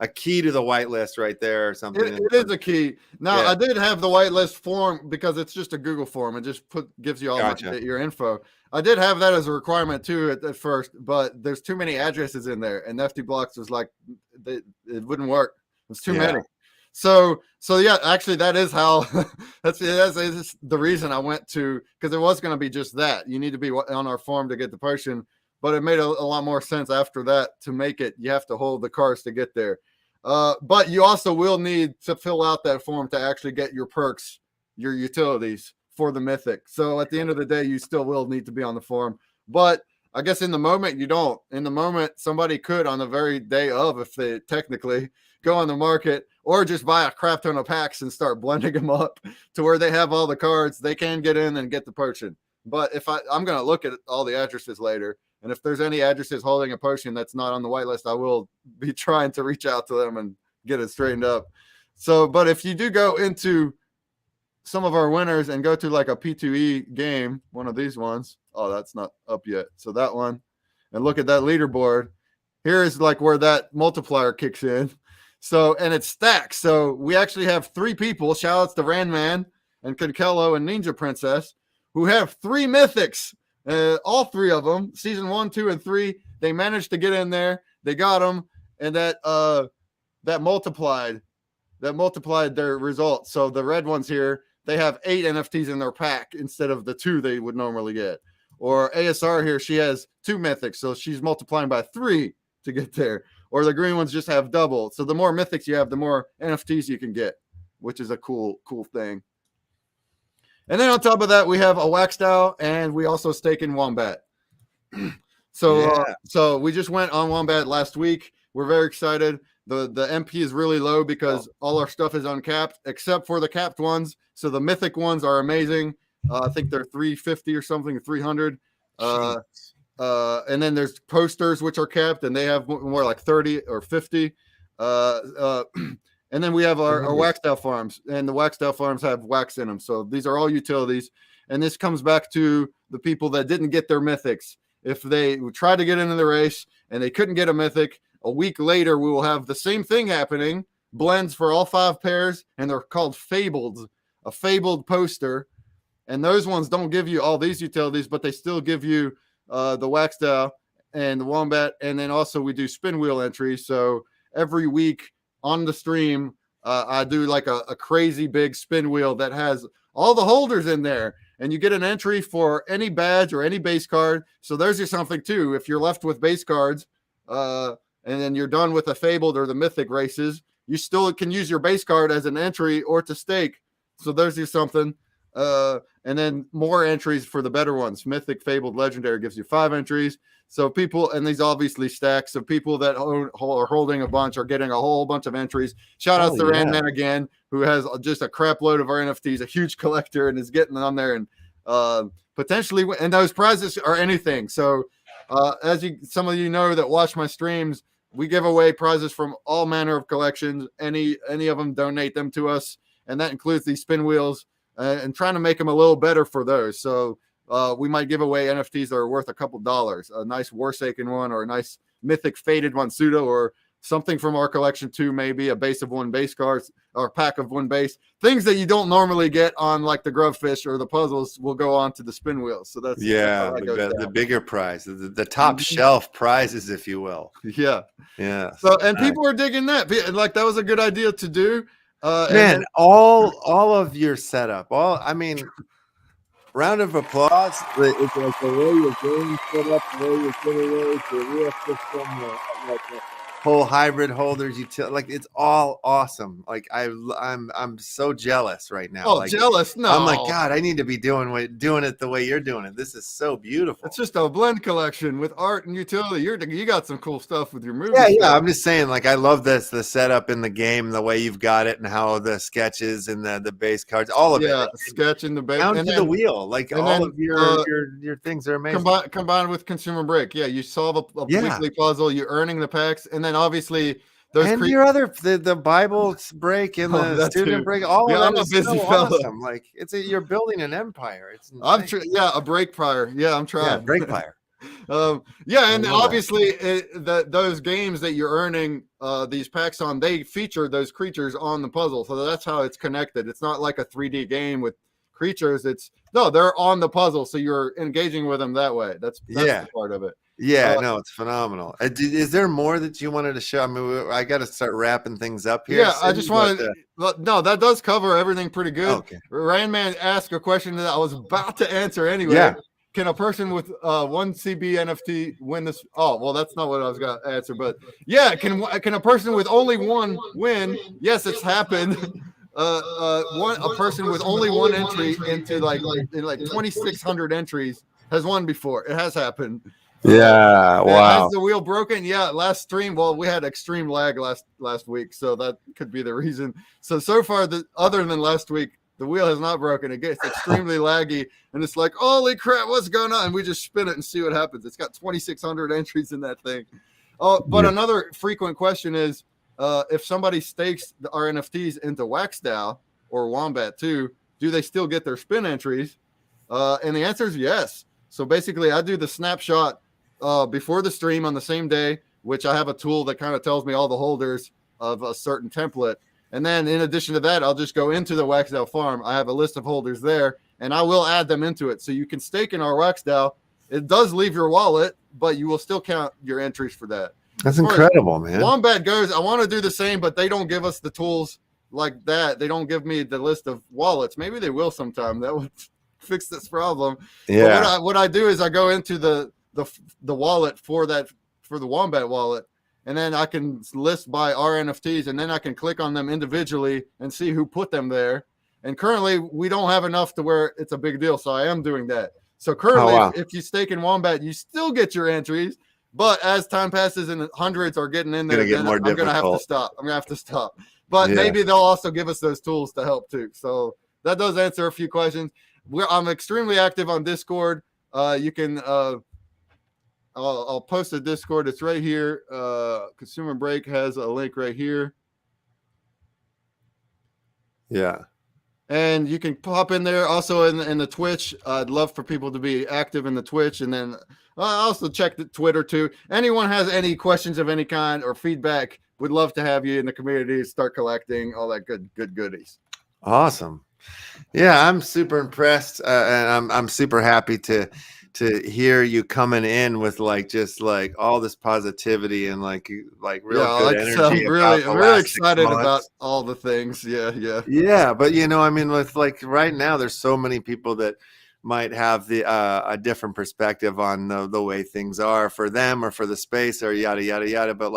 Speaker 2: a key to the whitelist right there or something.
Speaker 6: It is a key. Now,
Speaker 2: Yeah.
Speaker 6: I did have the whitelist form because it's just a Google form. It just gives you all your info. I did have that as a requirement too at first, but there's too many addresses in there, and FT Blocks was like, it wouldn't work. It's too many. So yeah, actually, that is how. that's the reason I went to, because it was going to be just that. You need to be on our form to get the potion, but it made a lot more sense after that to make it. You have to hold the cards to get there. But you also will need to fill out that form to actually get your perks, your utilities for the mythic. So at the end of the day, you still will need to be on the form. But I guess in the moment, you don't. In the moment, somebody could on the very day of, if they technically go on the market, or just buy a crap ton of packs and start blending them up to where they have all the cards, they can get in and get the potion. But if I'm going to look at all the addresses later, and if there's any addresses holding a potion that's not on the whitelist, I will be trying to reach out to them and get it straightened up. So, but if you do go into some of our winners and go to like a P2E game, one of these ones, oh, that's not up yet. So that one, and look at that leaderboard. Here is like where that multiplier kicks in. So, and it stacks. So we actually have 3 people, shout outs to Randman and Conkello and Ninja Princess, who have 3 mythics. All 3 of them, season 1, 2, and 3, they managed to get in there. They got them, and that multiplied their results. So the red ones here, they have 8 NFTs in their pack instead of the 2 they would normally get. Or ASR here, she has 2 mythics, so she's multiplying by 3 to get there. Or the green ones just have double. So the more mythics you have, the more NFTs you can get, which is a cool thing. And then on top of that, we have a Waxed Owl, and we also stake in Wombat. So we just went on Wombat last week. We're very excited. The MP is really low because all our stuff is uncapped, except for the capped ones. So the mythic ones are amazing. I think they're 350 or something, 300. And then there's posters, which are capped, and they have more like 30 or 50. And then we have our Waxed Out farms, and the Waxed Out farms have wax in them. So these are all utilities. And this comes back to the people that didn't get their mythics. If they tried to get into the race and they couldn't get a mythic, a week later, we will have the same thing happening, blends for all 5 pairs, and they're called fabled, a fabled poster. And those ones don't give you all these utilities, but they still give you the Waxed Out and the Wombat. And then also we do spin wheel entries. So every week, on the stream, I do like a crazy big spin wheel that has all the holders in there, and you get an entry for any badge or any base card. So there's your something too. If you're left with base cards, and then you're done with the fabled or the mythic races, you still can use your base card as an entry or to stake. So there's your something. And then more entries for the better ones. Mythic, Fabled, Legendary gives you 5 entries. So people, and these obviously stack. So people that are holding a bunch are getting a whole bunch of entries. Shout out to Randman again, who has just a crap load of our NFTs, a huge collector, and is getting on there and potentially. And those prizes are anything. So as some of you know that watch my streams, we give away prizes from all manner of collections. Any of them, donate them to us, and that includes these spin wheels. And trying to make them a little better for those. So we might give away NFTs that are worth a couple dollars, a nice Warsaken one or a nice Mythic Faded one pseudo or something from our collection too, maybe a base of 1 base cards or a pack of 1 base. Things that you don't normally get on like the Grubfish or the puzzles will go on to the spin wheels. So that's
Speaker 2: the bigger prize, the top shelf prizes, if you will.
Speaker 6: Yeah.
Speaker 2: So
Speaker 6: people are digging that. Like that was a good idea to do.
Speaker 2: Man, all of your setup, round of applause. It's like the way your game set up, the way your giveaways, the real system, whole hybrid holders, it's all awesome. Like I'm so jealous right now.
Speaker 6: Oh, jealous? No,
Speaker 2: I'm like, God, I need to be doing it the way you're doing it. This is so beautiful.
Speaker 6: It's just a blend collection with art and utility. You got some cool stuff with your movie.
Speaker 2: Yeah. I'm just saying, like, I love the setup in the game, the way you've got it, and how the sketches and the base cards, all of it. Yeah,
Speaker 6: sketching the base
Speaker 2: down to the wheel. Like all of your things are amazing.
Speaker 6: Combined with Consumer Break. Yeah, you solve a weekly puzzle. You're earning the packs, and then obviously
Speaker 2: your other the Bible break and the student break, all of that. I'm a busy fella. Awesome. Like you're building an empire.
Speaker 6: A break prior. Yeah, I'm trying.
Speaker 2: Yeah, break prior.
Speaker 6: And obviously those games that you're earning these packs on, they feature those creatures on the puzzle. So that's how it's connected. It's not like a 3D game with creatures. They're on the puzzle, so you're engaging with them that way. That's the part of it.
Speaker 2: Yeah, no, it's phenomenal. Is there more that you wanted to show? I mean, I got to start wrapping things up here.
Speaker 6: Yeah, I just wanted. No, that does cover everything pretty good. Okay. Randman asked a question that I was about to answer anyway. Yeah. Can a person with 1 CB NFT win this? Oh, well, that's not what I was going to answer. But yeah, can a person with only 1 win? Yes, it's happened. A person with only 1 entry into like 2,600 entries has won before. It has happened.
Speaker 2: Yeah, wow.
Speaker 6: Has the wheel broken? Yeah, last stream. Well, we had extreme lag last week, so that could be the reason. So far, other than last week, the wheel has not broken. It gets extremely laggy, and it's like, holy crap, what's going on? And we just spin it and see what happens. It's got 2,600 entries in that thing. Another frequent question is, if somebody stakes our NFTs into WaxDAO or Wombat too, do they still get their spin entries? And the answer is yes. So basically, I do the snapshot before the stream on the same day, which I have a tool that kind of tells me all the holders of a certain template. And then in addition to that, I'll just go into the WaxDAO farm. I have a list of holders there, and I will add them into it. So you can stake in our WaxDAO. It does leave your wallet, but you will still count your entries for that.
Speaker 2: That's incredible, man.
Speaker 6: Wombat goes, I want to do the same, but they don't give us the tools like that. They don't give me the list of wallets. Maybe they will sometime. That would fix this problem. Yeah. But what I do is I go into the wallet for the Wombat wallet, and then I can list by our NFTs, and then I can click on them individually and see who put them there. And currently, we don't have enough to where it's a big deal, so I am doing that. So currently, if you stake in Wombat, you still get your entries, but as time passes and hundreds are getting in there, I'm going to have to stop. But maybe they'll also give us those tools to help too. So that does answer a few questions. I'm extremely active on Discord. You can I'll post a Discord. It's right here. Consumer Break has a link right here.
Speaker 2: Yeah.
Speaker 6: And you can pop in there also in the Twitch. I'd love for people to be active in the Twitch. And then I also check the Twitter too. Anyone has any questions of any kind or feedback, would love to have you in the community, start collecting all that good goodies.
Speaker 2: Awesome. Yeah, I'm super impressed. And I'm super happy to hear you coming in with just all this positivity and real good energy.
Speaker 6: I'm really excited about all the things. Yeah.
Speaker 2: But with right now, there's so many people that might have a different perspective on the way things are for them or for the space or yada yada yada. But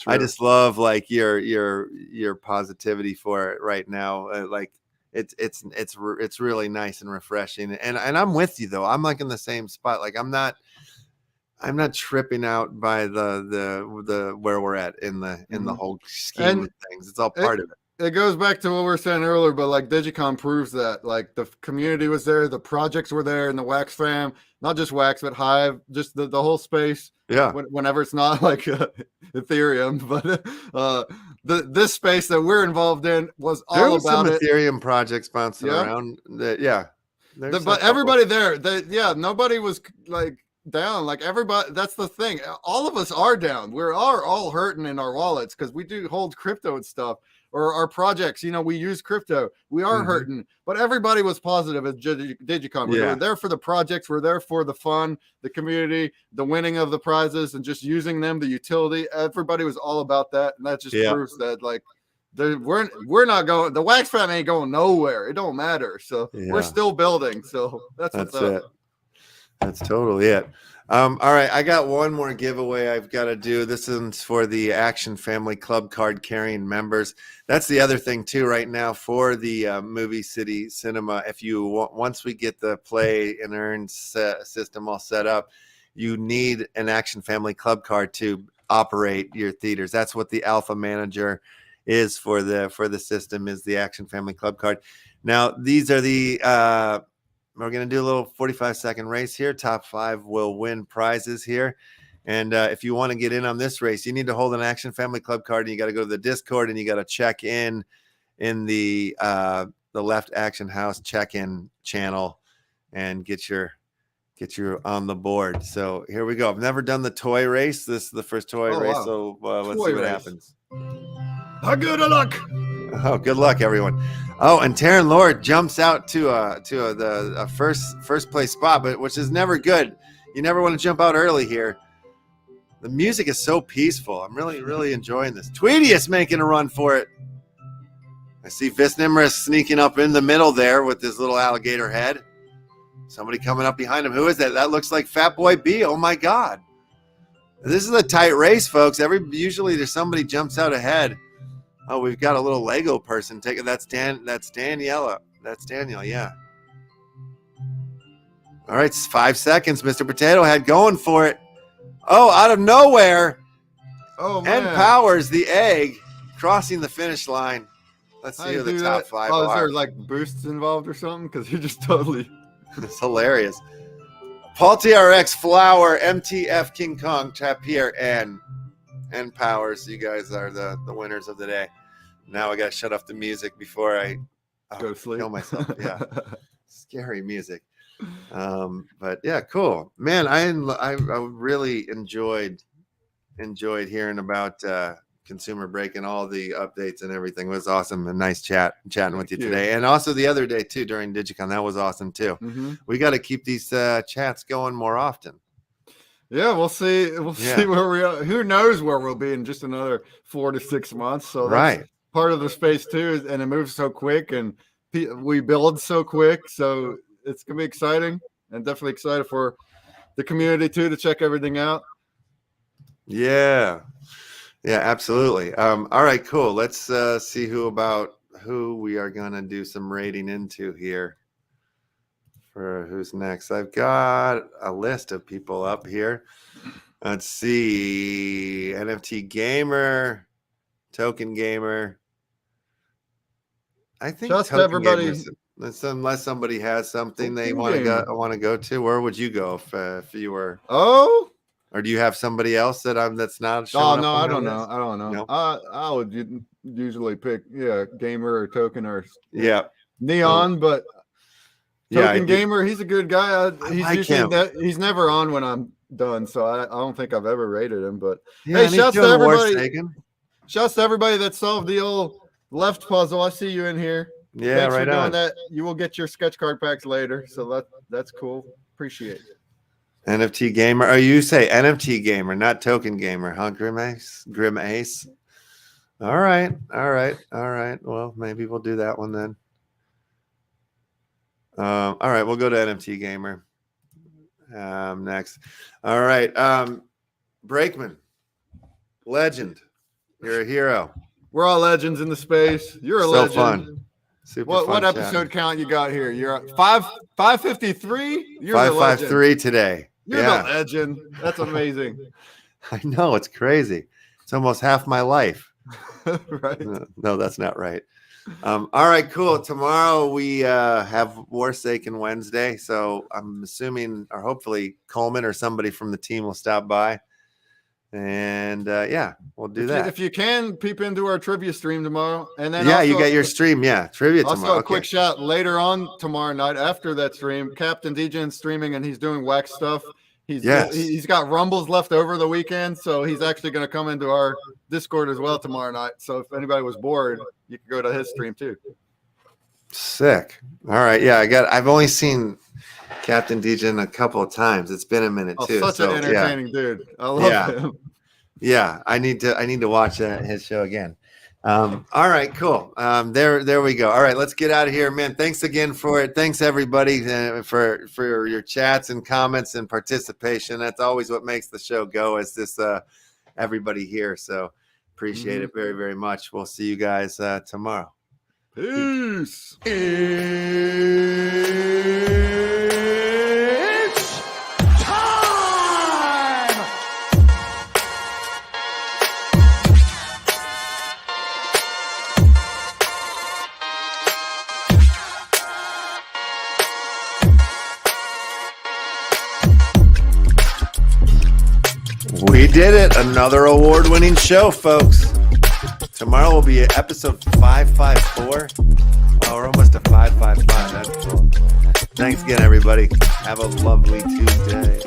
Speaker 2: I just love your positivity for it right now. it's really nice and refreshing. And I'm with you though. I'm like in the same spot. Like I'm not tripping out by the where we're at in the whole scheme of things. It's all part of it.
Speaker 6: It goes back to what we were saying earlier, but like Digicon proves that like the community was there, the projects were there, and the Wax fam, not just Wax, but Hive, just the whole space.
Speaker 2: Yeah.
Speaker 6: Whenever it's not like Ethereum, but this space that we're involved in was all about
Speaker 2: some
Speaker 6: it.
Speaker 2: Ethereum projects bouncing around.
Speaker 6: But everybody there, nobody was like down. Like everybody, that's the thing. All of us are down. We are all hurting in our wallets because we do hold crypto and stuff. Or our projects, we use crypto. We are hurting, but everybody was positive at Digicon. We were there for the projects. We're there for the fun, the community, the winning of the prizes, and just using them, the utility. Everybody was all about that, and that just proves that like we're not going. The Wax fam ain't going nowhere. It don't matter. So we're still building. So that's what's up.
Speaker 2: It. That's totally it. All right, I got one more giveaway I've got to do. This is for the Action Family Club card carrying members. That's the other thing too right now for the Movie City Cinema. If you once we get the play and earn system all set up, you need an Action Family Club card to operate your theaters. That's what the Alpha Manager is for the system, is the Action Family Club card. Now these are the we're going to do a little 45-second race here. Top 5 will win prizes here. And if you want to get in on this race, you need to hold an Action Family Club card, and you got to go to the Discord, and you got to check in the Left Action House check-in channel and get you on the board. So here we go. I've never done the toy race. This is the first toy race. Wow. So let's see what happens.
Speaker 6: Good luck.
Speaker 2: Oh, good luck, everyone. Oh, and Taryn Lord jumps out to the first place spot, but which is never good. You never want to jump out early here. The music is so peaceful. I'm really enjoying this. Tweety is making a run for it. I see Visnimrus sneaking up in the middle there with his little alligator head. Somebody coming up behind him. Who is that? That looks like Fat Boy B. Oh my God. This is a tight race, folks. Usually there's somebody jumps out ahead. Oh, we've got a little Lego person taking. That's Daniela. That's Daniel. Yeah. All right, 5 seconds. Mr. Potato Head going for it. Oh, out of nowhere.
Speaker 6: Oh man.
Speaker 2: And Powers the egg crossing the finish line. Let's see who the top 5 are.
Speaker 6: Is there like boosts involved or something? Because you're just totally.
Speaker 2: It's hilarious. Paul TRX, Flower, MTF, King Kong, Tapir, and Powers. You guys are the winners of the day. Now I gotta shut off the music before I
Speaker 6: go to sleep.
Speaker 2: Kill myself. Yeah, scary music. But yeah, cool, man. I really enjoyed hearing about Consumer Break and all the updates and everything. It was awesome. A nice chatting with you today, and also the other day too during Digicon. That was awesome too. We got to keep these chats going more often.
Speaker 6: Yeah, we'll see. We'll see where we are. Who knows where we'll be in just another 4 to 6 months. So that's part of the space too, and it moves so quick, and we build so quick. So it's gonna be exciting, and definitely excited for the community too to check everything out.
Speaker 2: Yeah, absolutely. All right, cool. Let's see who we are gonna do some rating into here. For who's next? I've got a list of people up here. Let's see. NFT Gamer, Token Gamer. I think
Speaker 6: just everybody.
Speaker 2: Unless somebody has something they want to go to, where would you go if you were?
Speaker 6: Oh,
Speaker 2: or do you have somebody else that's not?
Speaker 6: Oh no, I don't know. I don't know. No? I would usually pick Gamer or Token or Neon, but. Token Gamer, he's a good guy. He's never on when I'm done, so I don't think I've ever rated him. But hey, shouts to everybody! Shouts to everybody that solved the old left puzzle. I see you in here.
Speaker 2: Yeah,
Speaker 6: thanks for doing that. You will get your sketch card packs later, so that's cool. Appreciate it.
Speaker 2: NFT Gamer. Oh, you say NFT Gamer, not Token Gamer, huh? Grim Ace. All right. Well, maybe we'll do that one then. All right, we'll go to NFT Gamer next. All right, Brakeman, legend. You're a hero.
Speaker 6: We're all legends in the space. You're a legend.
Speaker 2: Super
Speaker 6: What
Speaker 2: fun
Speaker 6: episode count you got here? You're at 553. You're the
Speaker 2: 553 today.
Speaker 6: You're
Speaker 2: Yeah,
Speaker 6: the legend. That's amazing.
Speaker 2: I know, it's crazy. It's almost half my life.
Speaker 6: Right.
Speaker 2: No, that's not right. All right, cool. Tomorrow we have Warsaken Wednesday, so I'm assuming, or hopefully, Coleman or somebody from the team will stop by, and yeah, we'll do that.
Speaker 6: If you can, peep into our trivia stream tomorrow, and then
Speaker 2: Yeah,
Speaker 6: also,
Speaker 2: you got your stream. Yeah, trivia
Speaker 6: also
Speaker 2: tomorrow.
Speaker 6: a quick shout later on tomorrow night after that stream. Captain DJ's streaming, and he's doing wax stuff. He's got rumbles left over the weekend, so he's actually going to come into our Discord as well tomorrow night. So if anybody was bored, you can go to his stream too.
Speaker 2: Sick. All right, yeah, I've only seen Captain DJ a couple of times. It's been a minute too.
Speaker 6: Such an entertaining dude. I love him.
Speaker 2: Yeah, I need to watch his show again. All right, cool. There we go. All right, let's get out of here, man. Thanks again for it. Thanks everybody for your chats and comments and participation. That's always what makes the show go. Is this everybody here? So appreciate it very, very much. We'll see you guys tomorrow.
Speaker 6: Peace.
Speaker 1: It's time!
Speaker 2: We did it. Another award-winning show, folks. Tomorrow will be episode 554. Oh, we're almost to 555. That's cool. Thanks again, everybody. Have a lovely Tuesday.